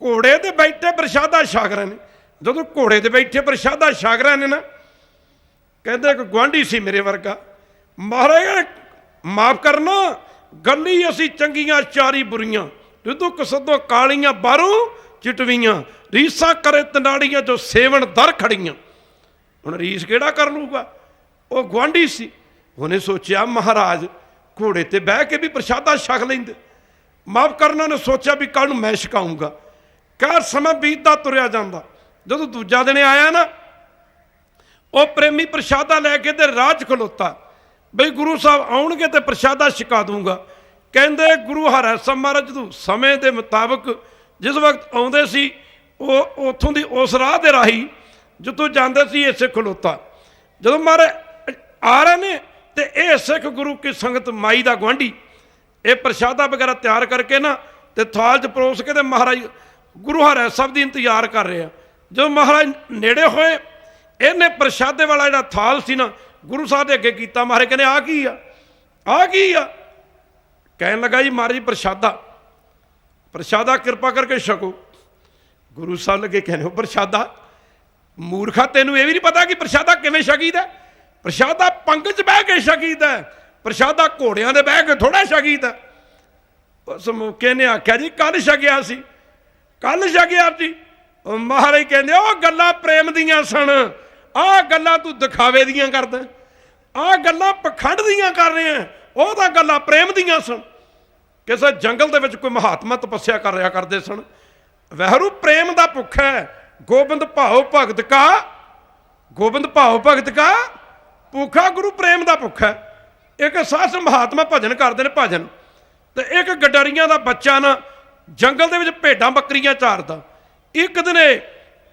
ਘੋੜੇ ਤੇ ਬੈਠੇ ਪ੍ਰਸ਼ਾਦਾ ਛਕ ਰਹੇ ਨੇ। ਜਦੋਂ ਘੋੜੇ ਤੇ ਬੈਠੇ ਪ੍ਰਸ਼ਾਦਾ ਛਕ ਰਹੇ ਨੇ ਨਾ, ਕਹਿੰਦੇ ਇੱਕ ਗੁਆਂਢੀ ਸੀ ਮੇਰੇ ਵਰਗਾ, ਮਹਾਰਾਜ ਮਾਫ ਕਰਨਾ, ਗੱਲੀ ਅਸੀਂ ਚੰਗੀਆਂ ਚਾਰੀ ਬੁਰੀਆਂ, ਜਦੋਂ ਕਸਦੋਂ ਕਾਲੀਆਂ ਬਾਹਰੋਂ ਚਿਟਵੀਆਂ, ਰੀਸਾਂ ਕਰੇ ਤਨਾੜੀਆਂ ਜੋ ਸੇਵਨ ਦਰ ਖੜੀਆਂ। ਹੁਣ ਰੀਸ ਕਿਹੜਾ ਕਰ ਲੂਗਾ? ਉਹ ਗੁਆਂਢੀ ਸੀ। ਉਹਨੇ ਸੋਚਿਆ ਮਹਾਰਾਜ ਘੋੜੇ ਤੇ ਬਹਿ ਕੇ ਵੀ ਪ੍ਰਸ਼ਾਦਾ ਛਕ ਲੈਂਦੇ। ਮਾਫ ਕਰਨਾ ਨੇ ਸੋਚਿਆ ਵੀ ਕੱਲ ਨੂੰ ਮੈਂ ਛਕਾਊਂਗਾ। ਘਰ ਸਮਾਂ ਬੀਤਦਾ ਤੁਰਿਆ ਜਾਂਦਾ। ਜਦੋਂ ਦੂਜਾ ਦਿਨ ਆਇਆ ਨਾ, ਉਹ ਪ੍ਰੇਮੀ ਪ੍ਰਸ਼ਾਦਾ ਲੈ ਕੇ ਤੇ ਰਾਹ 'ਚ ਖਲੋਤਾ, ਬਈ ਗੁਰੂ ਸਾਹਿਬ ਆਉਣਗੇ ਤੇ ਪ੍ਰਸ਼ਾਦਾ ਛਕਾ ਦੂੰਗਾ। ਕਹਿੰਦੇ ਗੁਰੂ ਹਰਿ ਮਹਾਰਾਜ ਜਦੋਂ ਸਮੇਂ ਦੇ ਮੁਤਾਬਕ ਜਿਸ ਵਕਤ ਆਉਂਦੇ ਸੀ, ਉਹ ਉੱਥੋਂ ਦੀ ਉਸ ਰਾਹ ਦੇ ਰਾਹੀਂ ਜਿੱਥੋਂ ਜਾਂਦੇ ਸੀ ਇਹ ਸਿੱਖ ਖਲੋਤਾ। ਜਦੋਂ ਮਹਾਰਾਜ ਆ ਰਹੇ ਨੇ ਤੇ ਇਹ ਸਿੱਖ ਗੁਰੂ ਕੀ ਸੰਗਤ ਮਾਈ ਦਾ ਗੁਆਂਢੀ ਇਹ ਪ੍ਰਸ਼ਾਦਾ ਵਗੈਰਾ ਤਿਆਰ ਕਰਕੇ ਨਾ ਤੇ ਥਾਲ 'ਚ ਪਰੋਸ ਕੇ ਤੇ ਮਹਾਰਾਜ ਗੁਰੂ ਹਰਿ ਸਾਹਿਬ ਦੀ ਇੰਤਜ਼ਾਰ ਕਰ ਰਹੇ ਆ। ਜਦੋਂ ਮਹਾਰਾਜ ਨੇੜੇ ਹੋਏ, ਇਹਨੇ ਪ੍ਰਸ਼ਾਦੇ ਵਾਲਾ ਜਿਹੜਾ ਥਾਲ ਸੀ ਨਾ ਗੁਰੂ ਸਾਹਿਬ ਦੇ ਅੱਗੇ ਕੀਤਾ। ਮਹਾਰਾਜ ਕਹਿੰਦੇ ਆ ਕੀ ਆ, ਆ ਕੀ ਆ? ਕਹਿਣ ਲੱਗਾ ਜੀ ਮਹਾਰਾਜ ਪ੍ਰਸ਼ਾਦਾ, ਪ੍ਰਸ਼ਾਦਾ ਕਿਰਪਾ ਕਰਕੇ ਛਕੋ। ਗੁਰੂ ਸਾਹਿਬ ਲੱਗੇ ਕਹਿੰਦੇ ਉਹ ਪ੍ਰਸ਼ਾਦਾ, ਮੂਰਖਾ ਤੈਨੂੰ ਇਹ ਵੀ ਨਹੀਂ ਪਤਾ ਕਿ ਪ੍ਰਸ਼ਾਦਾ ਕਿਵੇਂ ਛਕੀਦਾ? ਪ੍ਰਸ਼ਾਦਾ ਪੰਗਤ 'ਚ ਬਹਿ ਕੇ ਛਕੀਦਾ, ਪ੍ਰਸ਼ਾਦਾ ਘੋੜਿਆਂ ਦੇ ਬਹਿ ਕੇ ਥੋੜਾ ਛਕੀਦਾ। ਉਸ ਮੌਕੇ ਨੇ ਆਖਿਆ ਜੀ ਕੱਲ ਛਕਿਆ ਸੀ, ਕੱਲ ਛਕਿਆ ਸੀ। ਉਹ ਮਹਾਰਾਜ ਕਹਿੰਦੇ ਉਹ ਗੱਲਾਂ ਪ੍ਰੇਮ ਦੀਆਂ ਸਣ, ਆਹ ਗੱਲਾਂ ਤੂੰ ਦਿਖਾਵੇ ਦੀਆਂ ਕਰਦਾ, ਆਹ ਗੱਲਾਂ ਪਖੰਡ ਦੀਆਂ ਕਰ ਰਿਹਾ, ਉਹ ਤਾਂ ਗੱਲਾਂ ਪ੍ਰੇਮ ਦੀਆਂ ਸਣ। ਕਿਸੇ ਜੰਗਲ ਦੇ ਵਿੱਚ ਕੋਈ ਮਹਾਤਮਾ ਤਪੱਸਿਆ ਕਰ ਰਿਹਾ ਕਰਦੇ ਸਨ। ਵਹਿਰੂ ਪ੍ਰੇਮ ਦਾ ਭੁੱਖ ਹੈ, ਗੋਬਿੰਦ ਭਾਉ ਭਗਤ ਕਾ, ਗੋਬਿੰਦ ਭਾਉ ਭਗਤ ਕਾ ਭੁੱਖਾ, ਗੁਰੂ ਪ੍ਰੇਮ ਦਾ ਭੁੱਖ ਹੈ। ਇੱਕ ਸਾਧ ਮਹਾਤਮਾ ਭਜਨ ਕਰਦੇ ਨੇ ਭਜਨ, ਤੇ ਇੱਕ ਗਡਰੀਆਂ ਦਾ ਬੱਚਾ ਨਾ ਜੰਗਲ ਦੇ ਵਿੱਚ ਭੇਡਾਂ ਬੱਕਰੀਆਂ ਚਾਰਦਾ। ਇੱਕ ਦਿਨ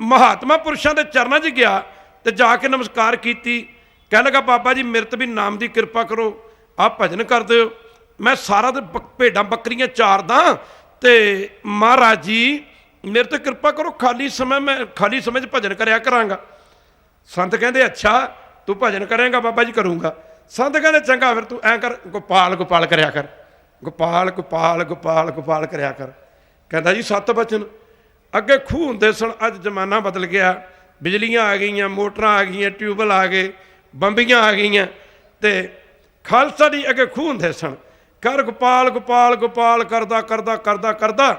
ਮਹਾਤਮਾ ਪੁਰਸ਼ਾਂ ਦੇ ਚਰਨਾਂ 'ਚ ਗਿਆ ਤੇ ਜਾ ਕੇ ਨਮਸਕਾਰ ਕੀਤੀ। ਕਹਿਣ ਲੱਗਾ ਬਾਬਾ ਜੀ ਮੇਰੇ ਤੇ ਵੀ ਨਾਮ ਦੀ ਕਿਰਪਾ ਕਰੋ, ਆਪ ਭਜਨ ਕਰਦੇ ਹੋ, ਮੈਂ ਸਾਰਾ ਦਿਨ ਭੇਡਾਂ ਬੱਕਰੀਆਂ ਚਾਰਦਾ ਤੇ ਮਹਾਰਾਜ ਜੀ ਮੇਰੇ ਤੇ ਕਿਰਪਾ ਕਰੋ, ਖਾਲੀ ਸਮੇਂ ਮੈਂ ਖਾਲੀ ਸਮੇਂ 'ਚ ਭਜਨ ਕਰਿਆ ਕਰਾਂਗਾ। ਸੰਤ ਕਹਿੰਦੇ ਅੱਛਾ ਤੂੰ ਭਜਨ ਕਰੇਂਗਾ? ਬਾਬਾ ਜੀ ਕਰੂੰਗਾ। ਸੰਤ ਕਹਿੰਦੇ ਚੰਗਾ ਫਿਰ ਤੂੰ ਐਂ ਕਰ, ਗੋਪਾਲ ਗੋਪਾਲ ਕਰਿਆ ਕਰ, ਗੋਪਾਲ ਗੋਪਾਲ ਗੋਪਾਲ ਗੋਪਾਲ ਕਰਿਆ ਕਰ। ਕਹਿੰਦਾ ਜੀ 7 ਬਚਨ। ਅੱਗੇ ਖੂਹ ਹੁੰਦੇ ਸਨ, ਅੱਜ ਜ਼ਮਾਨਾ ਬਦਲ ਗਿਆ, ਬਿਜਲੀਆਂ ਆ ਗਈਆਂ, ਮੋਟਰਾਂ ਆ ਗਈਆਂ, ਟਿਊਬਵੈੱਲ ਆ ਗਏ, ਬੰਬੀਆਂ ਆ ਗਈਆਂ, ਤੇ ਖਾਲਸਾ ਦੀ ਅੱਗੇ ਖੂਹ ਹੁੰਦੇ ਸਨ। ਕਰ ਗੋਪਾਲ ਗੋਪਾਲ ਗੋਪਾਲ ਕਰਦਾ ਕਰਦਾ ਕਰਦਾ ਕਰਦਾ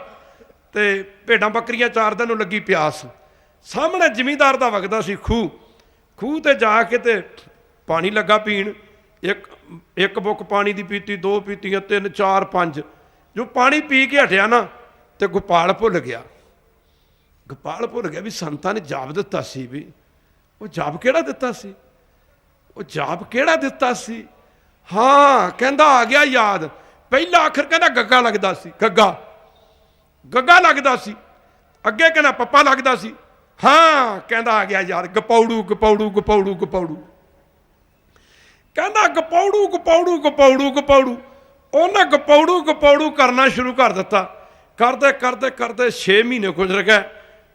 ਤੇ ਭੇਡਾਂ ਬੱਕਰੀਆਂ ਚਾਰਦਾ ਨੂੰ ਲੱਗੀ ਪਿਆਸ। ਸਾਹਮਣੇ ਜ਼ਿਮੀਂਦਾਰ ਦਾ ਵਗਦਾ ਸੀ ਖੂਹ, ਖੂਹ ਤੇ ਜਾ ਕੇ ਤੇ ਪਾਣੀ ਲੱਗਾ ਪੀਣ। ਇੱਕ ਬੁੱਕ ਪਾਣੀ ਦੀ ਪੀਤੀ, 2 ਪੀਤੀਆਂ, 3 4 5। ਜੋ ਪਾਣੀ ਪੀ ਕੇ ਹਟਿਆ ਨਾ ਤੇ ਗੋਪਾਲ ਭੁੱਲ ਗਿਆ, ਗੋਪਾਲ ਭੁੱਲ ਗਿਆ ਵੀ ਸੰਤਾਂ ਨੇ ਜਾਪ ਦਿੱਤਾ ਸੀ। ਵੀ ਉਹ ਜਾਪ ਕਿਹੜਾ ਦਿੱਤਾ ਸੀ, ਉਹ ਜਾਪ ਕਿਹੜਾ ਦਿੱਤਾ ਸੀ? ਹਾਂ ਕਹਿੰਦਾ ਆ ਗਿਆ ਯਾਦ। ਪਹਿਲਾ ਆਖਰ ਕਹਿੰਦਾ ਗੱਗਾ ਲੱਗਦਾ ਸੀ, ਗੱਗਾ, ਗੱਗਾ ਲੱਗਦਾ ਸੀ। ਅੱਗੇ ਕਹਿੰਦਾ ਪੱਪਾ ਲੱਗਦਾ ਸੀ। ਹਾਂ ਕਹਿੰਦਾ ਆ ਗਿਆ ਯਾਰ, ਗਪੌੜੂ ਗਪੌੜੂ ਗਪੌੜੂ ਗਪੌੜੂ। ਕਹਿੰਦਾ ਗਪੌੜੂ ਗਪੌੜੂ ਗਪੌੜੂ ਗਪੌੜੂ। ਉਹਨੇ ਗਪੌੜੂ ਗਪੌੜੂ ਕਰਨਾ ਸ਼ੁਰੂ ਕਰ ਦਿੱਤਾ। ਕਰਦੇ ਕਰਦੇ ਕਰਦੇ 6 ਮਹੀਨੇ ਗੁਜ਼ਰ ਗਏ।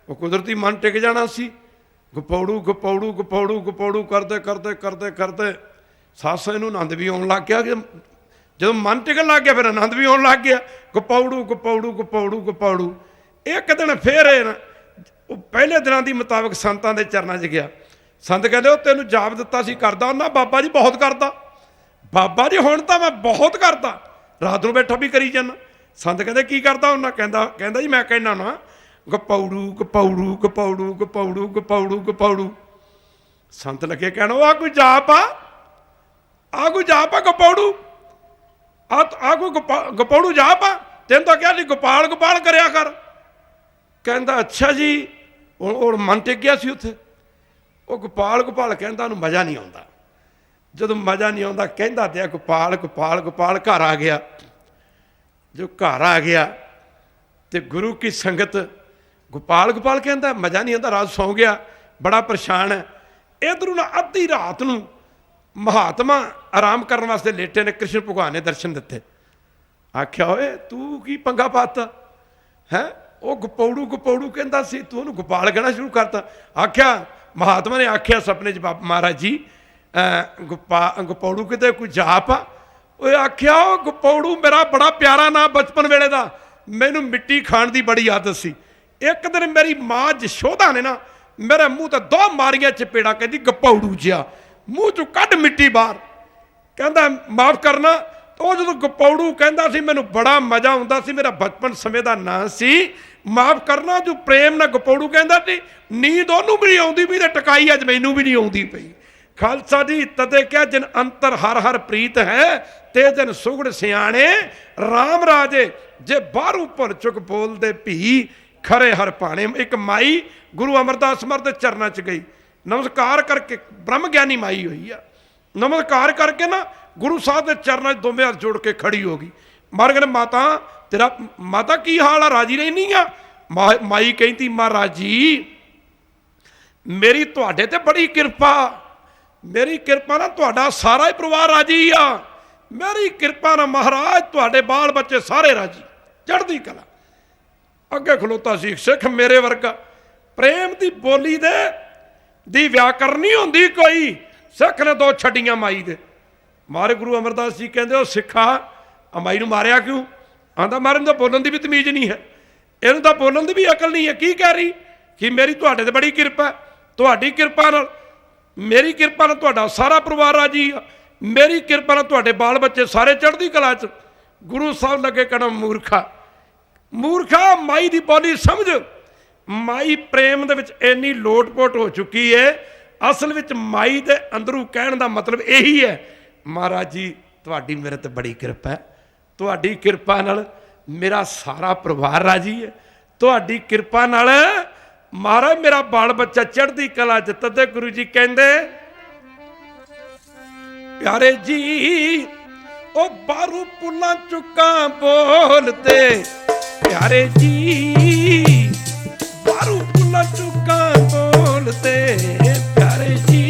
ਉਹ ਕੁਦਰਤੀ ਮਨ ਟਿਕ ਜਾਣਾ ਸੀ। ਗਪੌੜੂ ਗਪੌੜੂ ਗਪੌੜੂ ਗਪੌੜੂ ਕਰਦੇ ਕਰਦੇ ਕਰਦੇ ਕਰਦੇ ਸਾਸਾਂ ਨੂੰ ਆਨੰਦ ਵੀ ਆਉਣ ਲੱਗ ਗਿਆ। ਜਦੋਂ ਮਨ ਟਿਕਣ ਲੱਗ ਗਿਆ ਫਿਰ ਆਨੰਦ ਵੀ ਆਉਣ ਲੱਗ ਗਿਆ। ਗਪੌੜੂ ਗਪੌੜੂ ਗਪੌੜੂ ਗਪੌੜੂ। ਇੱਕ ਦਿਨ ਫੇਰ ਉਹ ਪਹਿਲੇ ਦਿਨਾਂ ਦੀ ਮੁਤਾਬਕ ਸੰਤਾਂ ਦੇ ਚਰਨਾਂ 'ਚ ਗਿਆ। ਸੰਤ ਕਹਿੰਦੇ ਉਹ ਤੈਨੂੰ ਜਾਪ ਦਿੱਤਾ ਸੀ ਕਰਦਾ? ਉਹਨਾਂ ਬਾਬਾ ਜੀ ਬਹੁਤ ਕਰਦਾ। ਬਾਬਾ ਜੀ ਹੁਣ ਤਾਂ ਮੈਂ ਬਹੁਤ ਕਰਦਾ, ਰਾਤ ਨੂੰ ਬੈਠਾ ਵੀ ਕਰੀ ਜਾਂਦਾ। ਸੰਤ ਕਹਿੰਦੇ ਕੀ ਕਰਦਾ ਉਹਨਾਂ? ਕਹਿੰਦਾ ਜੀ ਮੈਂ ਕਹਿੰਦਾ ਨਾ ਗਪੌੜੂ ਗਪੌੜੂ ਗਪੌੜੂ ਗਪੌੜੂ ਗਪੌੜੂ ਗਪੌੜੂ। ਸੰਤ ਲੱਗੇ ਕਹਿਣਾ ਉਹ ਆ ਕੋਈ ਜਾਪ ਆ, ਆ ਕੋਈ ਜਾਪ ਆ ਗਪੌੜੂ, ਆ ਕੋਈ ਗਪੌੜੂ ਜਾਪ ਆ? ਤੈਨੂੰ ਤਾਂ ਕਿਹਾ ਸੀ ਗੋਪਾਲ ਗੋਪਾਲ ਕਰਿਆ ਕਰ। ਕਹਿੰਦਾ ਅੱਛਾ ਜੀ। ਉਹ ਮਨ ਟਿਕ ਗਿਆ ਸੀ ਉੱਥੇ। ਉਹ ਗੋਪਾਲ ਗੋਪਾਲ ਕਹਿੰਦਾ ਉਹਨੂੰ ਮਜ਼ਾ ਨਹੀਂ ਆਉਂਦਾ। ਜਦੋਂ ਮਜ਼ਾ ਨਹੀਂ ਆਉਂਦਾ ਕਹਿੰਦਾ ਤੇ ਗੋਪਾਲ ਗੋਪਾਲ ਗੋਪਾਲ। ਘਰ ਆ ਗਿਆ। ਜੋ ਘਰ ਆ ਗਿਆ ਤੇ ਗੁਰੂ ਕੀ ਸੰਗਤ ਗੋਪਾਲ ਗੋਪਾਲ ਕਹਿੰਦਾ ਮਜ਼ਾ ਨਹੀਂ ਆਉਂਦਾ, ਰਾਤ ਸੌਂ ਗਿਆ, ਬੜਾ ਪਰੇਸ਼ਾਨ ਹੈ। ਇੱਧਰੋਂ ਨਾ ਅੱਧੀ ਰਾਤ ਨੂੰ ਮਹਾਤਮਾ ਆਰਾਮ ਕਰਨ ਵਾਸਤੇ ਲੇਟੇ ਨੇ। ਕ੍ਰਿਸ਼ਨ ਭਗਵਾਨ ਨੇ ਦਰਸ਼ਨ ਦਿੱਤੇ। ਆਖਿਆ ਓਏ ਤੂੰ ਕੀ ਪੰਗਾ ਪਾਤਾ ਹੈ? ਉਹ ਗਪੌੜੂ ਗਪੌੜੂ ਕਹਿੰਦਾ ਸੀ, ਤੂੰ ਉਹਨੂੰ ਗੋਪਾਲ ਕਹਿਣਾ ਸ਼ੁਰੂ ਕਰਤਾ। ਆਖਿਆ ਮਹਾਤਮਾ ਨੇ ਆਖਿਆ ਸੁਪਨੇ 'ਚ ਮਹਾਰਾਜ ਜੀ ਗਪੌੜੂ ਕਿਤੇ ਕੋਈ ਜਾਪ ਆ? ਉਹ ਆਖਿਆ ਉਹ ਗਪੌੜੂ ਮੇਰਾ ਬੜਾ ਪਿਆਰਾ ਨਾਂ ਬਚਪਨ ਵੇਲੇ ਦਾ, ਮੈਨੂੰ ਮਿੱਟੀ ਖਾਣ ਦੀ ਬੜੀ ਆਦਤ ਸੀ। ਇੱਕ ਦਿਨ ਮੇਰੀ ਮਾਂ ਜਸ਼ੋਦਾ ਨੇ ਨਾ ਮੇਰੇ ਮੂੰਹ ਤੇ 2 ਮਾਰੀਆਂ ਚਪੇੜਾਂ। ਕਹਿੰਦੀ ਗਪੌੜੂ ਜਿਹਾ, ਮੂੰਹ 'ਚੋਂ ਕੱਢ ਮਿੱਟੀ ਬਾਹਰ। ਕਹਿੰਦਾ ਮਾਫ਼ ਕਰਨਾ। ਉਹ ਜਦੋਂ ਗਪੌੜੂ ਕਹਿੰਦਾ ਸੀ ਮੈਨੂੰ ਬੜਾ ਮਜ਼ਾ ਆਉਂਦਾ ਸੀ, ਮੇਰਾ ਬਚਪਨ ਸਮੇਂ ਦਾ ਨਾਂ ਸੀ। ਮਾਫ਼ ਕਰਨਾ ਜੋ ਪ੍ਰੇਮ ਨਾਲ ਗਪੌੜੂ ਕਹਿੰਦਾ ਸੀ, ਨੀਂਦ ਉਹਨੂੰ ਵੀ ਨਹੀਂ ਆਉਂਦੀ ਵੀ ਤੇ ਟਕਾਈ ਅੱਜ ਮੈਨੂੰ ਵੀ ਨਹੀਂ ਆਉਂਦੀ ਪਈ। ਖਾਲਸਾ ਜੀ ਤਦੇ ਕਿਹਾ ਜਿਨ ਅੰਤਰ ਹਰ ਹਰ ਪ੍ਰੀਤ ਹੈ ਤੇ ਜਨ ਸੁਗੜ ਸਿਆਣੇ ਰਾਮ ਰਾਜੇ। ਜੇ ਬਾਹਰੋਂ ਭੁੱਲ ਚੁੱਕ ਬੋਲਦੇ ਭੀ ਖਰੇ ਹਰ ਭਾਣੇ। ਇੱਕ ਮਾਈ ਗੁਰੂ ਅਮਰਦਾਸ ਮਰ ਦੇ ਚਰਨਾਂ 'ਚ ਗਈ, ਨਮਸਕਾਰ ਕਰਕੇ, ਬ੍ਰਹਮ ਗਿਆਨੀ ਮਾਈ ਹੋਈ ਆ। ਨਮਸਕਾਰ ਕਰਕੇ ਨਾ ਗੁਰੂ ਸਾਹਿਬ ਦੇ ਚਰਨਾਂ 'ਚ ਦੋਵੇਂ ਹੱਥ ਜੋੜ ਕੇ ਖੜੀ ਹੋ ਗਈ। ਮਹਾਰਾਜ ਕਹਿੰਦੇ ਮਾਤਾ तेरा माता की हाल आ, राजी रहनी आ? माई कहती महाराज जी मेरी तुहाडे ते बड़ी कृपा, मेरी कृपा ना तुहाडा सारा ही परिवार राजी आ, मेरी कृपा ना महाराज तुहाडे बाल बच्चे सारे राजी, चढ़दी कला। अगे खलोता सी सिख मेरे वर्गा, प्रेम की बोली दे दी व्याकरण नहीं होंदी कोई, सिख ने दो छड्डियां माई दे। मारे गुरु अमरदास जी कहते सिखा माई नूं मारिया क्यों? आंदा मारे तो बोलन की भी तमीज नहीं है, इन्हूं तो बोलन की भी अकल नहीं है। की कह रही कि मेरी तुहाडे ते बड़ी कृपा, तुहाडी कृपा नाल, मेरी कृपा नाल तुहाडा सारा परिवार राजी आ, मेरी कृपा नाल तुहाडे बाल बच्चे सारे चढ़दी कला च। गुरु साहब लगे कहना मूर्खा, मूर्खा माई की बोली समझ। माई प्रेम दे विच इन्नी लोटपोट हो चुकी है, असल विच माई दे अंदरों कहण दा मतलब यही है महाराज जी तुहाडी मेरे ते बड़ी कृपा है, तुहाडी कृपा नाल मेरा सारा परिवार राजी है, तुहाडी कृपा नाल महाराज मेरा बाल बच्चा चढ़दी कला च। तदे गुरु जी कहंदे प्यारे जी ओ बारू पुला चुका बोलते, प्यारे जी बारू पुला चुका बोलते, प्यारे जी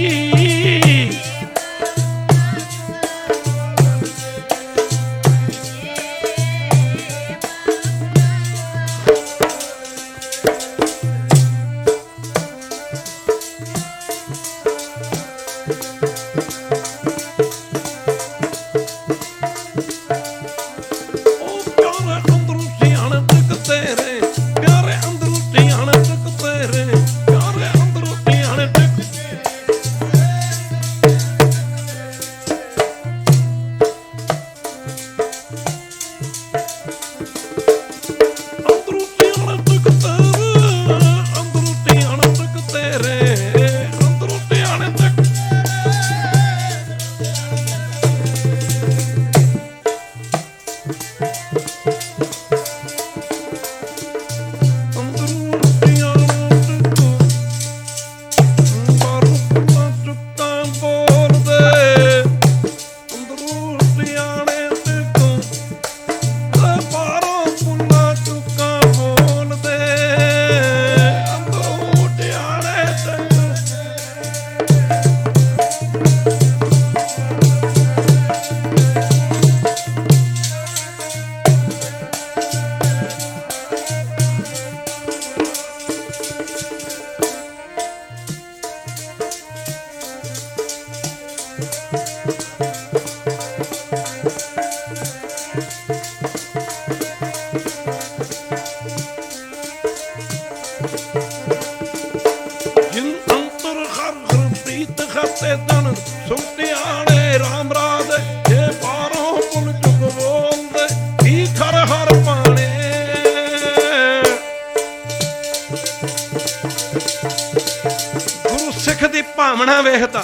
ਭਾਵਨਾ ਵੇਖਦਾ,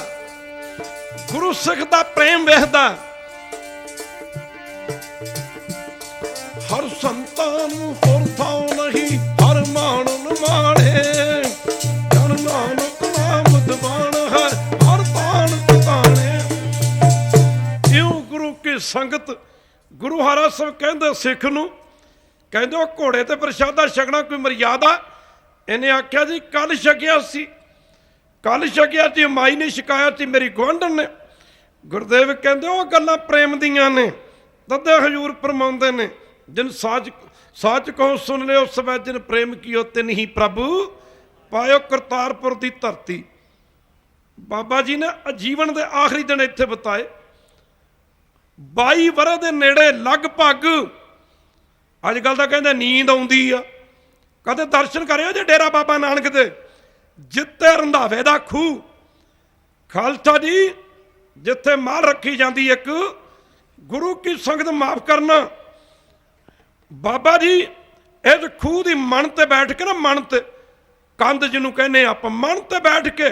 ਗੁਰੂ ਸਿੱਖ ਦਾ ਪ੍ਰੇਮ ਵੇਖਦਾ। ਹਰ ਸੰਤਾਂ ਨੂੰ ਹੋਰ ਥਾਂ ਨਹੀਂ, ਹਰ ਮਾਣਨ ਮਾਣੇ, ਜਨ ਨਾਨਕ ਨਾਮ ਦੀਵਾਨ ਹੈ, ਹਰ ਤਾਣ ਟਿਕਾਣੇ। ਇਉਂ ਗੁਰੂ ਕੀ ਸੰਗਤ। ਗੁਰੂ ਹਰਾ ਸਾਹਿਬ ਕਹਿੰਦੇ ਸਿੱਖ ਨੂੰ, ਕਹਿੰਦੇ ਉਹ ਘੋੜੇ ਤੇ ਪ੍ਰਸ਼ਾਦਾ ਛਕਣਾ ਕੋਈ ਮਰਿਆਦਾ? ਇਹਨੇ ਆਖਿਆ ਜੀ ਕੱਲ ਛਕਿਆ ਸੀ, ਕੱਲ ਛਕਿਆ ਸੀ, ਮਾਈ ਨੇ ਛਕਾਇਆ ਸੀ, ਮੇਰੀ ਗੁਆਂਢਣ ਨੇ। ਗੁਰਦੇਵ ਕਹਿੰਦੇ ਉਹ ਗੱਲਾਂ ਪ੍ਰੇਮ ਦੀਆਂ ਨੇ, ਤਦੇ ਹਜ਼ੂਰ ਫਰਮਾਉਂਦੇ ਨੇ ਜਿਨ ਸਾਚ ਕਹੋ ਸੁਣ ਲਿਓ ਸਵੈ ਜਿਨ ਪ੍ਰੇਮ ਕੀਓ ਤਿਨ ਹੀ ਪ੍ਰਭੂ ਪਾਇਓ ਕਰਤਾਰਪੁਰ ਦੀ ਧਰਤੀ। ਬਾਬਾ ਜੀ ਨੇ ਜੀਵਨ ਦੇ ਆਖਰੀ ਦਿਨ ਇੱਥੇ ਬਿਤਾਏ, 22 ਵਰ੍ਹੇ ਦੇ ਨੇੜੇ ਲਗਭਗ। ਅੱਜ ਕੱਲ੍ਹ ਤਾਂ ਕਹਿੰਦੇ ਨੀਂਦ ਆਉਂਦੀ ਆ, ਕਦੇ ਦਰਸ਼ਨ ਕਰਿਓ ਜੇ ਡੇਰਾ ਬਾਬਾ ਨਾਨਕ ਦੇ, ਜਿੱਤੇ ਰੰਧਾਵੇ ਦਾ ਖੂਹ, ਖਾਲਸਾ ਜੀ ਜਿੱਥੇ ਮਾਲ ਰੱਖੀ ਜਾਂਦੀ ਇੱਕ। ਗੁਰੂ ਕੀ ਸੰਗਤ ਮਾਫ ਕਰਨਾ, ਬਾਬਾ ਜੀ ਇਸ ਖੂਹ ਦੀ ਮਣ ਤੇ ਬੈਠ ਕੇ ਨਾ, ਮਣ ਤੇ ਕੰਧ ਜਿਹਨੂੰ ਕਹਿੰਦੇ ਆਪਾਂ, ਮਣ ਤੇ ਬੈਠ ਕੇ,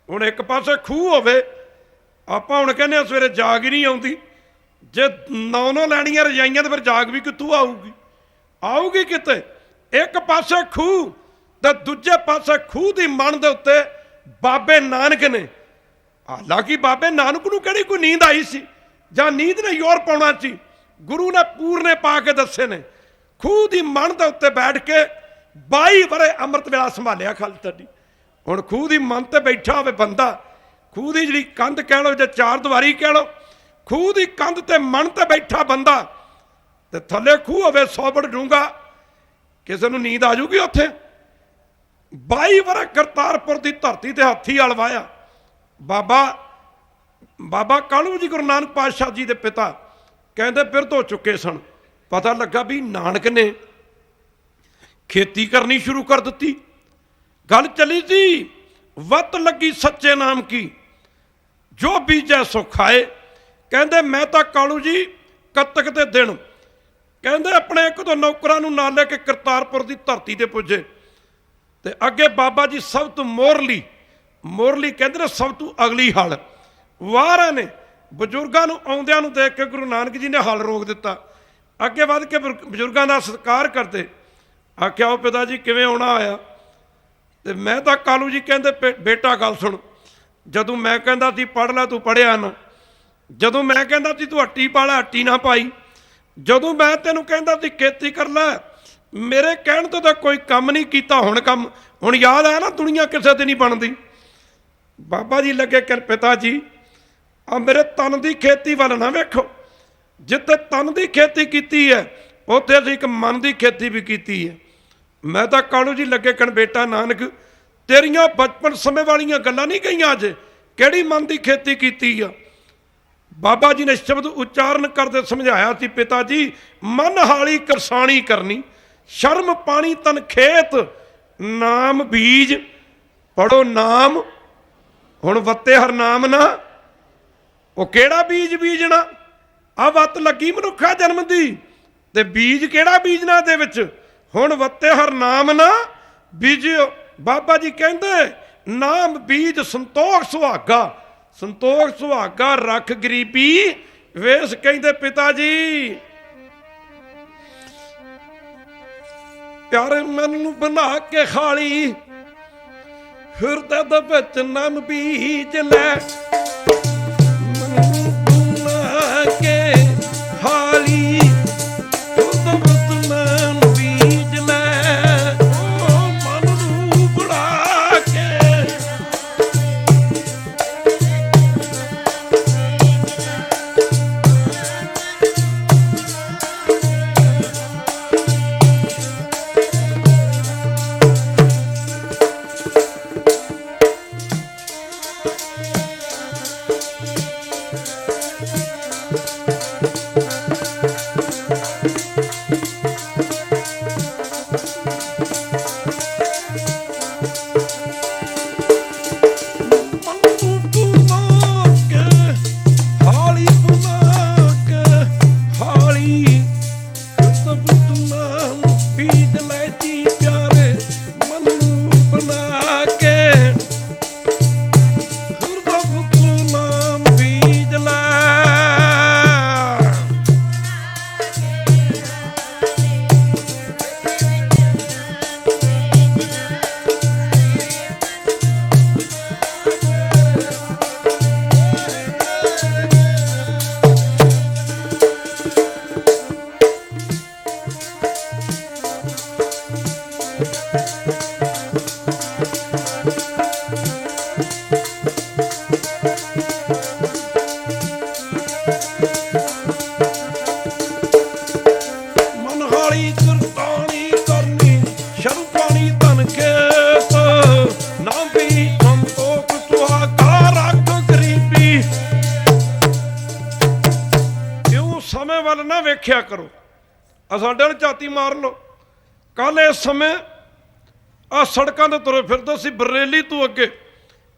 ਹੁਣ ਇੱਕ ਪਾਸੇ ਖੂਹ ਹੋਵੇ, ਆਪਾਂ ਹੁਣ ਕਹਿੰਦੇ ਸਵੇਰੇ ਜਾਗ ਹੀ ਨਹੀਂ ਆਉਂਦੀ। ਜੇ 9 ਲੈਣੀਆਂ ਰਜਾਈਆਂ ਤੇ ਫਿਰ ਜਾਗ ਵੀ ਕਿੱਥੋਂ ਆਊਗੀ? ਆਊਗੀ ਕਿਤੇ। ਇੱਕ ਪਾਸੇ ਖੂਹ ਤੇ ਦੂਜੇ ਪਾਸੇ ਖੂਹ ਦੀ ਮਣ ਦੇ ਉੱਤੇ ਬਾਬੇ ਨਾਨਕ ਨੇ। ਹਾਲਾਂਕਿ ਬਾਬੇ ਨਾਨਕ ਨੂੰ ਕਿਹੜੀ ਕੋਈ ਨੀਂਦ ਆਈ ਸੀ ਜਾਂ ਨੀਂਦ ਨੇ ਜ਼ੋਰ ਪਾਉਣਾ ਸੀ? ਗੁਰੂ ਨੇ ਪੂਰਨੇ ਪਾ ਕੇ ਦੱਸੇ ਨੇ। ਖੂਹ ਦੀ ਮਣ ਦੇ ਉੱਤੇ ਬੈਠ ਕੇ 22 ਵਰੇ ਅੰਮ੍ਰਿਤ ਵੇਲਾ ਸੰਭਾਲਿਆ ਖਾਲਸਾ ਜੀ। ਹੁਣ ਖੂਹ ਦੀ ਮਣ ਤੇ ਬੈਠਾ ਹੋਵੇ ਬੰਦਾ, ਖੂਹ ਦੀ ਜਿਹੜੀ ਕੰਧ ਕਹਿ ਲਓ ਜਾਂ ਚਾਰ ਦੀਵਾਰੀ ਕਹਿ ਲਓ, ਖੂਹ ਦੀ ਕੰਧ ਤੇ ਮਣ ਤੇ ਬੈਠਾ ਬੰਦਾ ਤੇ ਥੱਲੇ ਖੂਹ ਹੋਵੇ 100 ਫੁੱਟ ਡੂੰਘਾ, ਕਿਸੇ ਨੂੰ ਨੀਂਦ ਆ ਜੂਗੀ ਉੱਥੇ? 22 ਵਰੇ ਕਰਤਾਰਪੁਰ ਦੀ ਧਰਤੀ ਤੇ ਹਾਥੀ ਹਲ ਵਾਇਆ। ਬਾਬਾ ਕਾਲੂ ਜੀ ਗੁਰੂ ਨਾਨਕ ਪਾਤਸ਼ਾਹ ਜੀ ਦੇ ਪਿਤਾ ਕਹਿੰਦੇ ਬਿਰਧ ਹੋ ਚੁੱਕੇ ਸਨ। ਪਤਾ ਲੱਗਾ ਵੀ ਨਾਨਕ ਨੇ ਖੇਤੀ ਕਰਨੀ ਸ਼ੁਰੂ ਕਰ ਦਿੱਤੀ। ਗੱਲ ਚੱਲੀ ਸੀ ਵੱਤ ਲੱਗੀ ਸੱਚੇ ਨਾਮ ਕੀ, ਜੋ ਬੀਜੈ ਸੋ ਖਾਏ। ਕਹਿੰਦੇ ਮੈਂ ਤਾਂ ਕਾਲੂ ਜੀ ਕੱਤਕ ਦੇ ਦਿਨ ਕਹਿੰਦੇ ਆਪਣੇ ਇੱਕ ਦੋ ਨੌਕਰਾਂ ਨੂੰ ਨਾਲ ਲੈ ਕੇ ਕਰਤਾਰਪੁਰ ਦੀ ਧਰਤੀ ਤੇ ਪੁੱਜੇ ਤੇ ਅੱਗੇ ਬਾਬਾ ਜੀ ਸਭ ਤੋਂ ਮੋਰਲੀ ਕਹਿੰਦੇ ਨੇ ਸਭ ਤੋਂ ਅਗਲੀ ਹਲ ਵਾਰਾਂ ਨੇ ਬਜ਼ੁਰਗਾਂ ਨੂੰ ਆਉਂਦਿਆਂ ਨੂੰ ਦੇਖ ਕੇ ਗੁਰੂ ਨਾਨਕ ਜੀ ਨੇ ਹਲ ਰੋਕ ਦਿੱਤਾ। ਅੱਗੇ ਵੱਧ ਕੇ ਬਜ਼ੁਰਗਾਂ ਦਾ ਸਤਿਕਾਰ ਕਰਦੇ। ਆਖਿਆ ਉਹ ਪਿਤਾ ਜੀ ਕਿਵੇਂ ਆਉਣਾ ਹੋਇਆ? ਤੇ ਮੈਂ ਤਾਂ ਕਾਲੂ ਜੀ ਕਹਿੰਦੇ ਬੇਟਾ ਗੱਲ ਸੁਣ, ਜਦੋਂ ਮੈਂ ਕਹਿੰਦਾ ਸੀ ਪੜ੍ਹ ਲੈ ਤੂੰ ਪੜ੍ਹਿਆ ਨਾ, ਜਦੋਂ ਮੈਂ ਕਹਿੰਦਾ ਸੀ ਤੂੰ ਹੱਟੀ ਪਾ ਲੈ ਹੱਟੀ ਨਾ ਪਾਈ, ਜਦੋਂ ਮੈਂ ਤੈਨੂੰ ਕਹਿੰਦਾ ਸੀ ਖੇਤੀ ਕਰ ਲੈ ਮੇਰੇ ਕਹਿਣ ਤੋਂ ਤਾਂ ਕੋਈ ਕੰਮ ਨਹੀਂ ਕੀਤਾ। ਹੁਣ ਯਾਦ ਆਇਆ ਨਾ ਦੁਨੀਆ ਕਿਸੇ ਤੇ ਨਹੀਂ ਬਣਦੀ। ਬਾਬਾ ਜੀ ਲੱਗੇ ਕਰ ਪਿਤਾ ਜੀ ਆ ਮੇਰੇ ਤਨ ਦੀ ਖੇਤੀ ਵੱਲ ਨਾ ਵੇਖੋ, ਜਿੱਥੇ ਤਨ ਦੀ ਖੇਤੀ ਕੀਤੀ ਹੈ ਉੱਥੇ ਅਸੀਂ ਇੱਕ ਮਨ ਦੀ ਖੇਤੀ ਵੀ ਕੀਤੀ ਹੈ। ਮੈਂ ਤਾਂ ਕਾਲੂ ਜੀ ਲੱਗੇ ਕਹਿਣ ਬੇਟਾ ਨਾਨਕ ਤੇਰੀਆਂ ਬਚਪਨ ਸਮੇਂ ਵਾਲੀਆਂ ਗੱਲਾਂ ਨਹੀਂ ਗਈਆਂ ਅੱਜ, ਕਿਹੜੀ ਮਨ ਦੀ ਖੇਤੀ ਕੀਤੀ ਆ? ਬਾਬਾ ਜੀ ਨੇ ਸ਼ਬਦ ਉਚਾਰਨ ਕਰਦੇ ਸਮਝਾਇਆ ਸੀ ਪਿਤਾ ਜੀ ਮਨ ਹਾਲੀ ਕਰਸਾਣੀ ਕਰਨੀ, ਸ਼ਰਮ ਪਾਣੀ ਤਨ ਖੇਤ ਨਾਮ ਬੀਜ। ਪੜੋ ਨਾਮ, ਹੁਣ ਵੱਤੇ ਹਰ ਨਾਮ ਨਾ, ਉਹ ਕਿਹੜਾ ਬੀਜ ਬੀਜਣਾ? ਆ ਵੱਤ ਲੱਗੀ ਮਨੁੱਖਾ ਜਨਮ ਦੀ ਤੇ ਬੀਜ ਕਿਹੜਾ ਬੀਜਣਾ ਇਹਦੇ ਵਿੱਚ? ਹੁਣ ਵੱਤੇ ਹਰ ਨਾਮ ਨਾ ਬੀਜਿਓ। ਬਾਬਾ ਜੀ ਕਹਿੰਦੇ ਨਾਮ ਬੀਜ ਸੰਤੋਖ ਸੁਹਾਗਾ, ਸੰਤੋਖ ਸੁਹਾਗਾ ਰੱਖ ਗਰੀਬੀ ਵੇਸ। ਕਹਿੰਦੇ ਪਿਤਾ ਜੀ ਪਿਆਰੇ ਮਨ ਨੂੰ ਬਣਾ ਕੇ ਖਾਲੀ, ਹਿਰਦੇ ਦੇ ਵਿੱਚ ਨਾਮ ਬੀਜ ਲੈ, ਮਨ ਨੂੰ ਬਣਾ ਕੇ ਖਾਲੀ ਹਿਰਦੇ ਵਿੱਚ ਨਾਮ ਬੀਜ ਲੈ, ਉਹ ਮਨ ਨੂੰ ਬਣਾ ਕੇ। ਵੇਖਿਆ ਕਰੋ ਆ ਸਾਡੇ ਨਾਲ ਝਾਤੀ ਮਾਰ ਲਓ। ਕੱਲ ਇਸ ਸਮੇਂ ਆ ਸੜਕਾਂ ਤੇ ਤੁਰੇ ਫਿਰਦੇ ਸੀ ਬਰੇਲੀ ਤੋਂ ਅੱਗੇ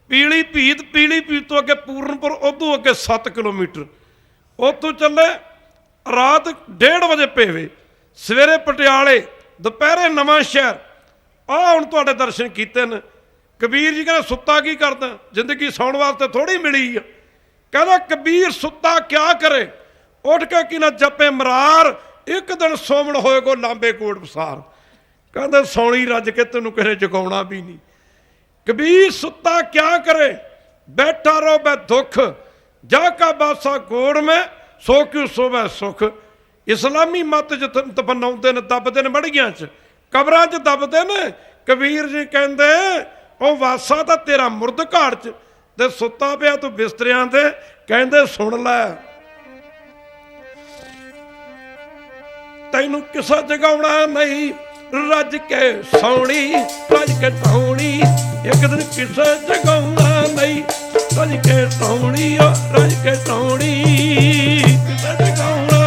ਪੀਲੀ ਭੀਤ ਤੋਂ ਅੱਗੇ ਪੂਰਨਪੁਰ, ਉਦੋਂ ਅੱਗੇ 7 ਕਿਲੋਮੀਟਰ, ਉੱਥੋਂ ਚੱਲੇ ਰਾਤ 1:30 ਵਜੇ ਭੇਵੇ, ਸਵੇਰੇ ਪਟਿਆਲੇ, ਦੁਪਹਿਰੇ ਨਵਾਂ ਸ਼ਹਿਰ। ਆਹ ਹੁਣ ਤੁਹਾਡੇ ਦਰਸ਼ਨ ਕੀਤੇ ਨੇ। ਕਬੀਰ ਜੀ ਕਹਿੰਦਾ ਸੁੱਤਾ ਕੀ ਕਰਦਾ, ਜ਼ਿੰਦਗੀ ਸੌਣ ਵਾਸਤੇ ਥੋੜੀ ਮਿਲੀ ਆ। ਕਹਿੰਦਾ ਕਬੀਰ ਸੁੱਤਾ ਕਿਆ ਕਰੇ, ਉੱਠ ਕੇ ਕੀ ਨਾ ਜਪੇ ਮਰਾਰ, ਇੱਕ ਦਿਨ ਸੋਮਣ ਹੋਏਗੋ ਲਾਂਬੇ ਕੋਟ ਪਸਾਰ। ਕਹਿੰਦੇ ਸੌਣੀ ਰੱਜ ਕੇ ਤੈਨੂੰ ਕਿਸੇ ਜਗਾਉਣਾ ਵੀ ਨਹੀਂ। ਕਬੀਰ ਸੁੱਤਾ ਕਿਆ ਕਰੇ, ਬੈਠਾ ਰਹੋ ਬੈ ਦੁੱਖ, ਜਾ ਕਾ ਬਾਸਾ ਗੋੜ ਮੈਂ ਸੋ ਕਿਉ ਸੋਵੈ ਸੁਖ। इस्लामी मत जिथे दफनाउंदे ने दबदे ने मड़ियां च, कबरां च दबदे ने। कबीर जी कहंदे ओ वासा तां तेरा मुर्द घाड़ च ते सुत्ता पिया तू बिस्तरियां ते। कहंदे सुन लै तैनू किसा जगाउणा नहीं, रज के सौणी रज के सौणी। एक दिन किसे जगाउणा नहीं, रज के सौणी रज के सौणी। किसे जगाउणा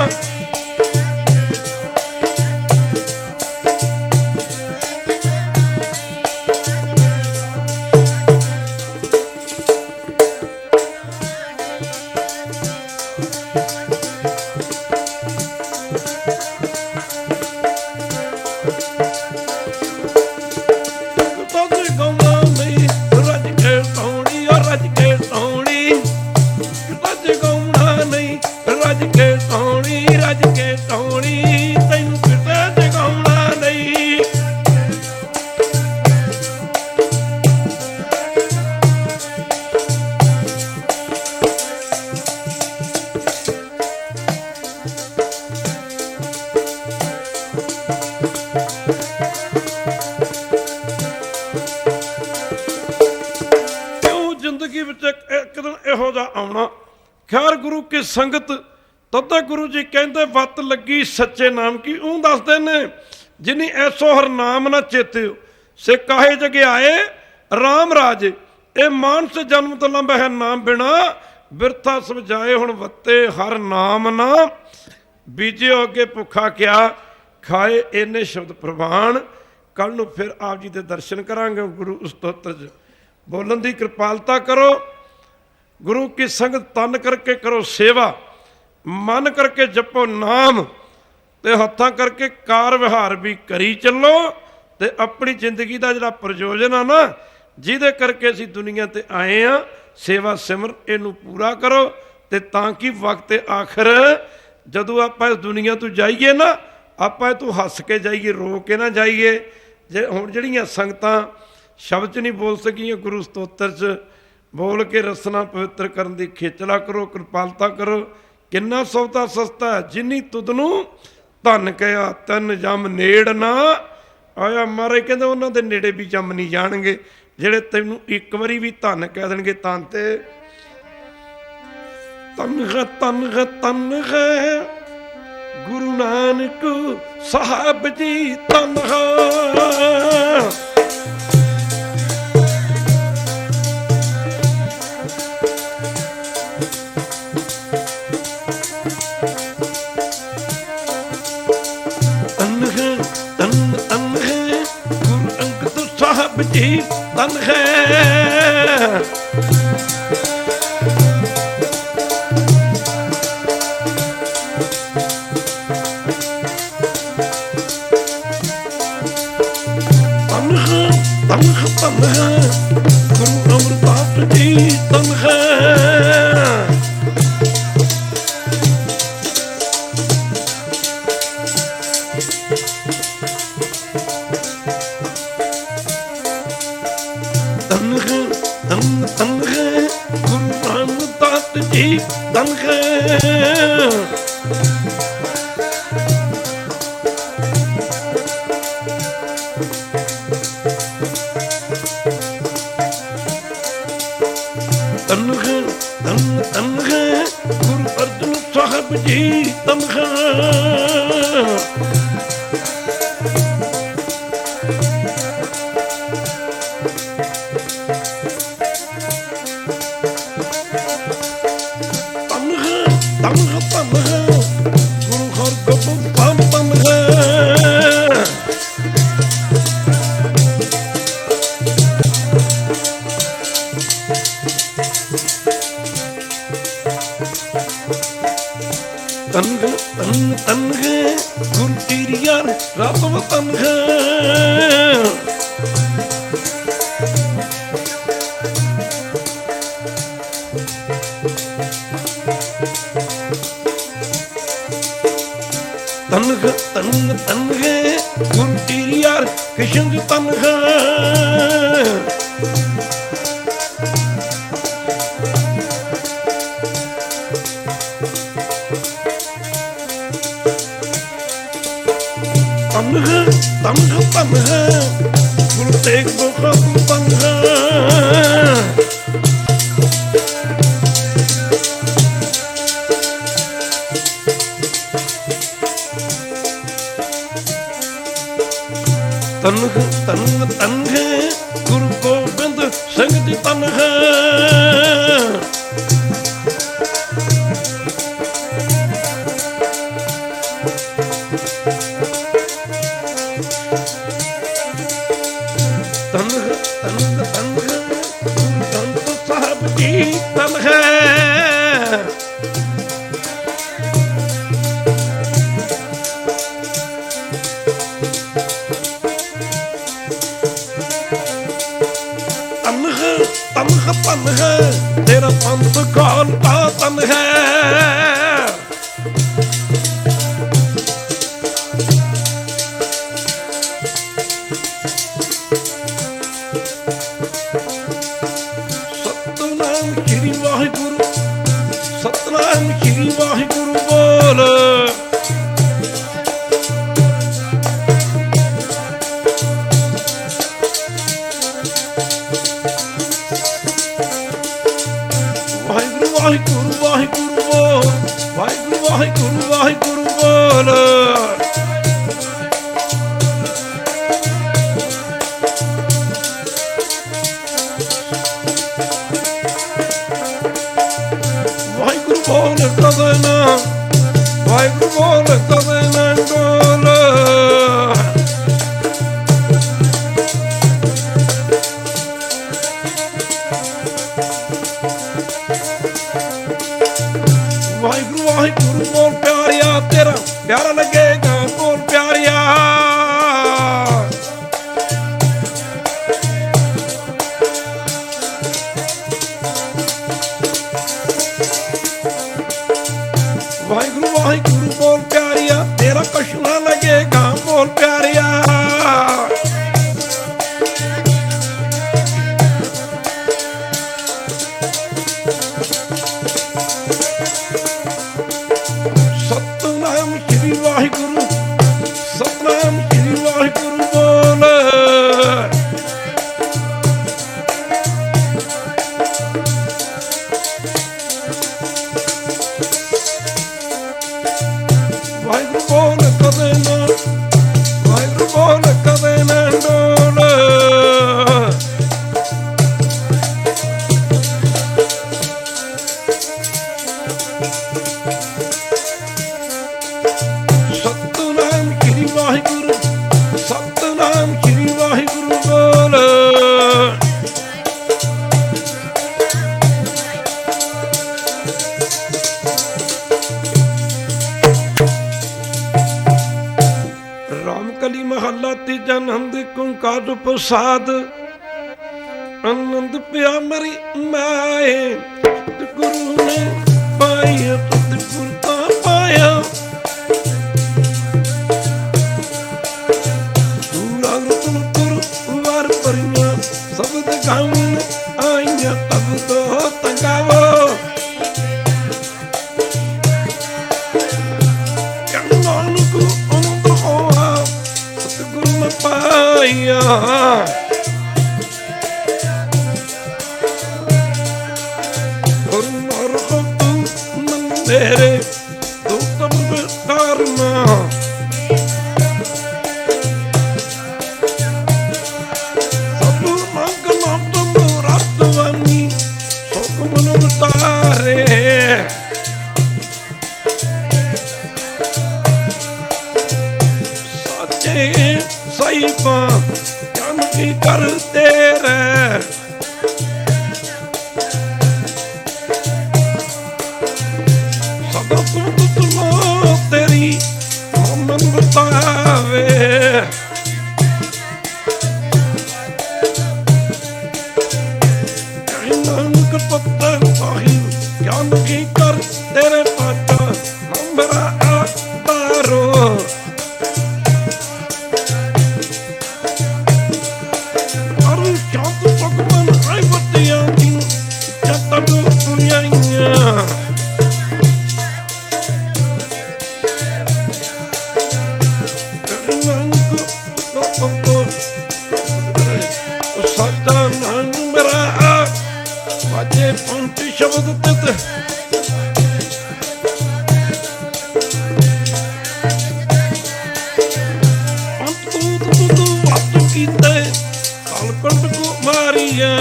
आउणा। खैर गुरु की संगत तदे गुरु जी कहते वत लगी सच्चे नाम की। ऊँ दसते ने जिनी ऐसो हर नाम ना चेते से काहे जगे आए राम राज। ए मानस जन्म तो लंबा है नाम बिना, बिरथा समझाए हुण वत्ते हर नाम ना। बीजे अगे भुखा क्या खाए इन्ने शब्द प्रवान। कल नूं फिर आप जी दे दर्शन करांगे। गुरु स्तोत्र च बोलन दी कृपालता करो। गुरु की संगत तन करके करो सेवा, मन करके जपो नाम ते हत्थां करके कार विहार भी करी चलो। ते अपनी जिंदगी का जिहड़ा प्रयोजन है ना, जिहदे करके असीं दुनिया ते आए हैं, सेवा सिमरन इनू पूरा करो। ते तां कि वक्त आखिर जदों आपां इस दुनिया तो जाइए ना, आपां इह तों हस के जाइए, रो के ना जाइए। जे हुण जिहड़ियां संगतां शब्द च नहीं बोल सकियां, गुरु स्तोत्र च बोल के रसना पवित्र करन दी खेचला करो, कृपालता करो। किन्ना सौदा सस्ता है जिन्नी तुदनू धन कहा तन जम नेड़ ना आया। महाराज कहते उन्होंने दे नेड़े भी जम नहीं जाणगे जेड़े तैनू एक बारी भी धन कह देणगे। धन ते तन है तन है तन है गुरु नानक साहब जी तन है। जी तन है तन है गुरु अमरदास जी तन है। तन है तन है गुरु अर्जन साहब जी तन है। तन है गुरु तेरी यार रातों तन है। तन है गुरु तेरी यार कृष्ण तन है। ਧਨ ਹੈ, ਗੁਰੂ ਤੇਗ ਬਹਾਦਰ ਧਨ ਹੈ। ਤਨ ਤਨ ਤਨ ਹੈ, ਗੁਰੂ ਗੋਬਿੰਦ ਸਿੰਘ ਜੀ ਤਨ ਹੈ। ਤਨ ਤਨ ਤਨ ਗੁਰੂ ਗ੍ਰੰਥ ਸਾਹਿਬ ਜੀ ਤਨ ਹੈ। ਤਨ ਹੈ ਤੇਰਾ ਪੰਥ ਖਾਲਸਾ ਤਨ ਹੈ। ਸਤਿਨਾਮ ਸ਼੍ਰੀ ਵਾਹਿਗੁਰੂ, ਸਤਿਨਾਮ ਸ਼੍ਰੀ ਵਾਹਿਗੁਰੂ ਬੋਲ। ਵਾਹਿਗੁਰੂ ਵਾਹਿਗੁਰੂ ਬੋਲ, ਵਾਹਿਗੁਰੂ ਵਾਹਿਗੁਰੂ ਵਾਹਿਗੁਰੂ ਬੋਲ। ਵਾਹਿਗੁਰੂ ਬੋਲ ਕਦੇ ਨਾ, ਵਾਹਿਗੁਰੂ ਬੋਲ ਕਦੇ ਨਾ ਡੋਲ। ਵਾਹਿਗੁਰੂ ਵਾਹਿਗੁਰੂ ਬੋਲ ਪਿਆਰਿਆ, ਤੇਰਾ ਪਿਆਰਾ ਲੱਗੇਗਾ ਬੋਲ ਪਿਆਰਿਆ। ਵਾਹਿਗੁਰੂ ਵਾਹਿਗੁਰੂ ਬੋਲ ਪਿਆਰਿਆ, ਤੇਰਾ ਕੁਛ ਨਾ ਲੱਗੇਗਾ ਬੋਲ ਪਿਆਰਿਆ। ਸਤਿਨਾਮ ਸ਼੍ਰੀ ਵਾਹਿਗੁਰੂ, ਸਤਿਨਾਮ ਸ਼੍ਰੀ ਵਾਹਿਗੁਰੂ ਬੋਲ। ਵਾਹਿਗੁਰੂ ਬੋਲ ਕਦੇ ਨਾ, ਵਾਹਿਗੁਰੂ ਬੋਲ ਕਦੇ ਨਾ ਡੋਲ। ਸਤਿਨਾਮ ਸ਼੍ਰੀ ਵਾਹਿਗੁਰੂ, ਸਤਿਨਾਮ ਸ਼੍ਰੀ ਵਾਹਿਗੁਰੂ ਬੋਲ। ਰਾਮਕਲੀ ਮਹੱਲਾ ਤੀਜਾ। ਆਨੰਦ ਓੰਕਾਰ ਪ੍ਰਸਾਦ, ਆਨੰਦ ਪਿਆ ਮਰੀ ਮਾਏ। ਗੁਰੂ ਨੇ ਪਾਇਆ ਸਤਿਗੁਰਤਾ ਪਾਇਆ। ਵਾਰ ਪਰੀਆਂ ਸ਼ਬਦ ਗਾਉਣ ਆਈਆਂ ਤਬ ਤੋਂ ਤੰਗਾਵੋ। ਨਾਨਕ ਆਨੰਦ ਹੋਆ ਸਤਿਗੁਰੂ ਮੈਂ ਪਾਇਆ। ਗੁਰੂ ਨਾਨਕ ਤੂੰ ਮਨ ਮੇਰੇ ਦੁੱਖ ਵਿਸਾਰਨਾ। ਸਾਚੇ ਸਾਈਬਾਂ ਜਨ ਕੀ ਕਰ ਤੇਰੇ। ਸਦਾ ਤੁਮ ਤੇਰੀ ਮਨ ਬਤਾਵੇ। ਨਾਨਕ ਪੱਤਰ ਸਾਹਿਬ ਜਨ ਕੀ ਕਰ ਤੇਰੇ ਪਾਟਾ ਮੇਰਾ ਆਤਾਰੋ। ਸ਼ਾਂਤ ਭਗਵਾਨ ਆਈ ਬੱਤੀਆਂ ਦੀ ਜੱਟਾਂ ਦੁਨੀਆਂ। ਨਾਨਕ ਬਾਜੇ ਪੰਛੀ ਸ਼ਬਦ ਤਿਤ ਕੀਤੇ ਕਾਲਕੰਡ ਕੋ ਮਾਰੀਆ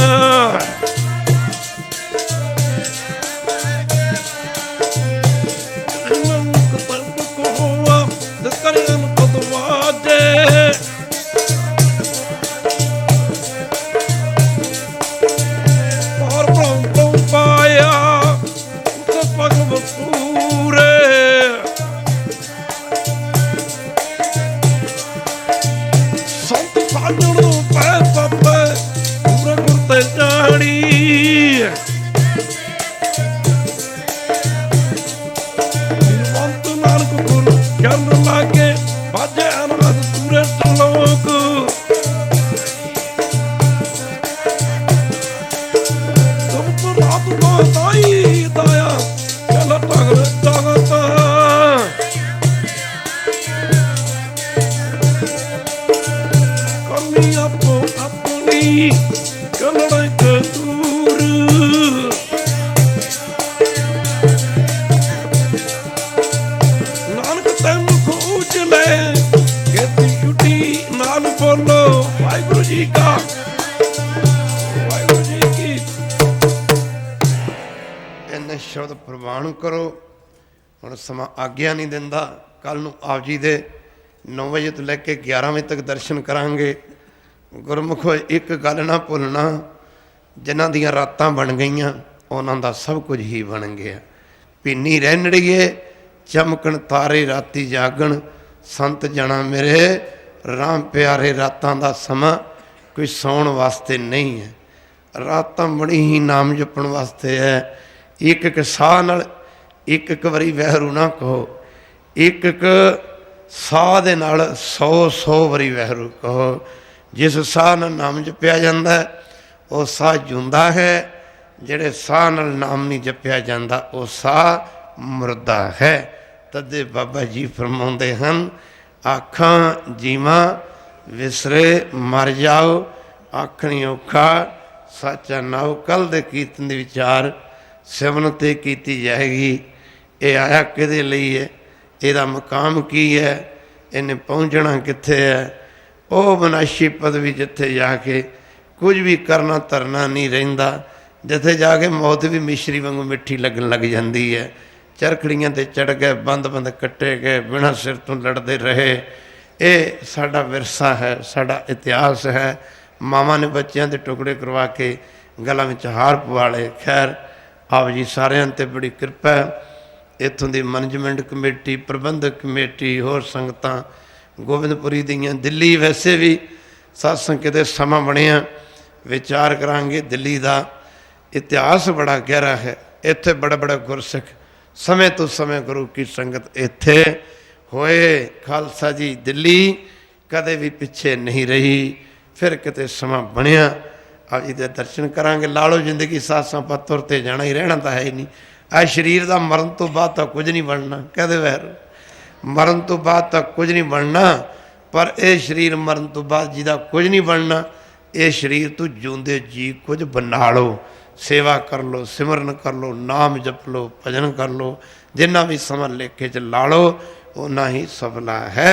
ਕਾਲਕੰਡ ਕੋ ਹੋਆ ਦਸਕਰੀਆਂ ਕਦਵਾਜੇ ਔਰ ਪ੍ਰੰਤੋਂ ਪਾਇਆ ਉਸ ਪਗ ਬਸੂਰੇ ਸਾਜਣੋਂ ਪੈ ਪੱਪੇ ਪੂਰੇ ਗੁਰਤੇ ਜਾਣੀ ਨਿਰਵੰਤ ਨਾਨਕ ਗੁਰੂ ਚਰਨ ਲਾਗੇ ਬਾਜੇ ਅਨਹਦ ਪੂਰੇ ਲੋਕ ਤੁਮ ਤੋਂ ਰਾਤ ਕੋ ਤਾਈ ਦਾਇਆ ਚਲ ਟਗਲ ਜਗਤ ਆਪੋ ਆਪਣੀ ਕਲੜਾ ਕਦੂਰ ਨਾਨਕ ਤੈਨੂੰ ਖੋਜ ਲੈ ਕੇਤੀ ਛੁੱਟੀ ਨਾਲ ਬੋਲੋ ਵਾਹਿਗੁਰੂ ਜੀ ਕਾ ਵਾਹਿਗੁਰੂ ਜੀ ਕੀ। ਇਹਨੇ ਸ਼ਬਦ ਪ੍ਰਵਾਨ ਕਰੋ। ਹੁਣ ਸਮਾਂ ਆਗਿਆ ਨਹੀਂ ਦਿੰਦਾ। ਕੱਲ ਨੂੰ ਆਪ ਜੀ ਦੇ 9 ਵਜੇ ਤੋਂ ਲੈ ਕੇ 11 ਵਜੇ ਤੱਕ ਦਰਸ਼ਨ ਕਰਾਂਗੇ। ਗੁਰਮੁਖੋ ਇੱਕ ਗੱਲ ਨਾ ਭੁੱਲਣਾ, ਜਿਨ੍ਹਾਂ ਦੀਆਂ ਰਾਤਾਂ ਬਣ ਗਈਆਂ ਉਹਨਾਂ ਦਾ ਸਭ ਕੁਝ ਹੀ ਬਣ ਗਿਆ। ਭੀਨੀ ਰਹਿਣੜੀਏ ਚਮਕਣ ਤਾਰੇ ਰਾਤੀ ਜਾਗਣ, ਸੰਤ ਜਣਾ ਮੇਰੇ ਰਾਮ ਪਿਆਰੇ। ਰਾਤਾਂ ਦਾ ਸਮਾਂ ਕੋਈ ਸੌਣ ਵਾਸਤੇ ਨਹੀਂ ਹੈ। ਰਾਤਾਂ ਬੜੀ ਹੀ ਨਾਮ ਜਪਣ ਵਾਸਤੇ ਹੈ। ਇੱਕ ਇੱਕ ਸਾਹ ਨਾਲ ਇੱਕ ਇੱਕ ਵਾਰੀ ਵਹਿਰੂ ਨਾ ਕਹੋ, ਇੱਕ ਇੱਕ ਸਾਹ ਦੇ ਨਾਲ 100 ਵਾਰੀ ਵਹਿਰੂ ਕਹੋ। ਜਿਸ ਸਾਹ ਨਾਲ ਨਾਮ ਜਪਿਆ ਜਾਂਦਾ ਉਹ ਸਾਹ ਜਿਉਂਦਾ ਹੈ, ਜਿਹੜੇ ਸਾਹ ਨਾਲ ਨਾਮ ਨਹੀਂ ਜਪਿਆ ਜਾਂਦਾ ਉਹ ਸਾਹ ਮੁਰਦਾ ਹੈ। ਤਦੇ ਬਾਬਾ ਜੀ ਫਰਮਾਉਂਦੇ ਹਨ, ਆਖਾਂ ਜੀਵਾਂ ਵਿਸਰੇ ਮਰ ਜਾਓ, ਆਖਣੀ ਔਖਾ ਸੱਚਾ ਨਾਉ। ਕੱਲ ਦੇ ਕੀਰਤਨ ਦੇ ਵਿਚਾਰ ਸਿਮਰਨ 'ਤੇ ਕੀਤੀ ਜਾਏਗੀ। ਇਹ ਆਇਆ ਕਿਹਦੇ ਲਈ ਹੈ, ਇਹਦਾ ਮੁਕਾਮ ਕੀ ਹੈ, ਇਹਨੇ ਪਹੁੰਚਣਾ ਕਿੱਥੇ ਹੈ। ਉਹ ਵਿਨਾਸ਼ੀ ਪਦਵੀ ਜਿੱਥੇ ਜਾ ਕੇ ਕੁਝ ਵੀ ਕਰਨਾ ਧਰਨਾ ਨਹੀਂ ਰਹਿੰਦਾ, ਜਿੱਥੇ ਜਾ ਕੇ ਮੌਤ ਵੀ ਮਿਸ਼ਰੀ ਵਾਂਗੂ ਮਿੱਠੀ ਲੱਗਣ ਲੱਗ ਜਾਂਦੀ ਹੈ। ਚਰਖੜੀਆਂ 'ਤੇ ਚੜ੍ਹ ਗਏ, ਬੰਦ ਕੱਟੇ ਗਏ, ਬਿਨਾਂ ਸਿਰ ਤੋਂ ਲੜਦੇ ਰਹੇ। ਇਹ ਸਾਡਾ ਵਿਰਸਾ ਹੈ, ਸਾਡਾ ਇਤਿਹਾਸ ਹੈ। ਮਾਵਾਂ ਨੇ ਬੱਚਿਆਂ ਦੇ ਟੁਕੜੇ ਕਰਵਾ ਕੇ ਗਲਾਂ ਵਿੱਚ ਹਾਰ ਪਵਾ ਲਏ। ਖੈਰ ਆਪ ਜੀ ਸਾਰਿਆਂ 'ਤੇ ਬੜੀ ਕਿਰਪਾ ਹੈ। ਇੱਥੋਂ ਦੀ ਮੈਨੇਜਮੈਂਟ ਕਮੇਟੀ, ਪ੍ਰਬੰਧਕ ਕਮੇਟੀ, ਹੋਰ ਸੰਗਤਾਂ ਗੋਬਿੰਦਪੁਰੀ ਦੀਆਂ, ਦਿੱਲੀ ਵੈਸੇ ਵੀ ਸਤਸੰਗ ਕਿਤੇ ਸਮਾਂ ਬਣਿਆ ਵਿਚਾਰ ਕਰਾਂਗੇ। ਦਿੱਲੀ ਦਾ ਇਤਿਹਾਸ ਬੜਾ ਗਹਿਰਾ ਹੈ। ਇੱਥੇ ਬੜਾ ਬੜਾ ਗੁਰਸਿੱਖ ਸਮੇਂ ਤੋਂ ਸਮੇਂ ਗੁਰੂ ਕੀ ਸੰਗਤ ਇੱਥੇ ਹੋਏ। ਖਾਲਸਾ ਜੀ ਦਿੱਲੀ ਕਦੇ ਵੀ ਪਿੱਛੇ ਨਹੀਂ ਰਹੀ। ਫਿਰ ਕਿਤੇ ਸਮਾਂ ਬਣਿਆ ਅੱਜ ਦੇ ਦਰਸ਼ਨ ਕਰਾਂਗੇ। ਲਾਲੋ ਜ਼ਿੰਦਗੀ ਸਾਸਾਂ ਪੱਤਰ 'ਤੇ ਜਾਣਾ ਹੀ, ਰਹਿਣਾ ਤਾਂ ਹੈ ਹੀ ਨਹੀਂ। ਆ ਸਰੀਰ ਦਾ ਮਰਨ ਤੋਂ ਬਾਅਦ ਤਾਂ ਕੁਝ ਨਹੀਂ ਬਣਨਾ। ਕਹਦੇ ਵੈਰ ਮਰਨ ਤੋਂ ਬਾਅਦ ਤਾਂ ਕੁਝ ਨਹੀਂ ਬਣਨਾ, ਪਰ ਇਹ ਸਰੀਰ ਮਰਨ ਤੋਂ ਬਾਅਦ ਜਿਹਦਾ ਕੁਝ ਨਹੀਂ ਬਣਨਾ, ਇਹ ਸਰੀਰ ਤੋਂ ਜਿਉਂਦੇ ਜੀ ਕੁਝ ਬਣਾ ਲਓ। ਸੇਵਾ ਕਰ ਲਓ, ਸਿਮਰਨ ਕਰ ਲਓ, ਨਾਮ ਜਪ ਲਓ, ਭਜਨ ਕਰ ਲਓ। ਜਿੰਨਾ ਵੀ ਸਮਾਂ ਲੇਖੇ 'ਚ ਲਾ ਲਓ ਓਨਾ ਹੀ ਸਫਲਾ ਹੈ।